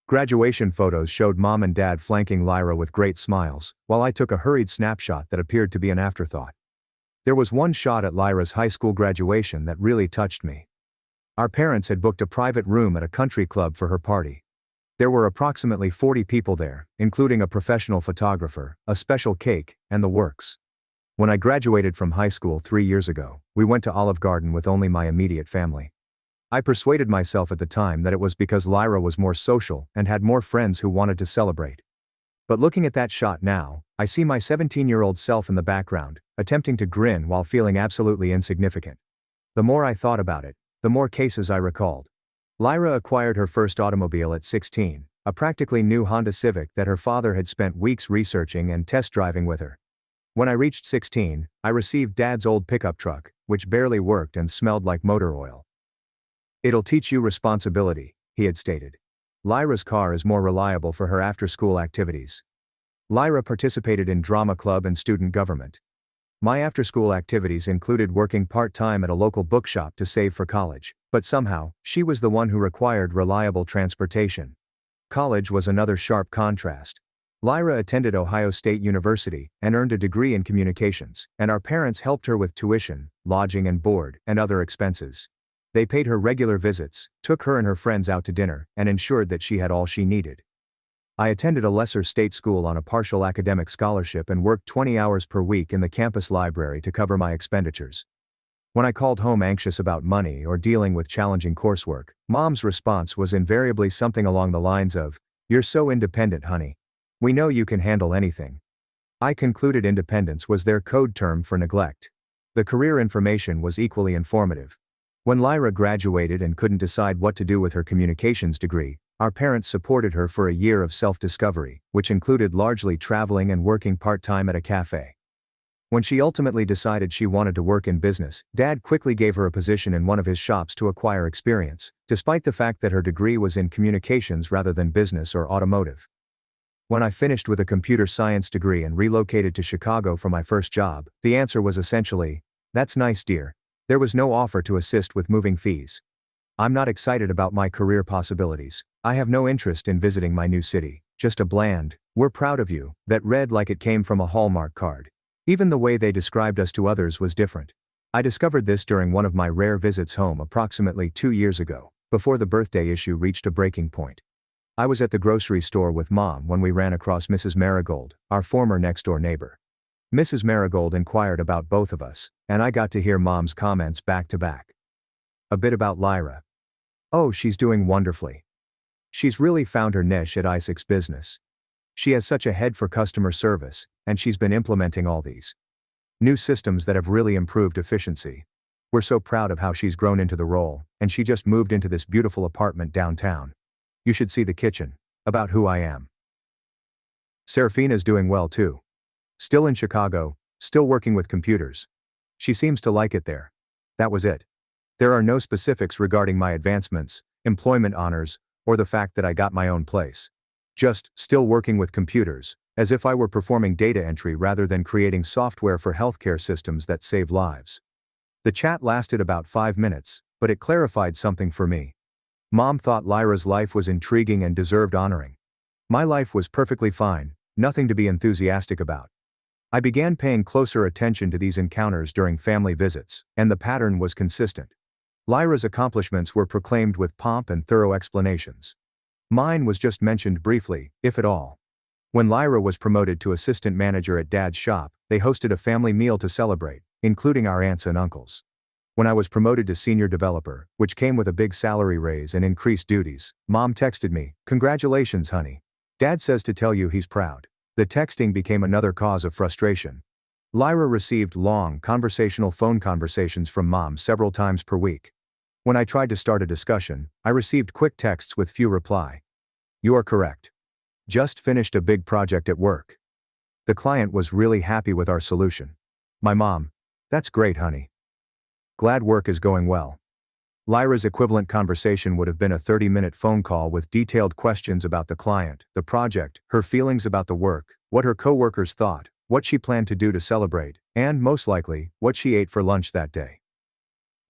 Graduation photos showed Mom and Dad flanking Lyra with great smiles, while I took a hurried snapshot that appeared to be an afterthought. There was one shot at Lyra's high school graduation that really touched me. Our parents had booked a private room at a country club for her party. There were approximately 40 people there, including a professional photographer, a special cake, and the works. When I graduated from high school 3 years ago, we went to Olive Garden with only my immediate family. I persuaded myself at the time that it was because Lyra was more social and had more friends who wanted to celebrate. But looking at that shot now, I see my 17-year-old self in the background, attempting to grin while feeling absolutely insignificant. The more I thought about it, the more cases I recalled. Lyra acquired her first automobile at 16, a practically new Honda Civic that her father had spent weeks researching and test driving with her. When I reached 16, I received Dad's old pickup truck, which barely worked and smelled like motor oil. "It'll teach you responsibility," he had stated. Lyra's car is more reliable for her after-school activities. Lyra participated in drama club and student government. My after-school activities included working part-time at a local bookshop to save for college, but somehow, she was the one who required reliable transportation. College was another sharp contrast. Lyra attended Ohio State University and earned a degree in communications, and our parents helped her with tuition, lodging and board, and other expenses. They paid her regular visits, took her and her friends out to dinner, and ensured that she had all she needed. I attended a lesser state school on a partial academic scholarship and worked 20 hours per week in the campus library to cover my expenditures. When I called home anxious about money or dealing with challenging coursework, Mom's response was invariably something along the lines of, "You're so independent, honey. We know you can handle anything." I concluded independence was their code term for neglect. The career information was equally informative. When Lyra graduated and couldn't decide what to do with her communications degree, our parents supported her for a year of self-discovery, which included largely traveling and working part-time at a cafe. When she ultimately decided she wanted to work in business, Dad quickly gave her a position in one of his shops to acquire experience, despite the fact that her degree was in communications rather than business or automotive. When I finished with a computer science degree and relocated to Chicago for my first job, the answer was essentially, "That's nice, dear." There was no offer to assist with moving fees. "I'm not excited about my career possibilities. I have no interest in visiting my new city." Just a bland, "We're proud of you," that read like it came from a Hallmark card. Even the way they described us to others was different. I discovered this during one of my rare visits home approximately 2 years ago, before the birthday issue reached a breaking point. I was at the grocery store with Mom when we ran across Mrs. Marigold, our former next-door neighbor. Mrs. Marigold inquired about both of us, and I got to hear Mom's comments back to back. A bit about Lyra. "Oh, she's doing wonderfully. She's really found her niche at Isaac's business. She has such a head for customer service, and she's been implementing all these new systems that have really improved efficiency. We're so proud of how she's grown into the role, and she just moved into this beautiful apartment downtown. You should see the kitchen." About who I am. Serafina's doing well too. Still in Chicago, still working with computers. She seems to like it there. That was it. There are no specifics regarding my advancements, employment honors, or the fact that I got my own place. Just, still working with computers, as if I were performing data entry rather than creating software for healthcare systems that save lives. The chat lasted about 5 minutes, but it clarified something for me. Mom thought Lyra's life was intriguing and deserved honoring. My life was perfectly fine, nothing to be enthusiastic about. I began paying closer attention to these encounters during family visits, and the pattern was consistent. Lyra's accomplishments were proclaimed with pomp and thorough explanations. Mine was just mentioned briefly, if at all. When Lyra was promoted to assistant manager at Dad's shop, they hosted a family meal to celebrate, including our aunts and uncles. When I was promoted to senior developer, which came with a big salary raise and increased duties, Mom texted me, "Congratulations, honey. Dad says to tell you he's proud." The texting became another cause of frustration. Lyra received long, conversational phone conversations from Mom several times per week. When I tried to start a discussion, I received quick texts with few reply. "You are correct. Just finished a big project at work. The client was really happy with our solution." My mom, "That's great, honey. Glad work is going well." Lyra's equivalent conversation would have been a 30-minute phone call with detailed questions about the client, the project, her feelings about the work, what her coworkers thought, what she planned to do to celebrate, and, most likely, what she ate for lunch that day.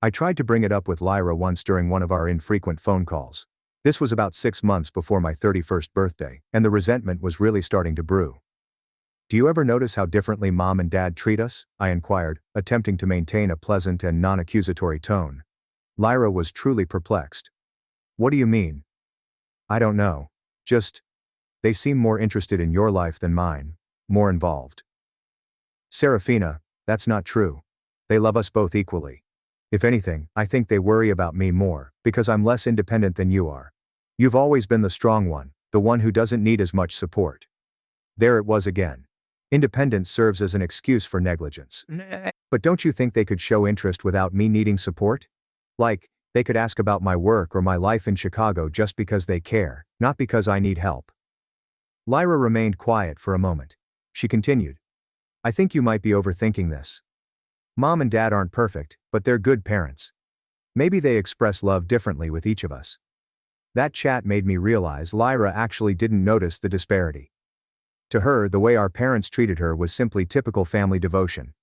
I tried to bring it up with Lyra once during one of our infrequent phone calls. This was about 6 months before my 31st birthday, and the resentment was really starting to brew. "Do you ever notice how differently Mom and Dad treat us?" I inquired, attempting to maintain a pleasant and non-accusatory tone. Lyra was truly perplexed. "What do you mean?" "I don't know. Just, they seem more interested in your life than mine, more involved." "Serafina, that's not true. They love us both equally. If anything, I think they worry about me more, because I'm less independent than you are. You've always been the strong one, the one who doesn't need as much support." There it was again. Independence serves as an excuse for negligence. But don't you think they could show interest without me needing support? Like, they could ask about my work or my life in Chicago just because they care, not because I need help. Lyra remained quiet for a moment. She continued, "I think you might be overthinking this. Mom and Dad aren't perfect, but they're good parents. Maybe they express love differently with each of us." That chat made me realize Lyra actually didn't notice the disparity. To her, the way our parents treated her was simply typical family devotion.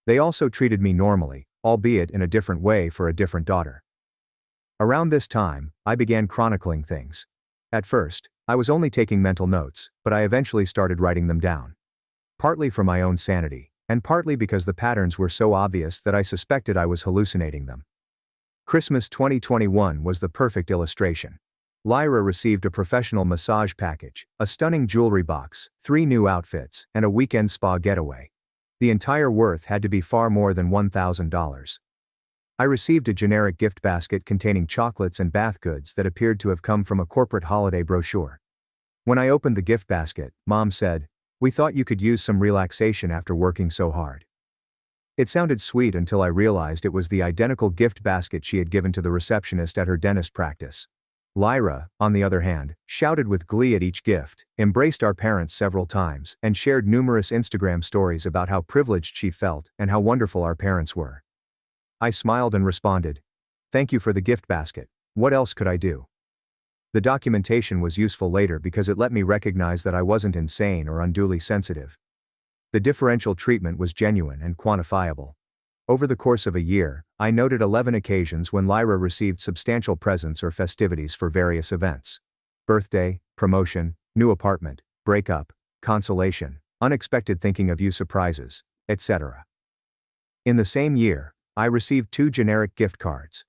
They also treated me normally, albeit in a different way for a different daughter. Around this time, I began chronicling things. At first, I was only taking mental notes, but I eventually started writing them down. Partly for my own sanity, and partly because the patterns were so obvious that I suspected I was hallucinating them. Christmas 2021 was the perfect illustration. Lyra received a professional massage package, a stunning jewelry box, 3 new outfits, and a weekend spa getaway. The entire worth had to be far more than $1,000. I received a generic gift basket containing chocolates and bath goods that appeared to have come from a corporate holiday brochure. When I opened the gift basket, Mom said, "We thought you could use some relaxation after working so hard." It sounded sweet until I realized it was the identical gift basket she had given to the receptionist at her dentist practice. Lyra, on the other hand, shouted with glee at each gift, embraced our parents several times, and shared numerous Instagram stories about how privileged she felt and how wonderful our parents were. I smiled and responded, "Thank you for the gift basket. What else could I do?" The documentation was useful later because it let me recognize that I wasn't insane or unduly sensitive. The differential treatment was genuine and quantifiable. Over the course of a year, I noted 11 occasions when Lyra received substantial presents or festivities for various events. Birthday, promotion, New apartment, breakup, consolation, unexpected thinking of you surprises, etc. In the same year, I received 2 generic gift cards.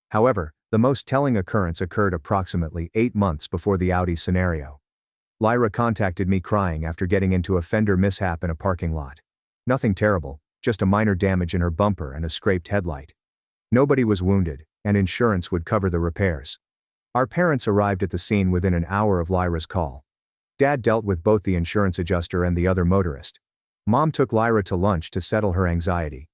However, the most telling occurrence occurred approximately 8 months before the Audi scenario. Lyra contacted me crying after getting into a fender mishap in a parking lot. Nothing terrible, just a minor damage in her bumper and a scraped headlight. Nobody was wounded, and insurance would cover the repairs. Our parents arrived at the scene within an hour of Lyra's call. Dad dealt with both the insurance adjuster and the other motorist. Mom took Lyra to lunch to settle her anxiety.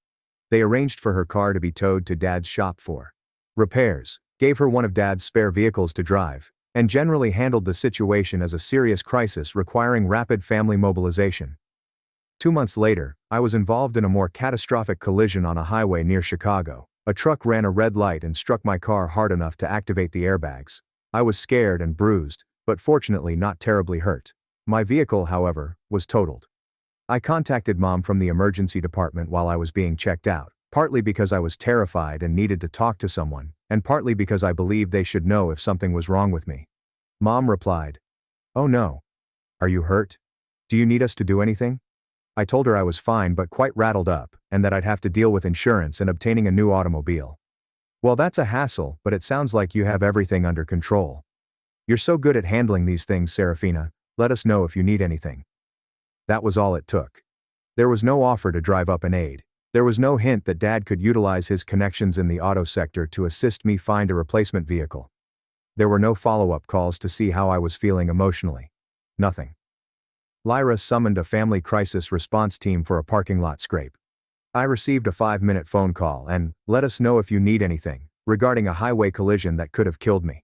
They arranged for her car to be towed to Dad's shop for repairs, gave her one of Dad's spare vehicles to drive, and generally handled the situation as a serious crisis requiring rapid family mobilization. 2 months later, I was involved in a more catastrophic collision on a highway near Chicago. A truck ran a red light and struck my car hard enough to activate the airbags. I was scared and bruised, but fortunately not terribly hurt. My vehicle, however, was totaled. I contacted Mom from the emergency department while I was being checked out, partly because I was terrified and needed to talk to someone, and partly because I believed they should know if something was wrong with me. Mom replied, "Oh no. Are you hurt? Do you need us to do anything?" I told her I was fine but quite rattled up, and that I'd have to deal with insurance and obtaining a new automobile. "Well, that's a hassle, but it sounds like you have everything under control. You're so good at handling these things, Serafina. Let us know if you need anything." That was all it took. There was no offer to drive up and aid. There was no hint that Dad could utilize his connections in the auto sector to assist me find a replacement vehicle. There were no follow-up calls to see how I was feeling emotionally. Nothing. Lyra summoned a family crisis response team for a parking lot scrape. I received a 5-minute phone call and, "Let us know if you need anything," regarding a highway collision that could have killed me.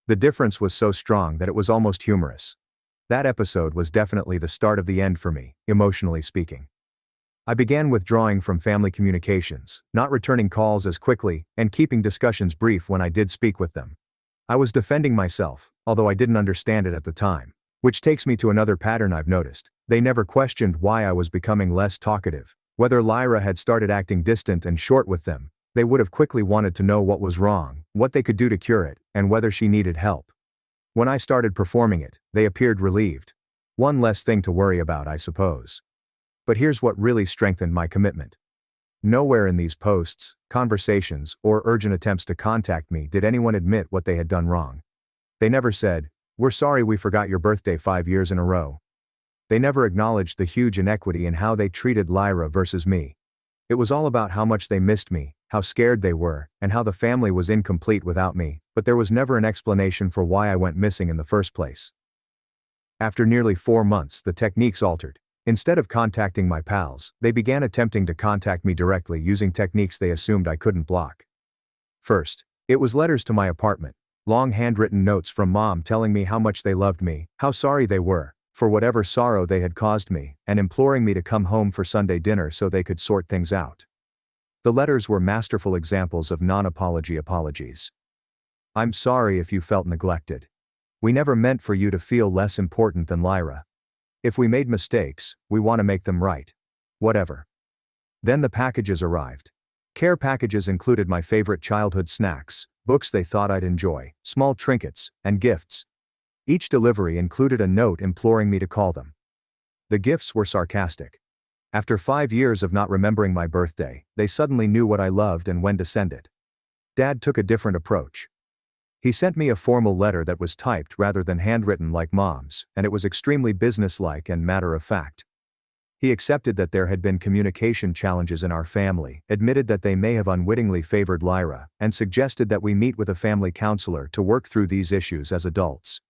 The difference was so strong that it was almost humorous. That episode was definitely the start of the end for me, emotionally speaking. I began withdrawing from family communications, not returning calls as quickly, and keeping discussions brief when I did speak with them. I was defending myself, although I didn't understand it at the time. Which takes me to another pattern I've noticed. They never questioned why I was becoming less talkative. Whether Lyra had started acting distant and short with them, they would have quickly wanted to know what was wrong, what they could do to cure it, and whether she needed help. When I started performing it, they appeared relieved. One less thing to worry about, I suppose. But here's what really strengthened my commitment. Nowhere in these posts, conversations, or urgent attempts to contact me did anyone admit what they had done wrong. They never said, "We're sorry we forgot your birthday 5 years in a row." They never acknowledged the huge inequity in how they treated Lyra versus me. It was all about how much they missed me, how scared they were, and how the family was incomplete without me, but there was never an explanation for why I went missing in the first place. After nearly 4 months, the techniques altered. Instead of contacting my pals, they began attempting to contact me directly using techniques they assumed I couldn't block. First, it was letters to my apartment. Long handwritten notes from Mom telling me how much they loved me, how sorry they were, for whatever sorrow they had caused me, and imploring me to come home for Sunday dinner so they could sort things out. The letters were masterful examples of non-apology apologies. "I'm sorry if you felt neglected. We never meant for you to feel less important than Lyra. If we made mistakes, we want to make them right. Whatever." Then the packages arrived. Care packages included my favorite childhood snacks, books they thought I'd enjoy, small trinkets, and gifts. Each delivery included a note imploring me to call them. The gifts were sarcastic. After 5 years of not remembering my birthday, they suddenly knew what I loved and when to send it. Dad took a different approach. He sent me a formal letter that was typed rather than handwritten like Mom's, and it was extremely businesslike and matter-of-fact. He accepted that there had been communication challenges in our family, admitted that they may have unwittingly favored Lyra, and suggested that we meet with a family counselor to work through these issues as adults.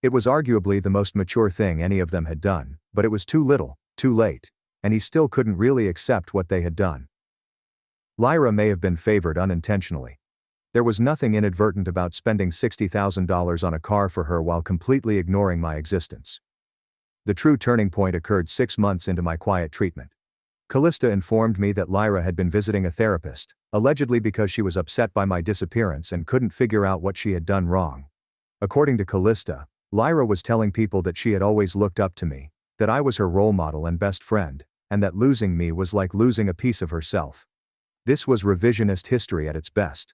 It was arguably the most mature thing any of them had done, but it was too little, too late, and he still couldn't really accept what they had done. Lyra may have been favored unintentionally. There was nothing inadvertent about spending $60,000 on a car for her while completely ignoring my existence. The true turning point occurred 6 months into my quiet treatment. Callista informed me that Lyra had been visiting a therapist, allegedly because she was upset by my disappearance and couldn't figure out what she had done wrong. According to Callista, Lyra was telling people that she had always looked up to me, that I was her role model and best friend, and that losing me was like losing a piece of herself. This was revisionist history at its best.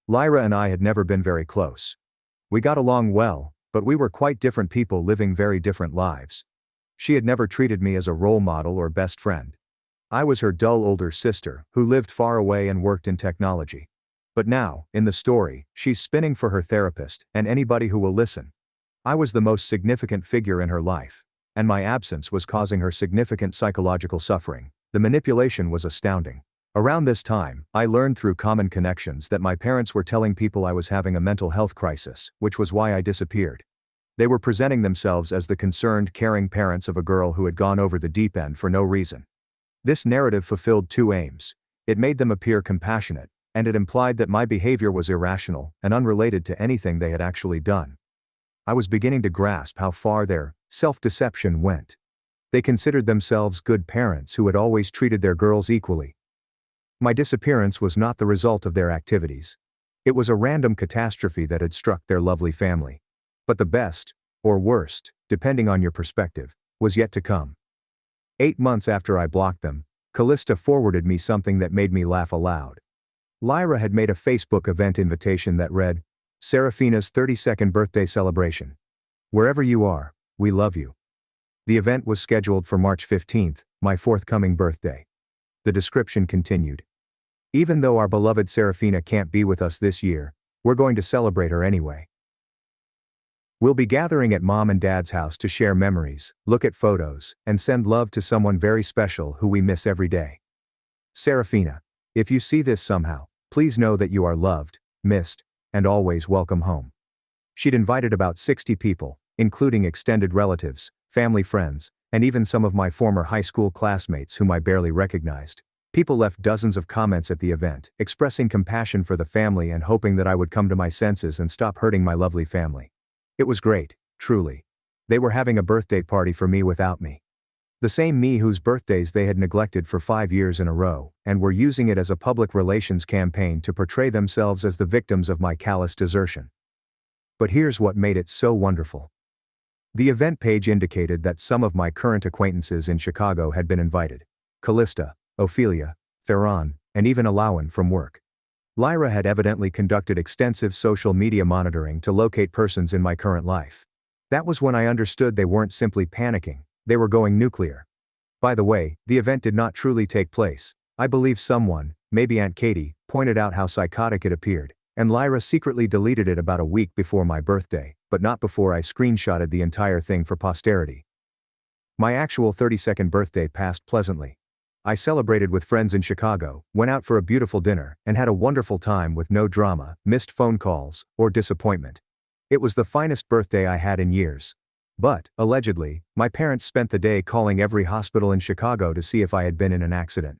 Lyra and I had never been very close. We got along well, But we were quite different people living very different lives. She had never treated me as a role model or best friend. I was her dull older sister, who lived far away and worked in technology. But now, in the story, she's spinning for her therapist and anybody who will listen. I was the most significant figure in her life, and my absence was causing her significant psychological suffering. The manipulation was astounding. Around this time, I learned through common connections that my parents were telling people I was having a mental health crisis, which was why I disappeared. They were presenting themselves as the concerned, caring parents of a girl who had gone over the deep end for no reason. This narrative fulfilled two aims. It made them appear compassionate, and it implied that my behavior was irrational and unrelated to anything they had actually done. I was beginning to grasp how far their self-deception went. They considered themselves good parents who had always treated their girls equally. My disappearance was not the result of their activities. It was a random catastrophe that had struck their lovely family. But the best, or worst, depending on your perspective, was yet to come. 8 months after I blocked them, Callista forwarded me something that made me laugh aloud. Lyra had made a Facebook event invitation that read, "Serafina's 32nd birthday celebration. Wherever you are, we love you." The event was scheduled for March 15th, my forthcoming birthday. The description continued. "Even though our beloved Serafina can't be with us this year, we're going to celebrate her anyway. We'll be gathering at Mom and Dad's house to share memories, look at photos, and send love to someone very special who we miss every day. Serafina, if you see this somehow, please know that you are loved, missed, and always welcome home." She'd invited about 60 people, including extended relatives, family friends, and even some of my former high school classmates whom I barely recognized. People left dozens of comments at the event, expressing compassion for the family and hoping that I would come to my senses and stop hurting my lovely family. It was great, truly. They were having a birthday party for me without me. The same me whose birthdays they had neglected for 5 years in a row, and were using it as a public relations campaign to portray themselves as the victims of my callous desertion. But here's what made it so wonderful. The event page indicated that some of my current acquaintances in Chicago had been invited. Callista, Ophelia, Theron, and even Alawan from work. Lyra had evidently conducted extensive social media monitoring to locate persons in my current life. That was when I understood they weren't simply panicking, they were going nuclear. By the way, the event did not truly take place. I believe someone, maybe Aunt Katie, pointed out how psychotic it appeared, and Lyra secretly deleted it about a week before my birthday, but not before I screenshotted the entire thing for posterity. My actual 32nd birthday passed pleasantly. I celebrated with friends in Chicago, went out for a beautiful dinner, and had a wonderful time with no drama, missed phone calls, or disappointment. It was the finest birthday I had in years. But, allegedly, my parents spent the day calling every hospital in Chicago to see if I had been in an accident.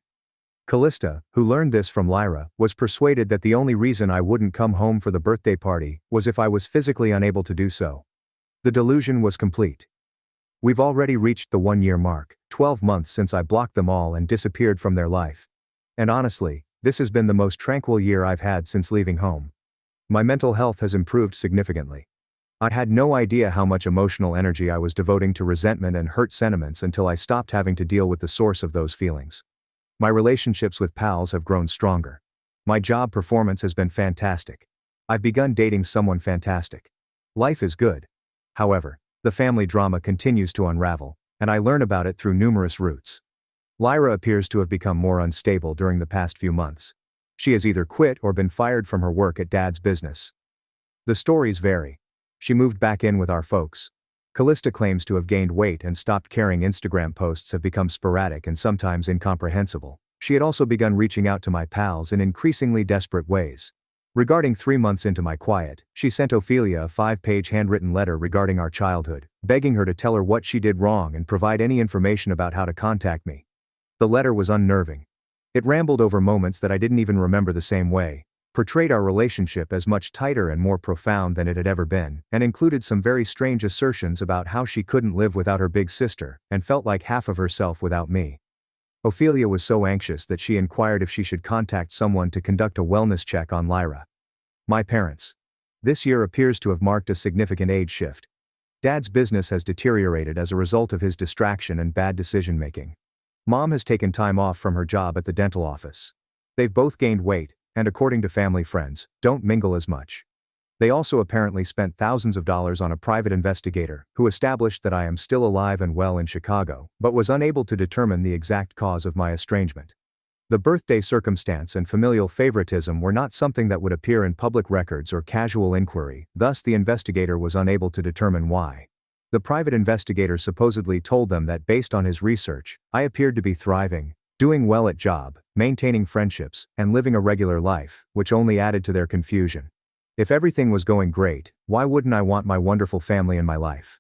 Callista, who learned this from Lyra, was persuaded that the only reason I wouldn't come home for the birthday party was if I was physically unable to do so. The delusion was complete. We've already reached the 1-year mark, 12 months since I blocked them all and disappeared from their life. And honestly, this has been the most tranquil year I've had since leaving home. My mental health has improved significantly. I had no idea how much emotional energy I was devoting to resentment and hurt sentiments until I stopped having to deal with the source of those feelings. My relationships with pals have grown stronger. My job performance has been fantastic. I've begun dating someone fantastic. Life is good. However, the family drama continues to unravel, and I learn about it through numerous routes. Lyra appears to have become more unstable during the past few months. She has either quit or been fired from her work at Dad's business. The stories vary. She moved back in with our folks. Callista claims to have gained weight and stopped caring. Instagram posts have become sporadic and sometimes incomprehensible. She had also begun reaching out to my pals in increasingly desperate ways. Regarding 3 months into my quiet, she sent Ophelia a 5-page handwritten letter regarding our childhood, begging her to tell her what she did wrong and provide any information about how to contact me. The letter was unnerving. It rambled over moments that I didn't even remember the same way, portrayed our relationship as much tighter and more profound than it had ever been, and included some very strange assertions about how she couldn't live without her big sister, and felt like half of herself without me. Ophelia was so anxious that she inquired if she should contact someone to conduct a wellness check on Lyra. My parents. This year appears to have marked a significant age shift. Dad's business has deteriorated as a result of his distraction and bad decision-making. Mom has taken time off from her job at the dental office. They've both gained weight, and according to family friends, don't mingle as much. They also apparently spent thousands of dollars on a private investigator, who established that I am still alive and well in Chicago, but was unable to determine the exact cause of my estrangement. The birthday circumstance and familial favoritism were not something that would appear in public records or casual inquiry, thus the investigator was unable to determine why. The private investigator supposedly told them that based on his research, I appeared to be thriving, doing well at job, maintaining friendships, and living a regular life, which only added to their confusion. If everything was going great, why wouldn't I want my wonderful family in my life?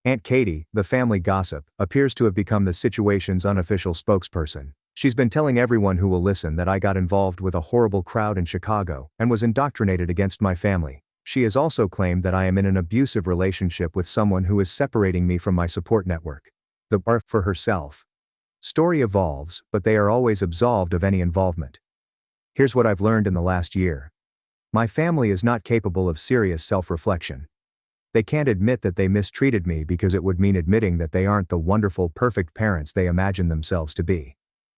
Aunt Katie, the family gossip, appears to have become the situation's unofficial spokesperson. She's been telling everyone who will listen that I got involved with a horrible crowd in Chicago and was indoctrinated against my family. She has also claimed that I am in an abusive relationship with someone who is separating me from my support network. The bar for herself. Story evolves, but they are always absolved of any involvement. Here's what I've learned in the last year. My family is not capable of serious self-reflection. They can't admit that they mistreated me because it would mean admitting that they aren't the wonderful, perfect parents they imagine themselves to be.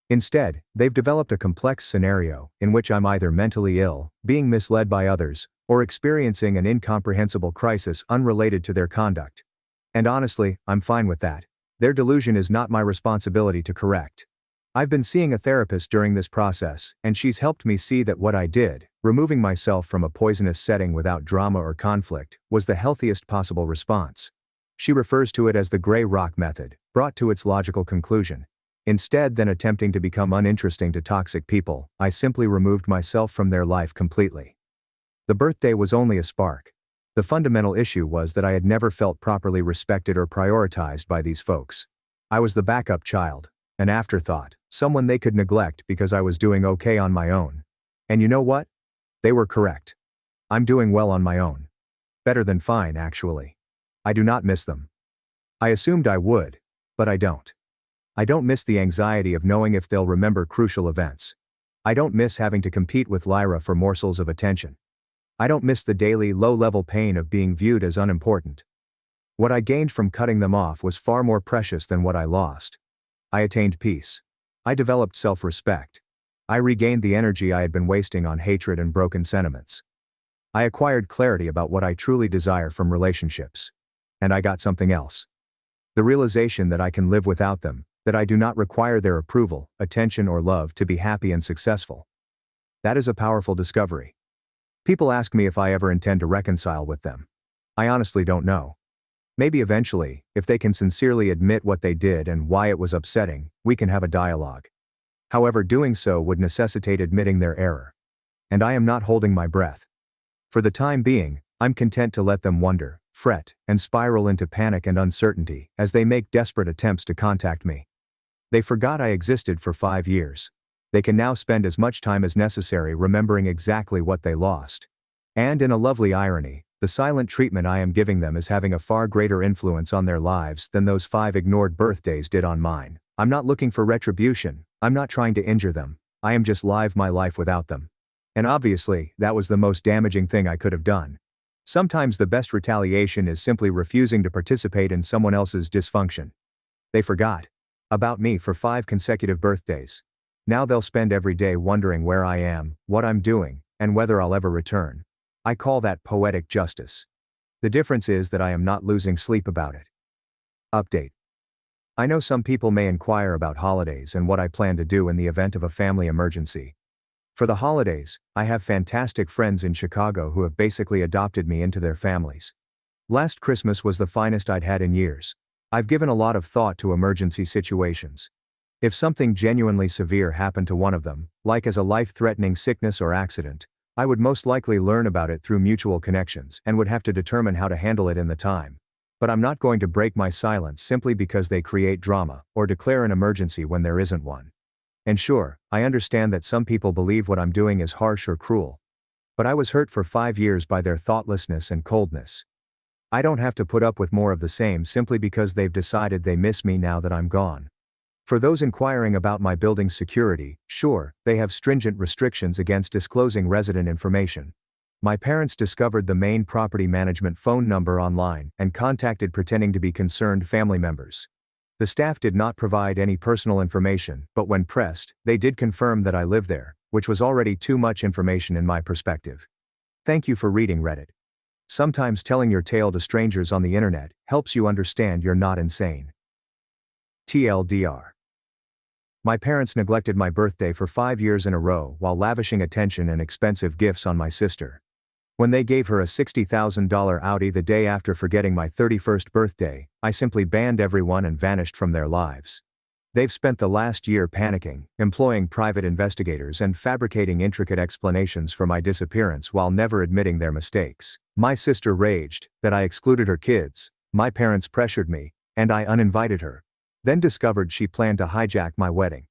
Instead, they've developed a complex scenario in which I'm either mentally ill, being misled by others, or experiencing an incomprehensible crisis unrelated to their conduct. And honestly, I'm fine with that. Their delusion is not my responsibility to correct. I've been seeing a therapist during this process, and she's helped me see that what I did, removing myself from a poisonous setting without drama or conflict, was the healthiest possible response. She refers to it as the gray rock method, brought to its logical conclusion. Instead than attempting to become uninteresting to toxic people, I simply removed myself from their life completely. The birthday was only a spark. The fundamental issue was that I had never felt properly respected or prioritized by these folks. I was the backup child, an afterthought, someone they could neglect because I was doing okay on my own. And you know what? They were correct. I'm doing well on my own. Better than fine, actually. I do not miss them. I assumed I would, but I don't. I don't miss the anxiety of knowing if they'll remember crucial events. I don't miss having to compete with Lyra for morsels of attention. I don't miss the daily low-level pain of being viewed as unimportant. What I gained from cutting them off was far more precious than what I lost. I attained peace. I developed self-respect. I regained the energy I had been wasting on hatred and broken sentiments. I acquired clarity about what I truly desire from relationships. And I got something else. The realization that I can live without them, that I do not require their approval, attention or love to be happy and successful. That is a powerful discovery. People ask me if I ever intend to reconcile with them. I honestly don't know. Maybe eventually, if they can sincerely admit what they did and why it was upsetting, we can have a dialogue. However, doing so would necessitate admitting their error. And I am not holding my breath. For the time being, I'm content to let them wonder, fret, and spiral into panic and uncertainty as they make desperate attempts to contact me. They forgot I existed for 5 years. They can now spend as much time as necessary remembering exactly what they lost. And in a lovely irony, the silent treatment I am giving them is having a far greater influence on their lives than those 5 ignored birthdays did on mine. I'm not looking for retribution, I'm not trying to injure them, I am just live my life without them. And obviously, that was the most damaging thing I could have done. Sometimes the best retaliation is simply refusing to participate in someone else's dysfunction. They forgot about me for 5 consecutive birthdays. Now they'll spend every day wondering where I am, what I'm doing, and whether I'll ever return. I call that poetic justice. The difference is that I am not losing sleep about it. Update. I know some people may inquire about holidays and what I plan to do in the event of a family emergency. For the holidays, I have fantastic friends in Chicago who have basically adopted me into their families. Last Christmas was the finest I'd had in years. I've given a lot of thought to emergency situations. If something genuinely severe happened to one of them, like as a life-threatening sickness or accident, I would most likely learn about it through mutual connections and would have to determine how to handle it in the time. But I'm not going to break my silence simply because they create drama or declare an emergency when there isn't one. And sure, I understand that some people believe what I'm doing is harsh or cruel. But I was hurt for 5 years by their thoughtlessness and coldness. I don't have to put up with more of the same simply because they've decided they miss me now that I'm gone. For those inquiring about my building's security, sure, they have stringent restrictions against disclosing resident information. My parents discovered the main property management phone number online and contacted pretending to be concerned family members. The staff did not provide any personal information, but when pressed, they did confirm that I live there, which was already too much information in my perspective. Thank you for reading Reddit. Sometimes telling your tale to strangers on the internet helps you understand you're not insane. TLDR. My parents neglected my birthday for 5 years in a row while lavishing attention and expensive gifts on my sister. When they gave her a $60,000 Audi the day after forgetting my 31st birthday, I simply banned everyone and vanished from their lives. They've spent the last year panicking, employing private investigators and fabricating intricate explanations for my disappearance while never admitting their mistakes. My sister raged that I excluded her kids, my parents pressured me, and I uninvited her. Then discovered she planned to hijack my wedding.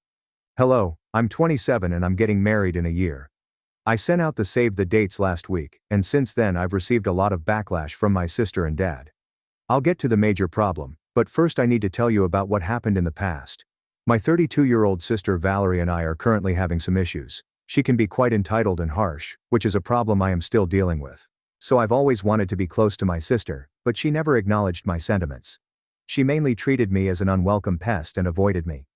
Hello, I'm 27 and I'm getting married in a year. I sent out the save the dates last week, and since then I've received a lot of backlash from my sister and dad. I'll get to the major problem, but first I need to tell you about what happened in the past. My 32-year-old sister Valerie and I are currently having some issues. She can be quite entitled and harsh, which is a problem I am still dealing with. So I've always wanted to be close to my sister, but she never acknowledged my sentiments. She mainly treated me as an unwelcome pest and avoided me.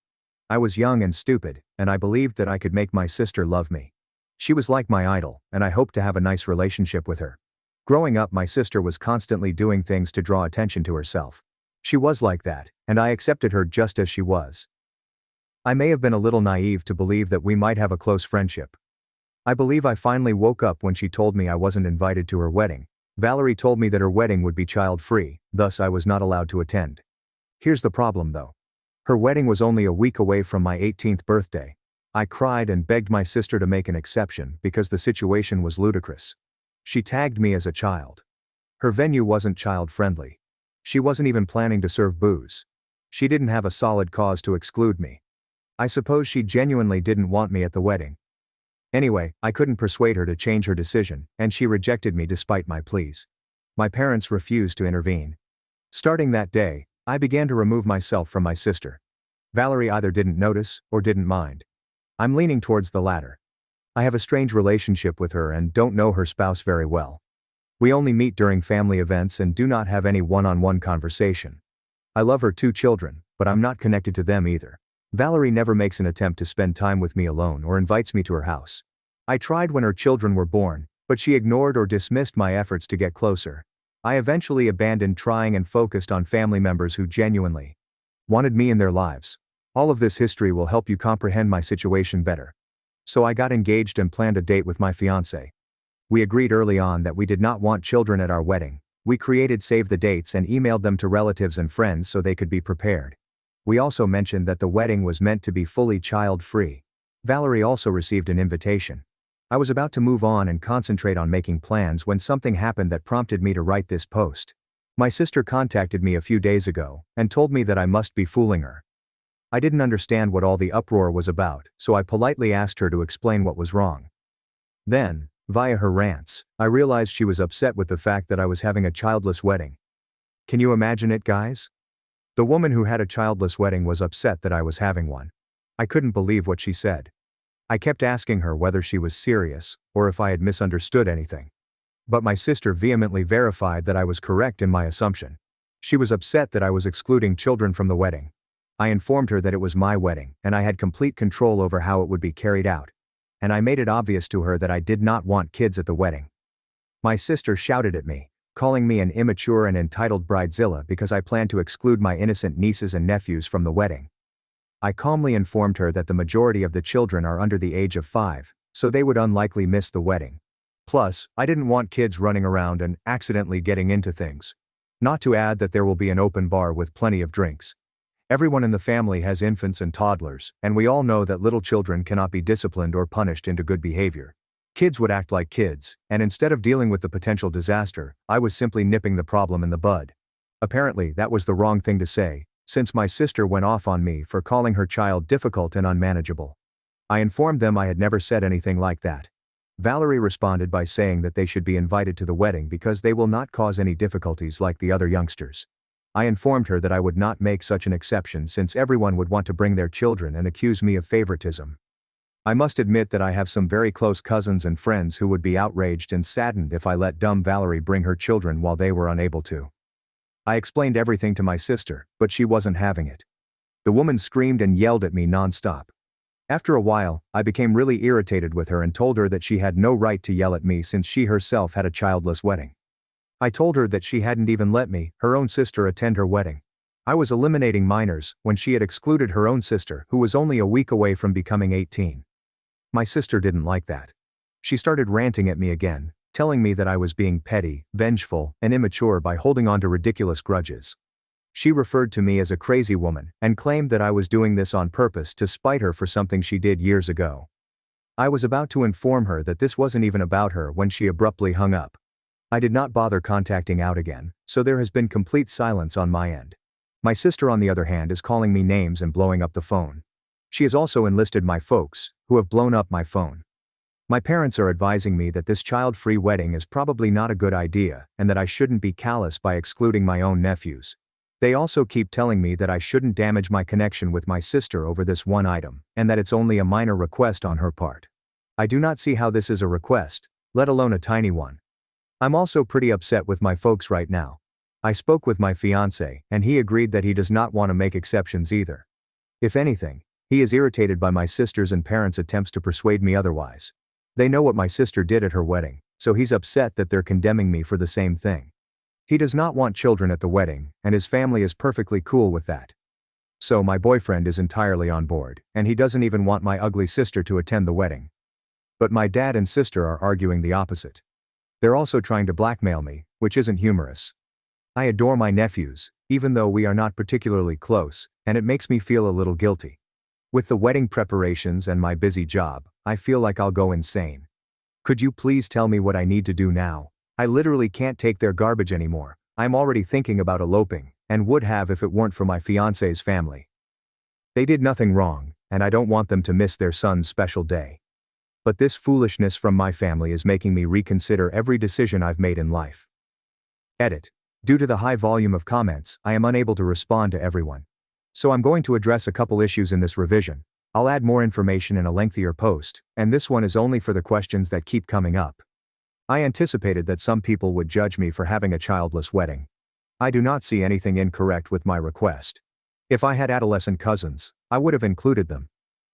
I was young and stupid, and I believed that I could make my sister love me. She was like my idol, and I hoped to have a nice relationship with her. Growing up, my sister was constantly doing things to draw attention to herself. She was like that, and I accepted her just as she was. I may have been a little naive to believe that we might have a close friendship. I believe I finally woke up when she told me I wasn't invited to her wedding. Valerie told me that her wedding would be child-free, thus I was not allowed to attend. Here's the problem though. Her wedding was only a week away from my 18th birthday. I cried and begged my sister to make an exception because the situation was ludicrous. She tagged me as a child. Her venue wasn't child-friendly. She wasn't even planning to serve booze. She didn't have a solid cause to exclude me. I suppose she genuinely didn't want me at the wedding. Anyway, I couldn't persuade her to change her decision, and she rejected me despite my pleas. My parents refused to intervene. Starting that day, I began to remove myself from my sister. Valerie either didn't notice or didn't mind. I'm leaning towards the latter. I have a strange relationship with her and don't know her spouse very well. We only meet during family events and do not have any one-on-one conversation. I love her 2 children, but I'm not connected to them either. Valerie never makes an attempt to spend time with me alone or invites me to her house. I tried when her children were born, but she ignored or dismissed my efforts to get closer. I eventually abandoned trying and focused on family members who genuinely wanted me in their lives. All of this history will help you comprehend my situation better. So I got engaged and planned a date with my fiancé. We agreed early on that we did not want children at our wedding. We created save the dates and emailed them to relatives and friends so they could be prepared. We also mentioned that the wedding was meant to be fully child-free. Valerie also received an invitation. I was about to move on and concentrate on making plans when something happened that prompted me to write this post. My sister contacted me a few days ago and told me that I must be fooling her. I didn't understand what all the uproar was about, so I politely asked her to explain what was wrong. Then, via her rants, I realized she was upset with the fact that I was having a childless wedding. Can you imagine it, guys? The woman who had a childless wedding was upset that I was having one. I couldn't believe what she said. I kept asking her whether she was serious, or if I had misunderstood anything. But my sister vehemently verified that I was correct in my assumption. She was upset that I was excluding children from the wedding. I informed her that it was my wedding, and I had complete control over how it would be carried out. And I made it obvious to her that I did not want kids at the wedding. My sister shouted at me, calling me an immature and entitled bridezilla because I planned to exclude my innocent nieces and nephews from the wedding. I calmly informed her that the majority of the children are under the age of 5, so they would unlikely miss the wedding. Plus, I didn't want kids running around and accidentally getting into things. Not to add that there will be an open bar with plenty of drinks. Everyone in the family has infants and toddlers, and we all know that little children cannot be disciplined or punished into good behavior. Kids would act like kids, and instead of dealing with the potential disaster, I was simply nipping the problem in the bud. Apparently, that was the wrong thing to say, since my sister went off on me for calling her child difficult and unmanageable. I informed them I had never said anything like that. Valerie responded by saying that they should be invited to the wedding because they will not cause any difficulties like the other youngsters. I informed her that I would not make such an exception since everyone would want to bring their children and accuse me of favoritism. I must admit that I have some very close cousins and friends who would be outraged and saddened if I let dumb Valerie bring her children while they were unable to. I explained everything to my sister, but she wasn't having it. The woman screamed and yelled at me non-stop. After a while, I became really irritated with her and told her that she had no right to yell at me since she herself had a childless wedding. I told her that she hadn't even let me, her own sister, attend her wedding. I was eliminating minors when she had excluded her own sister, who was only a week away from becoming 18. My sister didn't like that. She started ranting at me again, telling me that I was being petty, vengeful, and immature by holding on to ridiculous grudges. She referred to me as a crazy woman and claimed that I was doing this on purpose to spite her for something she did years ago. I was about to inform her that this wasn't even about her when she abruptly hung up. I did not bother contacting out again, so there has been complete silence on my end. My sister, on the other hand, is calling me names and blowing up the phone. She has also enlisted my folks, who have blown up my phone. My parents are advising me that this child-free wedding is probably not a good idea and that I shouldn't be callous by excluding my own nephews. They also keep telling me that I shouldn't damage my connection with my sister over this one item, and that it's only a minor request on her part. I do not see how this is a request, let alone a tiny one. I'm also pretty upset with my folks right now. I spoke with my fiancé, and he agreed that he does not want to make exceptions either. If anything, he is irritated by my sister's and parents' attempts to persuade me otherwise. They know what my sister did at her wedding, so he's upset that they're condemning me for the same thing. He does not want children at the wedding, and his family is perfectly cool with that. So my boyfriend is entirely on board, and he doesn't even want my ugly sister to attend the wedding. But my dad and sister are arguing the opposite. They're also trying to blackmail me, which isn't humorous. I adore my nephews, even though we are not particularly close, and it makes me feel a little guilty. With the wedding preparations and my busy job, I feel like I'll go insane. Could you please tell me what I need to do now? I literally can't take their garbage anymore. I'm already thinking about eloping, and would have if it weren't for my fiancé's family. They did nothing wrong, and I don't want them to miss their son's special day. But this foolishness from my family is making me reconsider every decision I've made in life. Edit. Due to the high volume of comments, I am unable to respond to everyone. So I'm going to address a couple issues in this revision. I'll add more information in a lengthier post, and this one is only for the questions that keep coming up. I anticipated that some people would judge me for having a childless wedding. I do not see anything incorrect with my request. If I had adolescent cousins, I would have included them.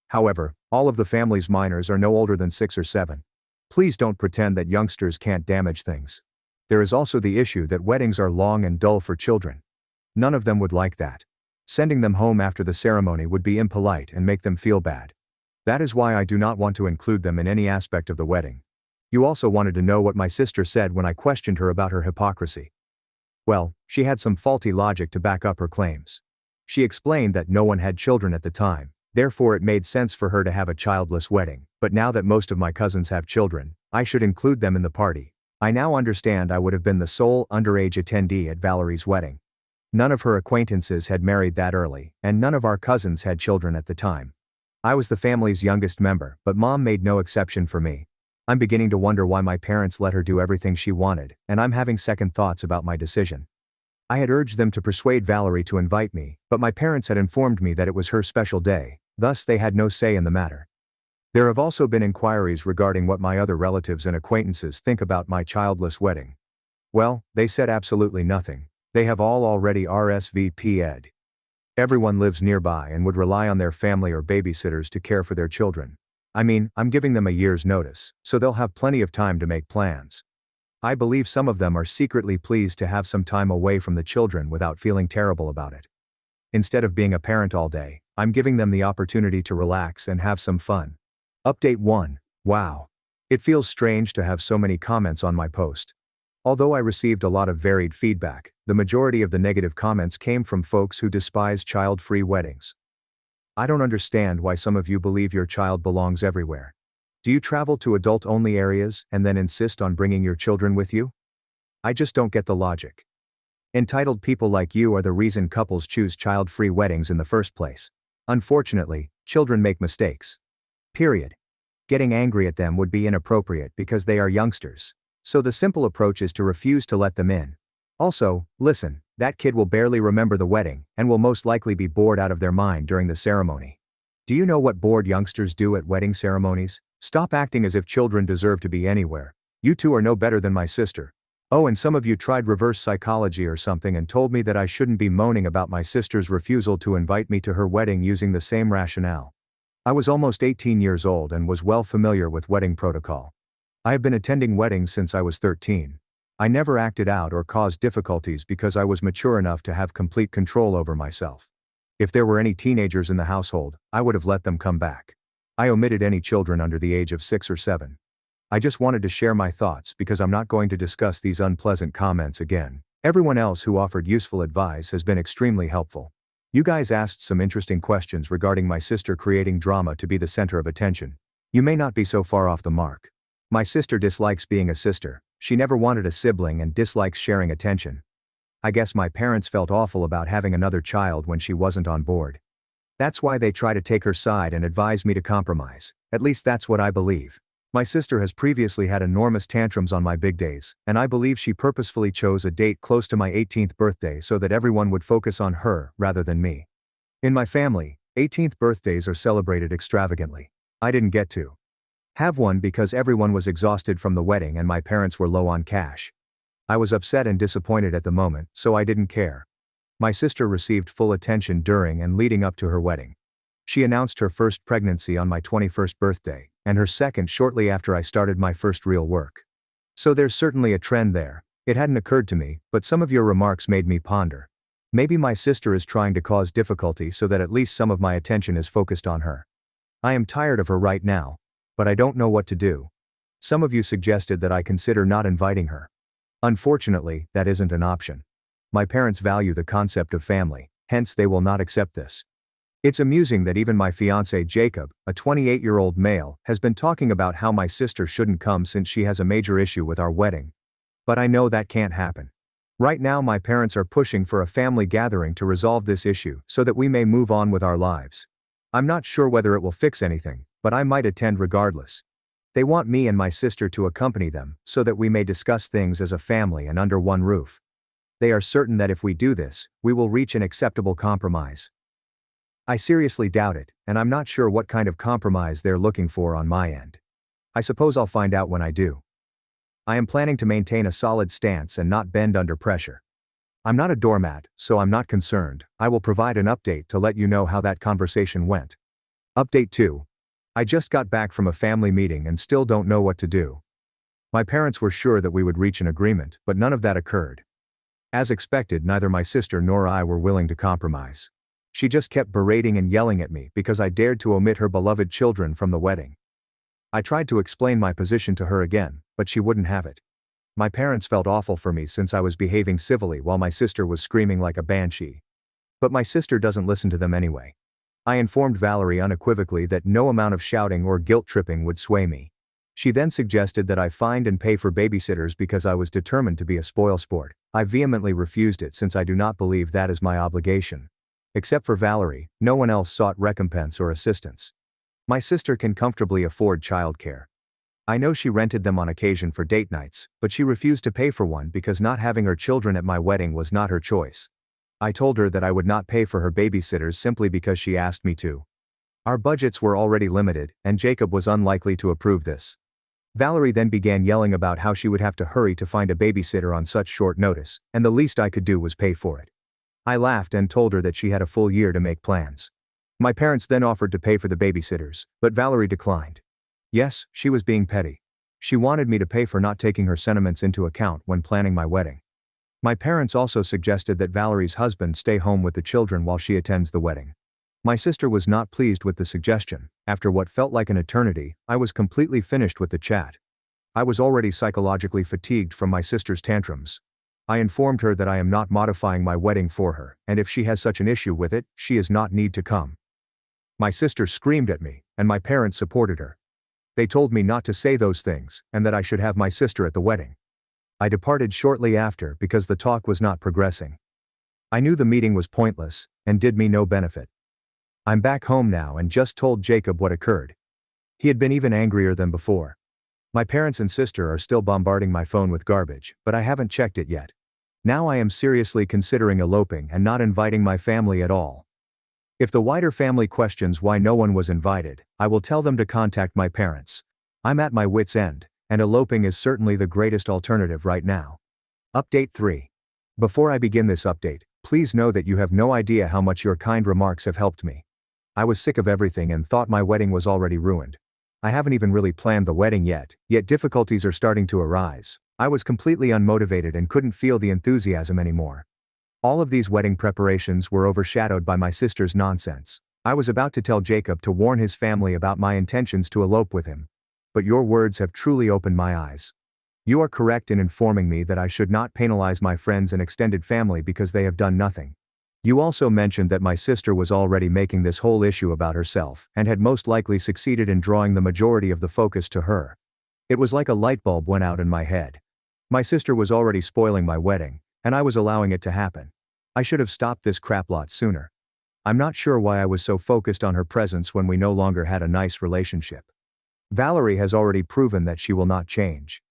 However, all of the family's minors are no older than 6 or 7. Please don't pretend that youngsters can't damage things. There is also the issue that weddings are long and dull for children. None of them would like that. Sending them home after the ceremony would be impolite and make them feel bad. That is why I do not want to include them in any aspect of the wedding. You also wanted to know what my sister said when I questioned her about her hypocrisy. Well, she had some faulty logic to back up her claims. She explained that no one had children at the time, therefore it made sense for her to have a childless wedding, but now that most of my cousins have children, I should include them in the party. I now understand I would have been the sole underage attendee at Valerie's wedding. None of her acquaintances had married that early, and none of our cousins had children at the time. I was the family's youngest member, but Mom made no exception for me. I'm beginning to wonder why my parents let her do everything she wanted, and I'm having second thoughts about my decision. I had urged them to persuade Valerie to invite me, but my parents had informed me that it was her special day, thus they had no say in the matter. There have also been inquiries regarding what my other relatives and acquaintances think about my childless wedding. Well, they said absolutely nothing. They have all already RSVP'd. Everyone lives nearby and would rely on their family or babysitters to care for their children. I mean, I'm giving them a year's notice, so they'll have plenty of time to make plans. I believe some of them are secretly pleased to have some time away from the children without feeling terrible about it. Instead of being a parent all day, I'm giving them the opportunity to relax and have some fun. Update 1. Wow. It feels strange to have so many comments on my post. Although I received a lot of varied feedback, the majority of the negative comments came from folks who despise child-free weddings. I don't understand why some of you believe your child belongs everywhere. Do you travel to adult-only areas and then insist on bringing your children with you? I just don't get the logic. Entitled people like you are the reason couples choose child-free weddings in the first place. Unfortunately, children make mistakes. Period. Getting angry at them would be inappropriate because they are youngsters. So the simple approach is to refuse to let them in. Also, listen, that kid will barely remember the wedding and will most likely be bored out of their mind during the ceremony. Do you know what bored youngsters do at wedding ceremonies? Stop acting as if children deserve to be anywhere. You two are no better than my sister. Oh, and some of you tried reverse psychology or something and told me that I shouldn't be moaning about my sister's refusal to invite me to her wedding using the same rationale. I was almost 18 years old and was well familiar with wedding protocol. I have been attending weddings since I was 13. I never acted out or caused difficulties because I was mature enough to have complete control over myself. If there were any teenagers in the household, I would have let them come back. I omitted any children under the age of 6 or 7. I just wanted to share my thoughts because I'm not going to discuss these unpleasant comments again. Everyone else who offered useful advice has been extremely helpful. You guys asked some interesting questions regarding my sister creating drama to be the center of attention. You may not be so far off the mark. My sister dislikes being a sister. She never wanted a sibling and dislikes sharing attention. I guess my parents felt awful about having another child when she wasn't on board. That's why they try to take her side and advise me to compromise. At least that's what I believe. My sister has previously had enormous tantrums on my big days, and I believe she purposefully chose a date close to my 18th birthday so that everyone would focus on her rather than me. In my family, 18th birthdays are celebrated extravagantly. I didn't get to have one because everyone was exhausted from the wedding and my parents were low on cash. I was upset and disappointed at the moment, so I didn't care. My sister received full attention during and leading up to her wedding. She announced her first pregnancy on my 21st birthday, and her second shortly after I started my first real work. So there's certainly a trend there. It hadn't occurred to me, but some of your remarks made me ponder. Maybe my sister is trying to cause difficulty so that at least some of my attention is focused on her. I am tired of her right now, but I don't know what to do. Some of you suggested that I consider not inviting her. Unfortunately, that isn't an option. My parents value the concept of family, hence they will not accept this. It's amusing that even my fiancé Jacob, a 28-year-old male, has been talking about how my sister shouldn't come since she has a major issue with our wedding. But I know that can't happen. Right now my parents are pushing for a family gathering to resolve this issue so that we may move on with our lives. I'm not sure whether it will fix anything, but I might attend regardless. They want me and my sister to accompany them so that we may discuss things as a family and under one roof. They are certain that if we do this, we will reach an acceptable compromise. I seriously doubt it, and I'm not sure what kind of compromise they're looking for on my end. I suppose I'll find out when I do. I am planning to maintain a solid stance and not bend under pressure. I'm not a doormat, so I'm not concerned. I will provide an update to let you know how that conversation went. Update 2. I just got back from a family meeting and still don't know what to do. My parents were sure that we would reach an agreement, but none of that occurred. As expected, neither my sister nor I were willing to compromise. She just kept berating and yelling at me because I dared to omit her beloved children from the wedding. I tried to explain my position to her again, but she wouldn't have it. My parents felt awful for me since I was behaving civilly while my sister was screaming like a banshee. But my sister doesn't listen to them anyway. I informed Valerie unequivocally that no amount of shouting or guilt-tripping would sway me. She then suggested that I find and pay for babysitters because I was determined to be a spoilsport. I vehemently refused it since I do not believe that is my obligation. Except for Valerie, no one else sought recompense or assistance. My sister can comfortably afford childcare. I know she rented them on occasion for date nights, but she refused to pay for one because not having her children at my wedding was not her choice. I told her that I would not pay for her babysitters simply because she asked me to. Our budgets were already limited, and Jacob was unlikely to approve this. Valerie then began yelling about how she would have to hurry to find a babysitter on such short notice, and the least I could do was pay for it. I laughed and told her that she had a full year to make plans. My parents then offered to pay for the babysitters, but Valerie declined. Yes, she was being petty. She wanted me to pay for not taking her sentiments into account when planning my wedding. My parents also suggested that Valerie's husband stay home with the children while she attends the wedding. My sister was not pleased with the suggestion. After what felt like an eternity, I was completely finished with the chat. I was already psychologically fatigued from my sister's tantrums. I informed her that I am not modifying my wedding for her, and if she has such an issue with it, she is not need to come. My sister screamed at me, and my parents supported her. They told me not to say those things, and that I should have my sister at the wedding. I departed shortly after because the talk was not progressing. I knew the meeting was pointless, and did me no benefit. I'm back home now and just told Jacob what occurred. He had been even angrier than before. My parents and sister are still bombarding my phone with garbage, but I haven't checked it yet. Now I am seriously considering eloping and not inviting my family at all. If the wider family questions why no one was invited, I will tell them to contact my parents. I'm at my wit's end, and eloping is certainly the greatest alternative right now. Update 3. Before I begin this update, please know that you have no idea how much your kind remarks have helped me. I was sick of everything and thought my wedding was already ruined. I haven't even really planned the wedding yet difficulties are starting to arise. I was completely unmotivated and couldn't feel the enthusiasm anymore. All of these wedding preparations were overshadowed by my sister's nonsense. I was about to tell Jacob to warn his family about my intentions to elope with him. But your words have truly opened my eyes. You are correct in informing me that I should not penalize my friends and extended family because they have done nothing. You also mentioned that my sister was already making this whole issue about herself and had most likely succeeded in drawing the majority of the focus to her. It was like a light bulb went out in my head. My sister was already spoiling my wedding, and I was allowing it to happen. I should have stopped this crap lot sooner. I'm not sure why I was so focused on her presence when we no longer had a nice relationship. Valerie has already proven that she will not change.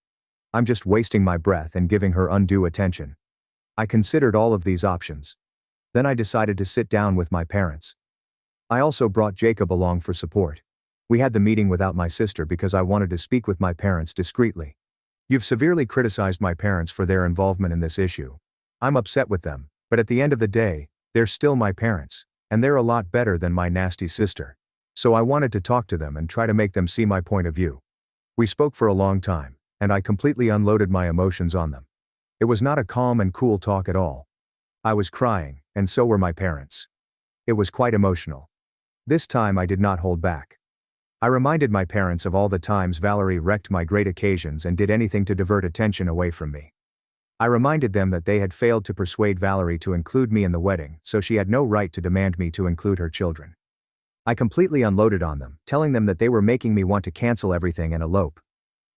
I'm just wasting my breath and giving her undue attention. I considered all of these options. Then I decided to sit down with my parents. I also brought Jacob along for support. We had the meeting without my sister because I wanted to speak with my parents discreetly. You've severely criticized my parents for their involvement in this issue. I'm upset with them, but at the end of the day, they're still my parents, and they're a lot better than my nasty sister. So I wanted to talk to them and try to make them see my point of view. We spoke for a long time, and I completely unloaded my emotions on them. It was not a calm and cool talk at all. I was crying, and so were my parents. It was quite emotional. This time I did not hold back. I reminded my parents of all the times Valerie wrecked my great occasions and did anything to divert attention away from me. I reminded them that they had failed to persuade Valerie to include me in the wedding, so she had no right to demand me to include her children. I completely unloaded on them, telling them that they were making me want to cancel everything and elope.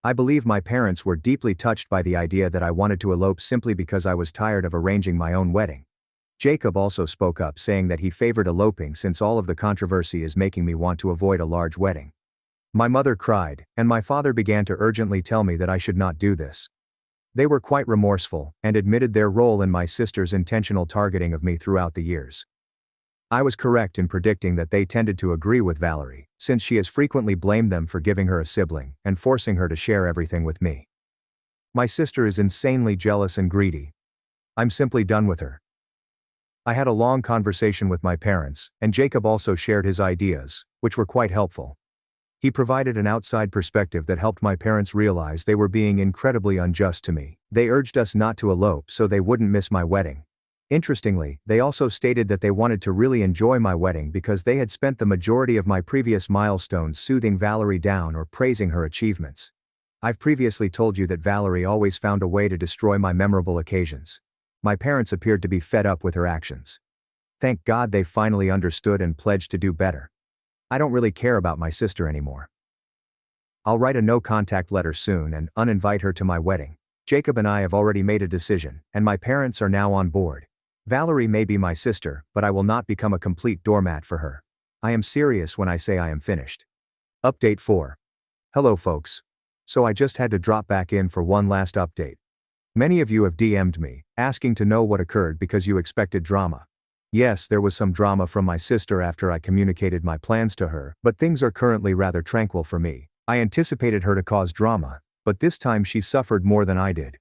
I believe my parents were deeply touched by the idea that I wanted to elope simply because I was tired of arranging my own wedding. Jacob also spoke up, saying that he favored eloping since all of the controversy is making me want to avoid a large wedding. My mother cried, and my father began to urgently tell me that I should not do this. They were quite remorseful and admitted their role in my sister's intentional targeting of me throughout the years. I was correct in predicting that they tended to agree with Valerie, since she has frequently blamed them for giving her a sibling and forcing her to share everything with me. My sister is insanely jealous and greedy. I'm simply done with her. I had a long conversation with my parents, and Jacob also shared his ideas, which were quite helpful. He provided an outside perspective that helped my parents realize they were being incredibly unjust to me. They urged us not to elope so they wouldn't miss my wedding. Interestingly, they also stated that they wanted to really enjoy my wedding because they had spent the majority of my previous milestones soothing Valerie down or praising her achievements. I've previously told you that Valerie always found a way to destroy my memorable occasions. My parents appeared to be fed up with her actions. Thank God they finally understood and pledged to do better. I don't really care about my sister anymore. I'll write a no-contact letter soon and uninvite her to my wedding. Jacob and I have already made a decision, and my parents are now on board. Valerie may be my sister, but I will not become a complete doormat for her. I am serious when I say I am finished. Update 4. Hello folks. So I just had to drop back in for one last update. Many of you have DM'd me, asking to know what occurred because you expected drama. Yes, there was some drama from my sister after I communicated my plans to her, but things are currently rather tranquil for me. I anticipated her to cause drama, but this time she suffered more than I did.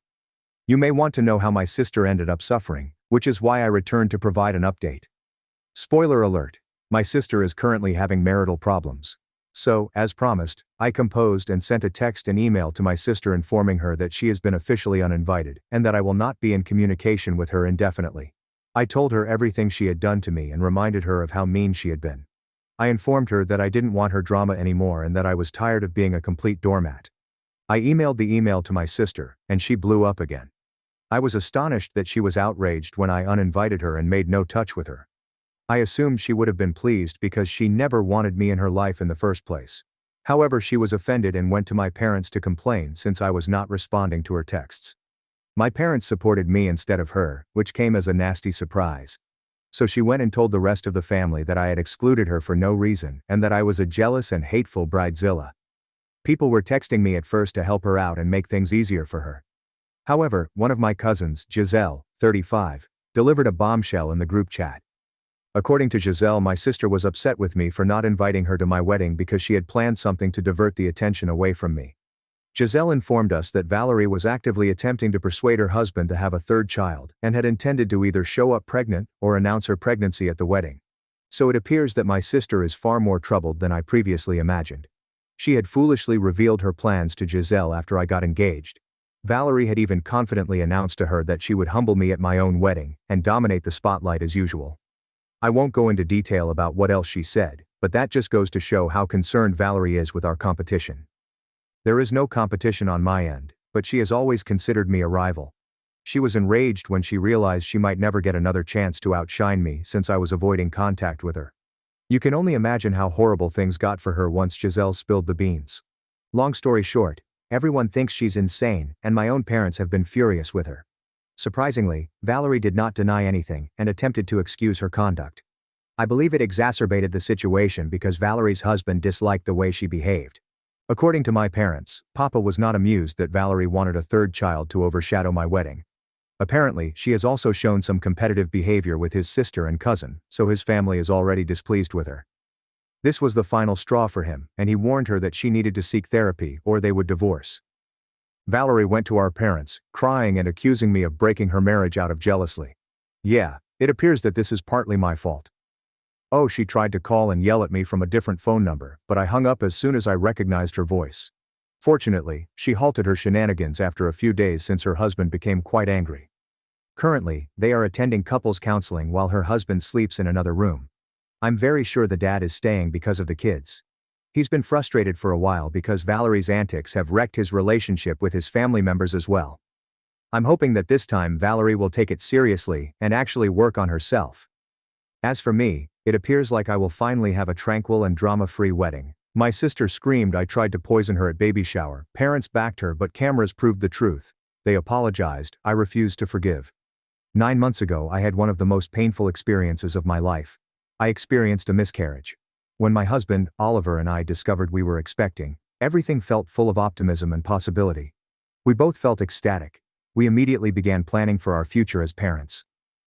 You may want to know how my sister ended up suffering, which is why I returned to provide an update. Spoiler alert, my sister is currently having marital problems. So, as promised, I composed and sent a text and email to my sister informing her that she has been officially uninvited, and that I will not be in communication with her indefinitely. I told her everything she had done to me and reminded her of how mean she had been. I informed her that I didn't want her drama anymore and that I was tired of being a complete doormat. I emailed the email to my sister, and she blew up again. I was astonished that she was outraged when I uninvited her and made no touch with her. I assumed she would have been pleased because she never wanted me in her life in the first place. However, she was offended and went to my parents to complain since I was not responding to her texts. My parents supported me instead of her, which came as a nasty surprise. So she went and told the rest of the family that I had excluded her for no reason and that I was a jealous and hateful bridezilla. People were texting me at first to help her out and make things easier for her. However, one of my cousins, Giselle, 35, delivered a bombshell in the group chat. According to Giselle, my sister was upset with me for not inviting her to my wedding because she had planned something to divert the attention away from me. Giselle informed us that Valerie was actively attempting to persuade her husband to have a third child and had intended to either show up pregnant or announce her pregnancy at the wedding. So it appears that my sister is far more troubled than I previously imagined. She had foolishly revealed her plans to Giselle after I got engaged. Valerie had even confidently announced to her that she would humble me at my own wedding and dominate the spotlight as usual. I won't go into detail about what else she said, but that just goes to show how concerned Valerie is with our competition. There is no competition on my end, but she has always considered me a rival. She was enraged when she realized she might never get another chance to outshine me since I was avoiding contact with her. You can only imagine how horrible things got for her once Giselle spilled the beans. Long story short, everyone thinks she's insane, and my own parents have been furious with her. Surprisingly, Valerie did not deny anything and attempted to excuse her conduct. I believe it exacerbated the situation because Valerie's husband disliked the way she behaved. According to my parents, Papa was not amused that Valerie wanted a third child to overshadow my wedding. Apparently, she has also shown some competitive behavior with his sister and cousin, so his family is already displeased with her. This was the final straw for him, and he warned her that she needed to seek therapy or they would divorce. Valerie went to our parents, crying and accusing me of breaking her marriage out of jealousy. Yeah, it appears that this is partly my fault. Oh, she tried to call and yell at me from a different phone number, but I hung up as soon as I recognized her voice. Fortunately, she halted her shenanigans after a few days since her husband became quite angry. Currently, they are attending couples counseling while her husband sleeps in another room. I'm very sure the dad is staying because of the kids. He's been frustrated for a while because Valerie's antics have wrecked his relationship with his family members as well. I'm hoping that this time Valerie will take it seriously and actually work on herself. As for me, it appears like I will finally have a tranquil and drama-free wedding. My sister screamed I tried to poison her at baby shower. Parents backed her, but cameras proved the truth. They apologized. I refused to forgive. 9 months ago I had one of the most painful experiences of my life. I experienced a miscarriage. When my husband, Oliver, and I discovered we were expecting, everything felt full of optimism and possibility. We both felt ecstatic. We immediately began planning for our future as parents.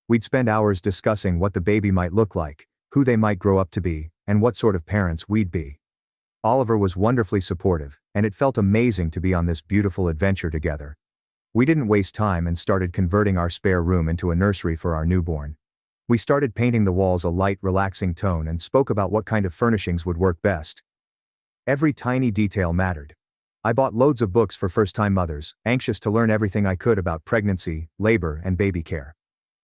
We'd spend hours discussing what the baby might look like, who they might grow up to be, and what sort of parents we'd be. Oliver was wonderfully supportive, and it felt amazing to be on this beautiful adventure together. We didn't waste time and started converting our spare room into a nursery for our newborn. We started painting the walls a light, relaxing tone and spoke about what kind of furnishings would work best. Every tiny detail mattered. I bought loads of books for first-time mothers, anxious to learn everything I could about pregnancy, labor, and baby care.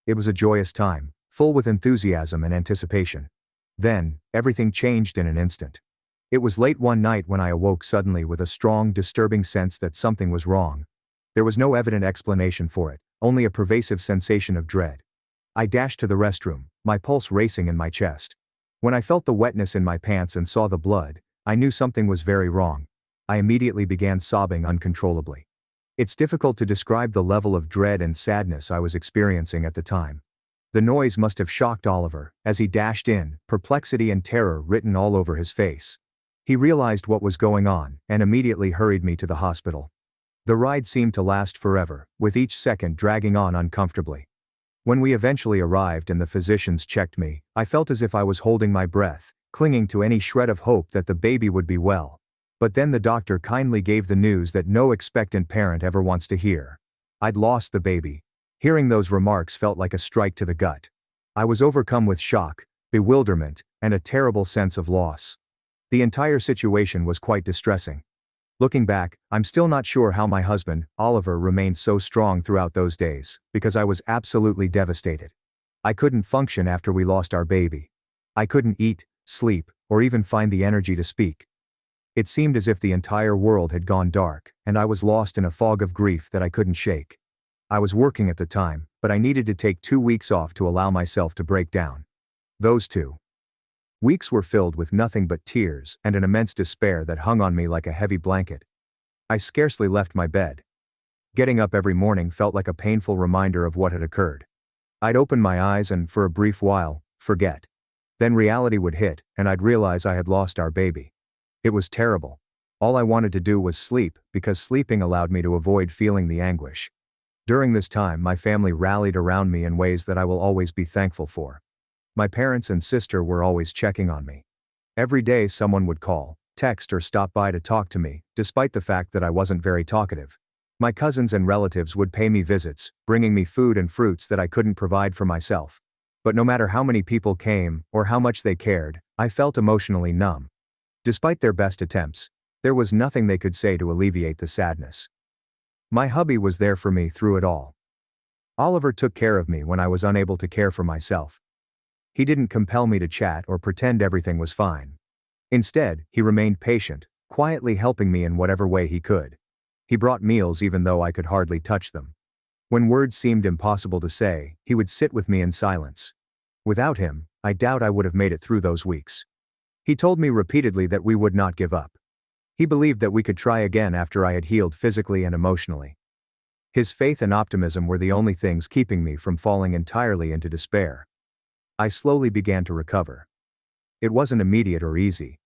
It was a joyous time, full with enthusiasm and anticipation. Then, everything changed in an instant. It was late one night when I awoke suddenly with a strong, disturbing sense that something was wrong. There was no evident explanation for it, only a pervasive sensation of dread. I dashed to the restroom, my pulse racing in my chest. When I felt the wetness in my pants and saw the blood, I knew something was very wrong. I immediately began sobbing uncontrollably. It's difficult to describe the level of dread and sadness I was experiencing at the time. The noise must have shocked Oliver, as he dashed in, perplexity and terror written all over his face. He realized what was going on, and immediately hurried me to the hospital. The ride seemed to last forever, with each second dragging on uncomfortably. When we eventually arrived and the physicians checked me, I felt as if I was holding my breath, clinging to any shred of hope that the baby would be well. But then the doctor kindly gave the news that no expectant parent ever wants to hear. I'd lost the baby. Hearing those remarks felt like a strike to the gut. I was overcome with shock, bewilderment, and a terrible sense of loss. The entire situation was quite distressing. Looking back, I'm still not sure how my husband, Oliver, remained so strong throughout those days, because I was absolutely devastated. I couldn't function after we lost our baby. I couldn't eat, sleep, or even find the energy to speak. It seemed as if the entire world had gone dark, and I was lost in a fog of grief that I couldn't shake. I was working at the time, but I needed to take 2 weeks off to allow myself to break down. Those 2 weeks were filled with nothing but tears and an immense despair that hung on me like a heavy blanket. I scarcely left my bed. Getting up every morning felt like a painful reminder of what had occurred. I'd open my eyes and, for a brief while, forget. Then reality would hit, and I'd realize I had lost our baby. It was terrible. All I wanted to do was sleep, because sleeping allowed me to avoid feeling the anguish. During this time, my family rallied around me in ways that I will always be thankful for. My parents and sister were always checking on me. Every day someone would call, text, or stop by to talk to me, despite the fact that I wasn't very talkative. My cousins and relatives would pay me visits, bringing me food and fruits that I couldn't provide for myself. But no matter how many people came, or how much they cared, I felt emotionally numb. Despite their best attempts, there was nothing they could say to alleviate the sadness. My hubby was there for me through it all. Oliver took care of me when I was unable to care for myself. He didn't compel me to chat or pretend everything was fine. Instead, he remained patient, quietly helping me in whatever way he could. He brought meals even though I could hardly touch them. When words seemed impossible to say, he would sit with me in silence. Without him, I doubt I would have made it through those weeks. He told me repeatedly that we would not give up. He believed that we could try again after I had healed physically and emotionally. His faith and optimism were the only things keeping me from falling entirely into despair. I slowly began to recover. It wasn't immediate or easy.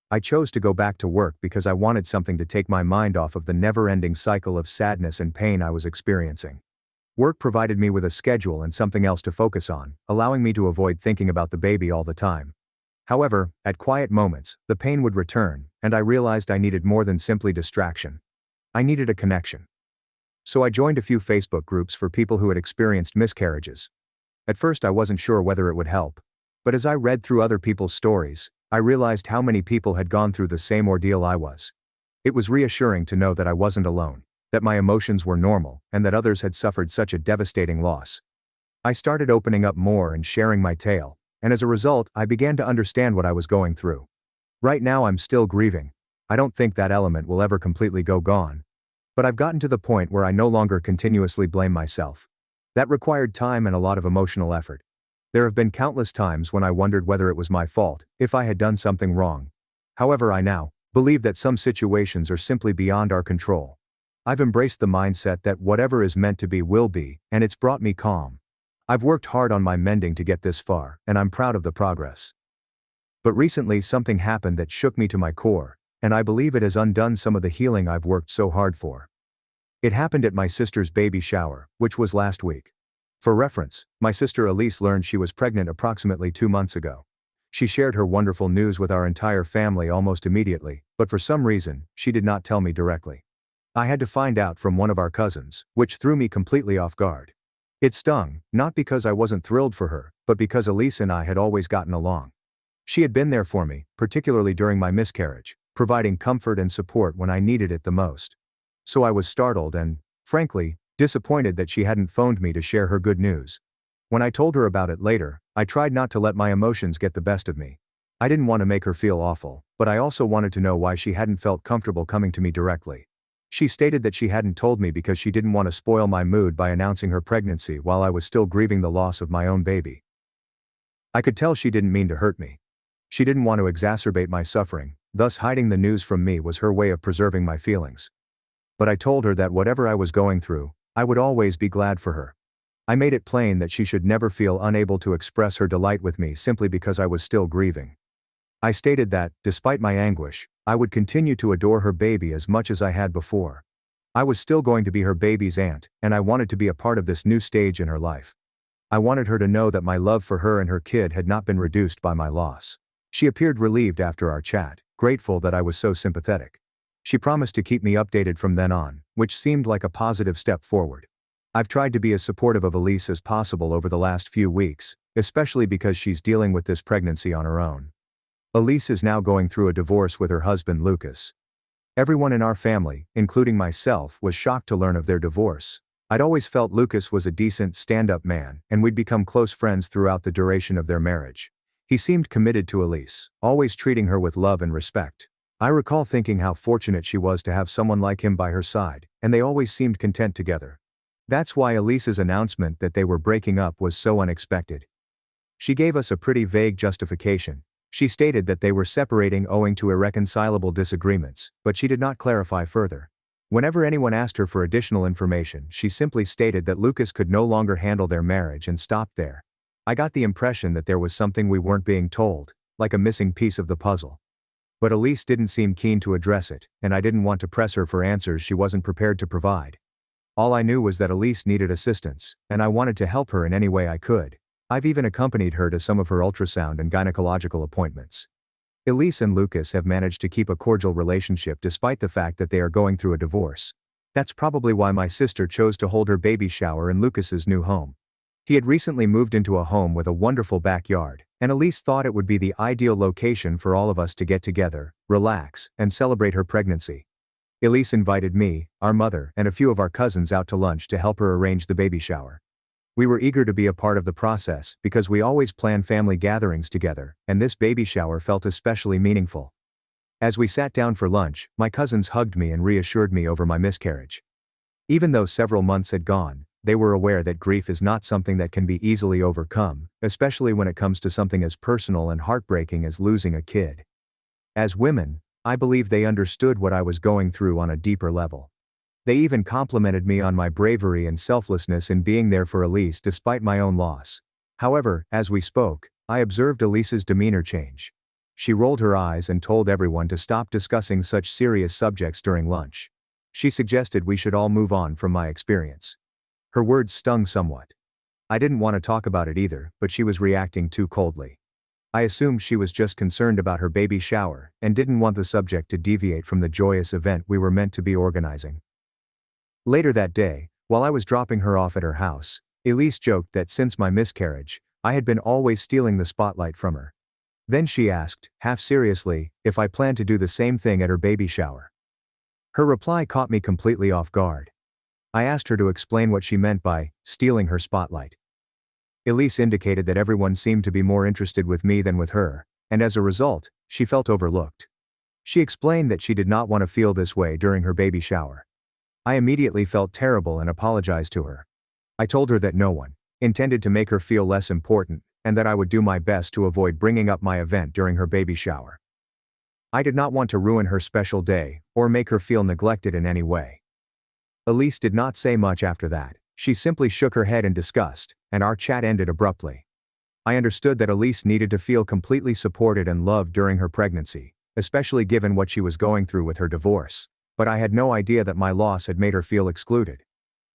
I chose to go back to work because I wanted something to take my mind off of the never-ending cycle of sadness and pain I was experiencing. Work provided me with a schedule and something else to focus on, allowing me to avoid thinking about the baby all the time. However, at quiet moments, the pain would return, and I realized I needed more than simply distraction. I needed a connection. So I joined a few Facebook groups for people who had experienced miscarriages. At first I wasn't sure whether it would help, but as I read through other people's stories, I realized how many people had gone through the same ordeal I was. It was reassuring to know that I wasn't alone, that my emotions were normal, and that others had suffered such a devastating loss. I started opening up more and sharing my tale, and as a result, I began to understand what I was going through. Right now I'm still grieving. I don't think that element will ever completely go gone. But I've gotten to the point where I no longer continuously blame myself. That required time and a lot of emotional effort. There have been countless times when I wondered whether it was my fault, if I had done something wrong. However, I now believe that some situations are simply beyond our control. I've embraced the mindset that whatever is meant to be will be, and it's brought me calm. I've worked hard on my mending to get this far, and I'm proud of the progress. But recently something happened that shook me to my core, and I believe it has undone some of the healing I've worked so hard for. It happened at my sister's baby shower, which was last week. For reference, my sister Elise learned she was pregnant approximately 2 months ago. She shared her wonderful news with our entire family almost immediately, but for some reason, she did not tell me directly. I had to find out from one of our cousins, which threw me completely off guard. It stung, not because I wasn't thrilled for her, but because Elise and I had always gotten along. She had been there for me, particularly during my miscarriage, providing comfort and support when I needed it the most. So I was startled and, frankly, disappointed that she hadn't phoned me to share her good news. When I told her about it later, I tried not to let my emotions get the best of me. I didn't want to make her feel awful, but I also wanted to know why she hadn't felt comfortable coming to me directly. She stated that she hadn't told me because she didn't want to spoil my mood by announcing her pregnancy while I was still grieving the loss of my own baby. I could tell she didn't mean to hurt me. She didn't want to exacerbate my suffering, thus hiding the news from me was her way of preserving my feelings. But I told her that whatever I was going through, I would always be glad for her. I made it plain that she should never feel unable to express her delight with me simply because I was still grieving. I stated that, despite my anguish, I would continue to adore her baby as much as I had before. I was still going to be her baby's aunt, and I wanted to be a part of this new stage in her life. I wanted her to know that my love for her and her kid had not been reduced by my loss. She appeared relieved after our chat, grateful that I was so sympathetic. She promised to keep me updated from then on, which seemed like a positive step forward. I've tried to be as supportive of Elise as possible over the last few weeks, especially because she's dealing with this pregnancy on her own. Elise is now going through a divorce with her husband Lucas. Everyone in our family, including myself, was shocked to learn of their divorce. I'd always felt Lucas was a decent, stand-up man, and we'd become close friends throughout the duration of their marriage. He seemed committed to Elise, always treating her with love and respect. I recall thinking how fortunate she was to have someone like him by her side, and they always seemed content together. That's why Elise's announcement that they were breaking up was so unexpected. She gave us a pretty vague justification. She stated that they were separating owing to irreconcilable disagreements, but she did not clarify further. Whenever anyone asked her for additional information, she simply stated that Lucas could no longer handle their marriage and stopped there. I got the impression that there was something we weren't being told, like a missing piece of the puzzle. But Elise didn't seem keen to address it, and I didn't want to press her for answers she wasn't prepared to provide. All I knew was that Elise needed assistance, and I wanted to help her in any way I could. I've even accompanied her to some of her ultrasound and gynecological appointments. Elise and Lucas have managed to keep a cordial relationship despite the fact that they are going through a divorce. That's probably why my sister chose to hold her baby shower in Lucas's new home. He had recently moved into a home with a wonderful backyard, and Elise thought it would be the ideal location for all of us to get together, relax, and celebrate her pregnancy. Elise invited me, our mother, and a few of our cousins out to lunch to help her arrange the baby shower. We were eager to be a part of the process because we always plan family gatherings together, and this baby shower felt especially meaningful. As we sat down for lunch, my cousins hugged me and reassured me over my miscarriage. Even though several months had gone, they were aware that grief is not something that can be easily overcome, especially when it comes to something as personal and heartbreaking as losing a kid. As women, I believe they understood what I was going through on a deeper level. They even complimented me on my bravery and selflessness in being there for Elise despite my own loss. However, as we spoke, I observed Elise's demeanor change. She rolled her eyes and told everyone to stop discussing such serious subjects during lunch. She suggested we should all move on from my experience. Her words stung somewhat. I didn't want to talk about it either, but she was reacting too coldly. I assumed she was just concerned about her baby shower and didn't want the subject to deviate from the joyous event we were meant to be organizing. Later that day, while I was dropping her off at her house, Elise joked that since my miscarriage, I had been always stealing the spotlight from her. Then she asked, half seriously, if I planned to do the same thing at her baby shower. Her reply caught me completely off guard. I asked her to explain what she meant by stealing her spotlight. Elise indicated that everyone seemed to be more interested with me than with her, and as a result, she felt overlooked. She explained that she did not want to feel this way during her baby shower. I immediately felt terrible and apologized to her. I told her that no one intended to make her feel less important, and that I would do my best to avoid bringing up my event during her baby shower. I did not want to ruin her special day, or make her feel neglected in any way. Elise did not say much after that. She simply shook her head in disgust, and our chat ended abruptly. I understood that Elise needed to feel completely supported and loved during her pregnancy, especially given what she was going through with her divorce, but I had no idea that my loss had made her feel excluded.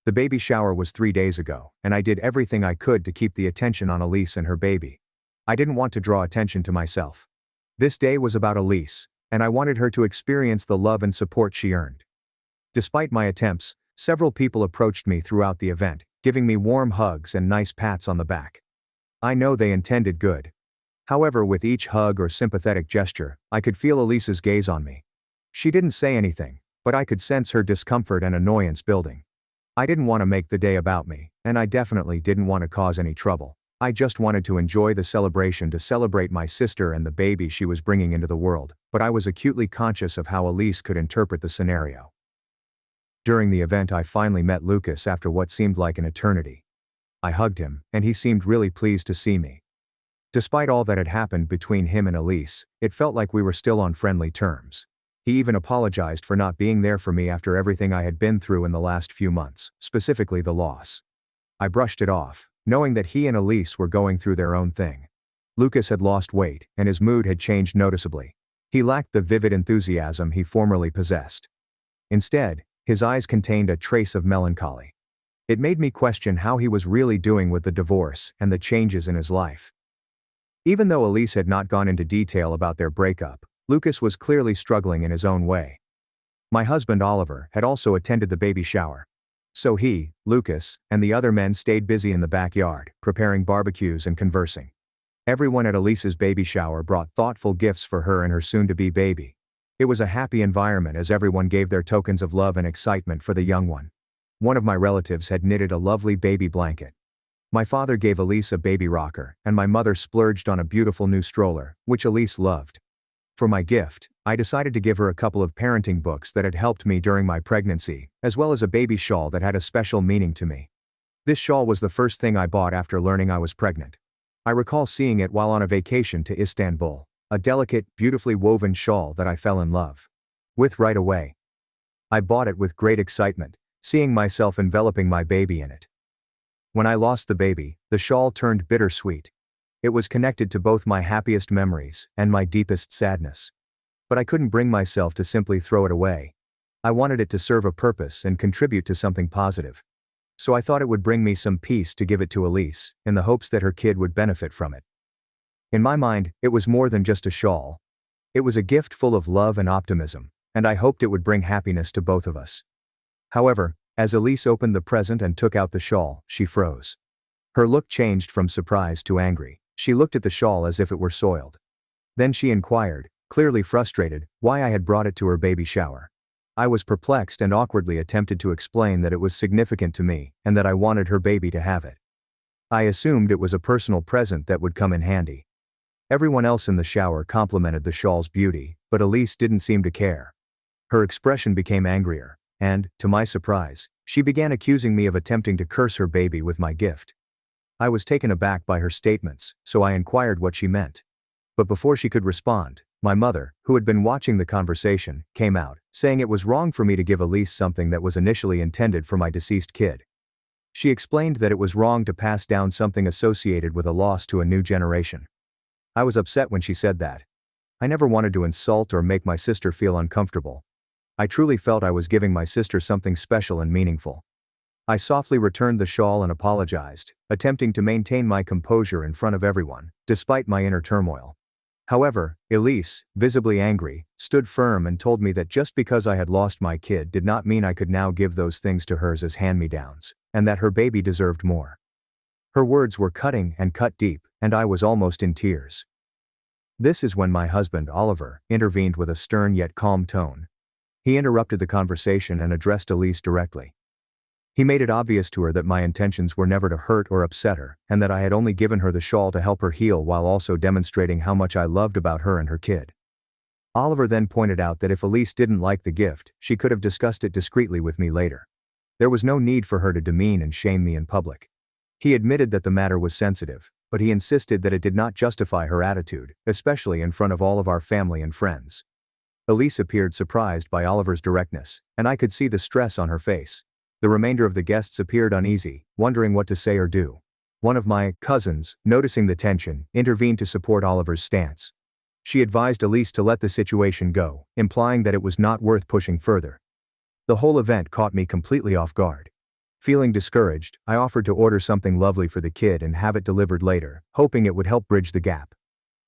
The baby shower was 3 days ago, and I did everything I could to keep the attention on Elise and her baby. I didn't want to draw attention to myself. This day was about Elise, and I wanted her to experience the love and support she earned. Despite my attempts, several people approached me throughout the event, giving me warm hugs and nice pats on the back. I know they intended good. However, with each hug or sympathetic gesture, I could feel Elise's gaze on me. She didn't say anything, but I could sense her discomfort and annoyance building. I didn't want to make the day about me, and I definitely didn't want to cause any trouble. I just wanted to enjoy the celebration to celebrate my sister and the baby she was bringing into the world, but I was acutely conscious of how Elise could interpret the scenario. During the event, I finally met Lucas after what seemed like an eternity. I hugged him, and he seemed really pleased to see me. Despite all that had happened between him and Elise, it felt like we were still on friendly terms. He even apologized for not being there for me after everything I had been through in the last few months, specifically the loss. I brushed it off, knowing that he and Elise were going through their own thing. Lucas had lost weight, and his mood had changed noticeably. He lacked the vivid enthusiasm he formerly possessed. Instead, his eyes contained a trace of melancholy. It made me question how he was really doing with the divorce and the changes in his life. Even though Elise had not gone into detail about their breakup, Lucas was clearly struggling in his own way. My husband Oliver had also attended the baby shower. So he, Lucas, and the other men stayed busy in the backyard, preparing barbecues and conversing. Everyone at Elise's baby shower brought thoughtful gifts for her and her soon-to-be baby. It was a happy environment as everyone gave their tokens of love and excitement for the young one. One of my relatives had knitted a lovely baby blanket. My father gave Elise a baby rocker, and my mother splurged on a beautiful new stroller, which Elise loved. For my gift, I decided to give her a couple of parenting books that had helped me during my pregnancy, as well as a baby shawl that had a special meaning to me. This shawl was the first thing I bought after learning I was pregnant. I recall seeing it while on a vacation to Istanbul. A delicate, beautifully woven shawl that I fell in love with right away. I bought it with great excitement, seeing myself enveloping my baby in it. When I lost the baby, the shawl turned bittersweet. It was connected to both my happiest memories and my deepest sadness. But I couldn't bring myself to simply throw it away. I wanted it to serve a purpose and contribute to something positive. So I thought it would bring me some peace to give it to Elise, in the hopes that her kid would benefit from it. In my mind, it was more than just a shawl. It was a gift full of love and optimism, and I hoped it would bring happiness to both of us. However, as Elise opened the present and took out the shawl, she froze. Her look changed from surprise to angry. She looked at the shawl as if it were soiled. Then she inquired, clearly frustrated, why I had brought it to her baby shower. I was perplexed and awkwardly attempted to explain that it was significant to me, and that I wanted her baby to have it. I assumed it was a personal present that would come in handy. Everyone else in the shower complimented the shawl's beauty, but Elise didn't seem to care. Her expression became angrier, and, to my surprise, she began accusing me of attempting to curse her baby with my gift. I was taken aback by her statements, so I inquired what she meant. But before she could respond, my mother, who had been watching the conversation, came out, saying it was wrong for me to give Elise something that was initially intended for my deceased kid. She explained that it was wrong to pass down something associated with a loss to a new generation. I was upset when she said that. I never wanted to insult or make my sister feel uncomfortable. I truly felt I was giving my sister something special and meaningful. I softly returned the shawl and apologized, attempting to maintain my composure in front of everyone, despite my inner turmoil. However, Elise, visibly angry, stood firm and told me that just because I had lost my kid did not mean I could now give those things to hers as hand-me-downs, and that her baby deserved more. Her words were cutting and cut deep, and I was almost in tears. This is when my husband, Oliver, intervened with a stern yet calm tone. He interrupted the conversation and addressed Elise directly. He made it obvious to her that my intentions were never to hurt or upset her, and that I had only given her the shawl to help her heal while also demonstrating how much I loved about her and her kid. Oliver then pointed out that if Elise didn't like the gift, she could have discussed it discreetly with me later. There was no need for her to demean and shame me in public. He admitted that the matter was sensitive, but he insisted that it did not justify her attitude, especially in front of all of our family and friends. Elise appeared surprised by Oliver's directness, and I could see the stress on her face. The remainder of the guests appeared uneasy, wondering what to say or do. One of my cousins, noticing the tension, intervened to support Oliver's stance. She advised Elise to let the situation go, implying that it was not worth pushing further. The whole event caught me completely off guard. Feeling discouraged, I offered to order something lovely for the kid and have it delivered later, hoping it would help bridge the gap.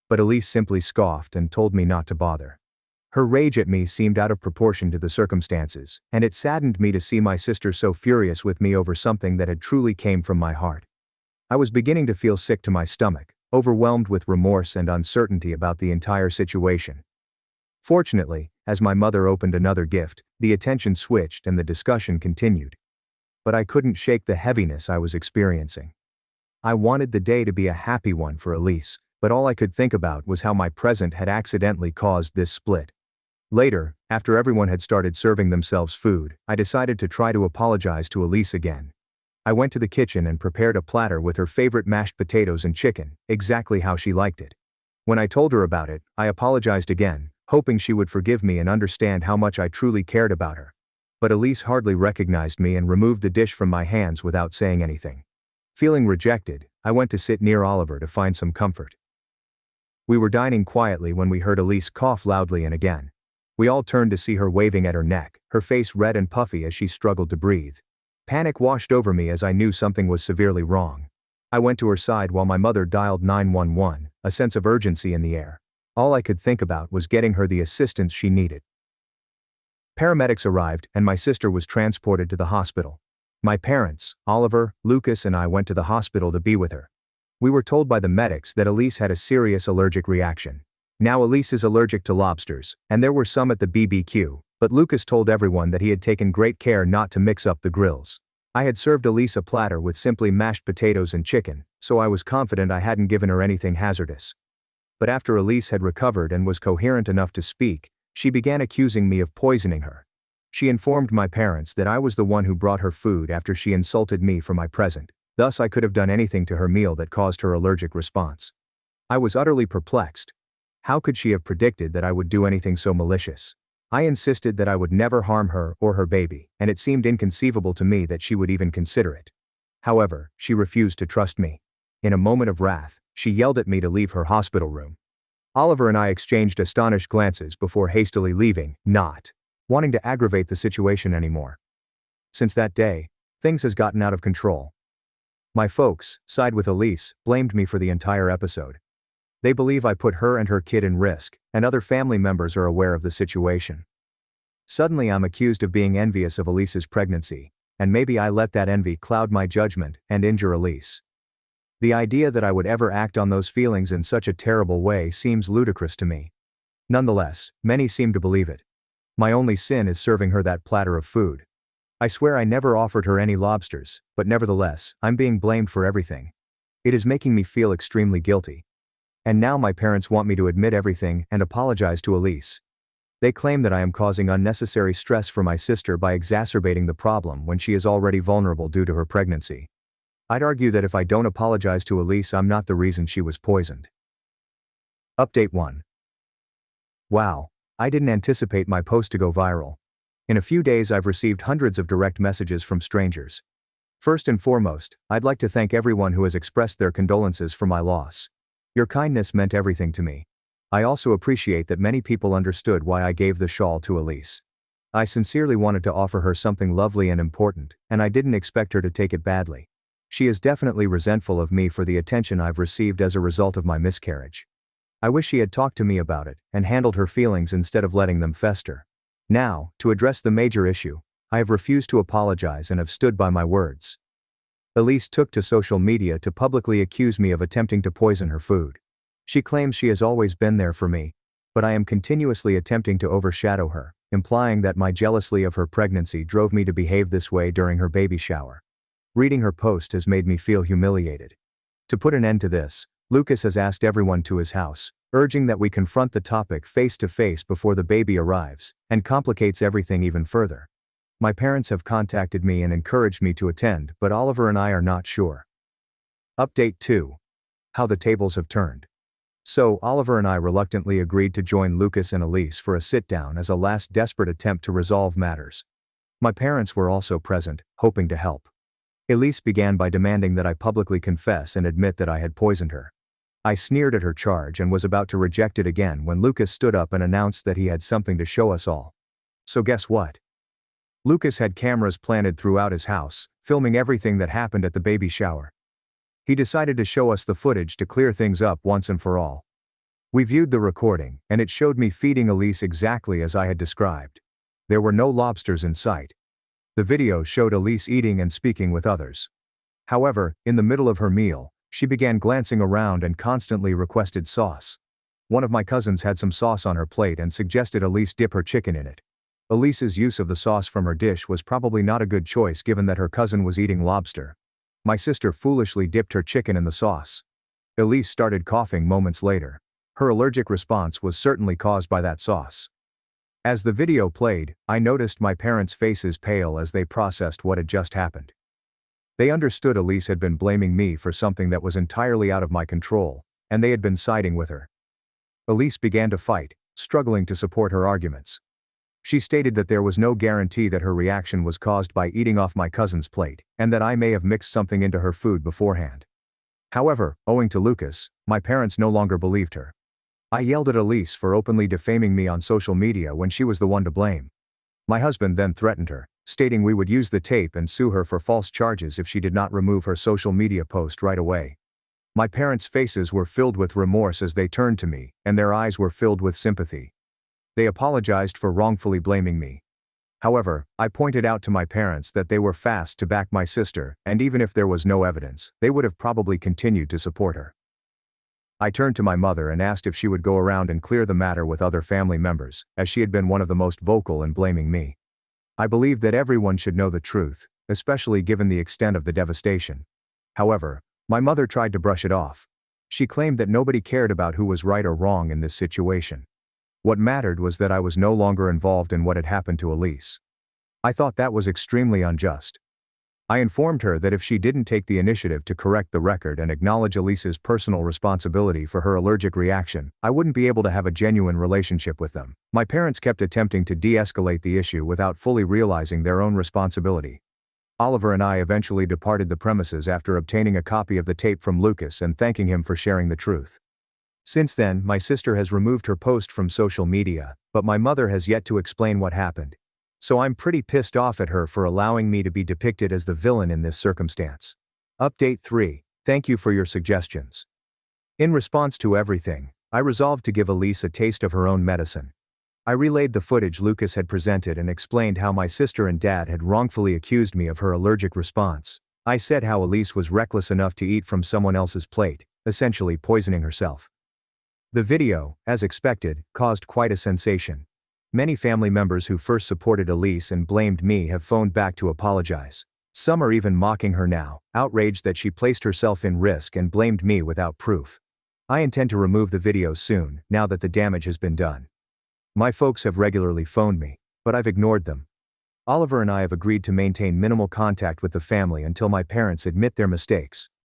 But Elise simply scoffed and told me not to bother. Her rage at me seemed out of proportion to the circumstances, and it saddened me to see my sister so furious with me over something that had truly came from my heart. I was beginning to feel sick to my stomach, overwhelmed with remorse and uncertainty about the entire situation. Fortunately, as my mother opened another gift, the attention switched and the discussion continued. But I couldn't shake the heaviness I was experiencing. I wanted the day to be a happy one for Elise, but all I could think about was how my present had accidentally caused this split. Later, after everyone had started serving themselves food, I decided to try to apologize to Elise again. I went to the kitchen and prepared a platter with her favorite mashed potatoes and chicken, exactly how she liked it. When I told her about it, I apologized again, hoping she would forgive me and understand how much I truly cared about her. But Elise hardly recognized me and removed the dish from my hands without saying anything. Feeling rejected, I went to sit near Oliver to find some comfort. We were dining quietly when we heard Elise cough loudly and again. We all turned to see her waving at her neck, her face red and puffy as she struggled to breathe. Panic washed over me as I knew something was severely wrong. I went to her side while my mother dialed 911, a sense of urgency in the air. All I could think about was getting her the assistance she needed. Paramedics arrived, and my sister was transported to the hospital. My parents, Oliver, Lucas, and I went to the hospital to be with her. We were told by the medics that Elise had a serious allergic reaction. Now Elise is allergic to lobsters, and there were some at the BBQ, but Lucas told everyone that he had taken great care not to mix up the grills. I had served Elise a platter with simply mashed potatoes and chicken, so I was confident I hadn't given her anything hazardous. But after Elise had recovered and was coherent enough to speak, she began accusing me of poisoning her. She informed my parents that I was the one who brought her food after she insulted me for my present, thus I could have done anything to her meal that caused her allergic response. I was utterly perplexed. How could she have predicted that I would do anything so malicious? I insisted that I would never harm her or her baby, and it seemed inconceivable to me that she would even consider it. However, she refused to trust me. In a moment of wrath, she yelled at me to leave her hospital room. Oliver and I exchanged astonished glances before hastily leaving, not wanting to aggravate the situation anymore. Since that day, things has gotten out of control. My folks, side with Elise, blamed me for the entire episode. They believe I put her and her kid in risk, and other family members are aware of the situation. Suddenly I'm accused of being envious of Elise's pregnancy, and maybe I let that envy cloud my judgment and injure Elise. The idea that I would ever act on those feelings in such a terrible way seems ludicrous to me. Nonetheless, many seem to believe it. My only sin is serving her that platter of food. I swear I never offered her any lobsters, but nevertheless, I'm being blamed for everything. It is making me feel extremely guilty. And now my parents want me to admit everything and apologize to Elise. They claim that I am causing unnecessary stress for my sister by exacerbating the problem when she is already vulnerable due to her pregnancy. I'd argue that if I don't apologize to Elise, I'm not the reason she was poisoned. Update 1. Wow, I didn't anticipate my post to go viral. In a few days I've received hundreds of direct messages from strangers. First and foremost, I'd like to thank everyone who has expressed their condolences for my loss. Your kindness meant everything to me. I also appreciate that many people understood why I gave the shawl to Elise. I sincerely wanted to offer her something lovely and important, and I didn't expect her to take it badly. She is definitely resentful of me for the attention I've received as a result of my miscarriage. I wish she had talked to me about it and handled her feelings instead of letting them fester. Now, to address the major issue, I have refused to apologize and have stood by my words. Elise took to social media to publicly accuse me of attempting to poison her food. She claims she has always been there for me, but I am continuously attempting to overshadow her, implying that my jealousy of her pregnancy drove me to behave this way during her baby shower. Reading her post has made me feel humiliated. To put an end to this, Lucas has asked everyone to his house, urging that we confront the topic face to face before the baby arrives, and complicates everything even further. My parents have contacted me and encouraged me to attend, but Oliver and I are not sure. Update 2. How the tables have turned. So, Oliver and I reluctantly agreed to join Lucas and Elise for a sit-down as a last desperate attempt to resolve matters. My parents were also present, hoping to help. Elise began by demanding that I publicly confess and admit that I had poisoned her. I sneered at her charge and was about to reject it again when Lucas stood up and announced that he had something to show us all. So guess what? Lucas had cameras planted throughout his house, filming everything that happened at the baby shower. He decided to show us the footage to clear things up once and for all. We viewed the recording, and it showed me feeding Elise exactly as I had described. There were no lobsters in sight. The video showed Elise eating and speaking with others. However, in the middle of her meal, she began glancing around and constantly requested sauce. One of my cousins had some sauce on her plate and suggested Elise dip her chicken in it. Elise's use of the sauce from her dish was probably not a good choice given that her cousin was eating lobster. My sister foolishly dipped her chicken in the sauce. Elise started coughing moments later. Her allergic response was certainly caused by that sauce. As the video played, I noticed my parents' faces pale as they processed what had just happened. They understood Elise had been blaming me for something that was entirely out of my control, and they had been siding with her. Elise began to fight, struggling to support her arguments. She stated that there was no guarantee that her reaction was caused by eating off my cousin's plate, and that I may have mixed something into her food beforehand. However, owing to Lucas, my parents no longer believed her. I yelled at Elise for openly defaming me on social media when she was the one to blame. My husband then threatened her, stating we would use the tape and sue her for false charges if she did not remove her social media post right away. My parents' faces were filled with remorse as they turned to me, and their eyes were filled with sympathy. They apologized for wrongfully blaming me. However, I pointed out to my parents that they were fast to back my sister, and even if there was no evidence, they would have probably continued to support her. I turned to my mother and asked if she would go around and clear the matter with other family members, as she had been one of the most vocal in blaming me. I believed that everyone should know the truth, especially given the extent of the devastation. However, my mother tried to brush it off. She claimed that nobody cared about who was right or wrong in this situation. What mattered was that I was no longer involved in what had happened to Elise. I thought that was extremely unjust. I informed her that if she didn't take the initiative to correct the record and acknowledge Elise's personal responsibility for her allergic reaction, I wouldn't be able to have a genuine relationship with them. My parents kept attempting to de-escalate the issue without fully realizing their own responsibility. Oliver and I eventually departed the premises after obtaining a copy of the tape from Lucas and thanking him for sharing the truth. Since then, my sister has removed her post from social media, but my mother has yet to explain what happened. So I'm pretty pissed off at her for allowing me to be depicted as the villain in this circumstance. Update 3. Thank you for your suggestions. In response to everything, I resolved to give Elise a taste of her own medicine. I relayed the footage Lucas had presented and explained how my sister and dad had wrongfully accused me of her allergic response. I said how Elise was reckless enough to eat from someone else's plate, essentially poisoning herself. The video, as expected, caused quite a sensation. Many family members who first supported Elise and blamed me have phoned back to apologize. Some are even mocking her now, outraged that she placed herself in risk and blamed me without proof. I intend to remove the video soon, now that the damage has been done. My folks have regularly phoned me, but I've ignored them. Oliver and I have agreed to maintain minimal contact with the family until my parents admit their mistakes.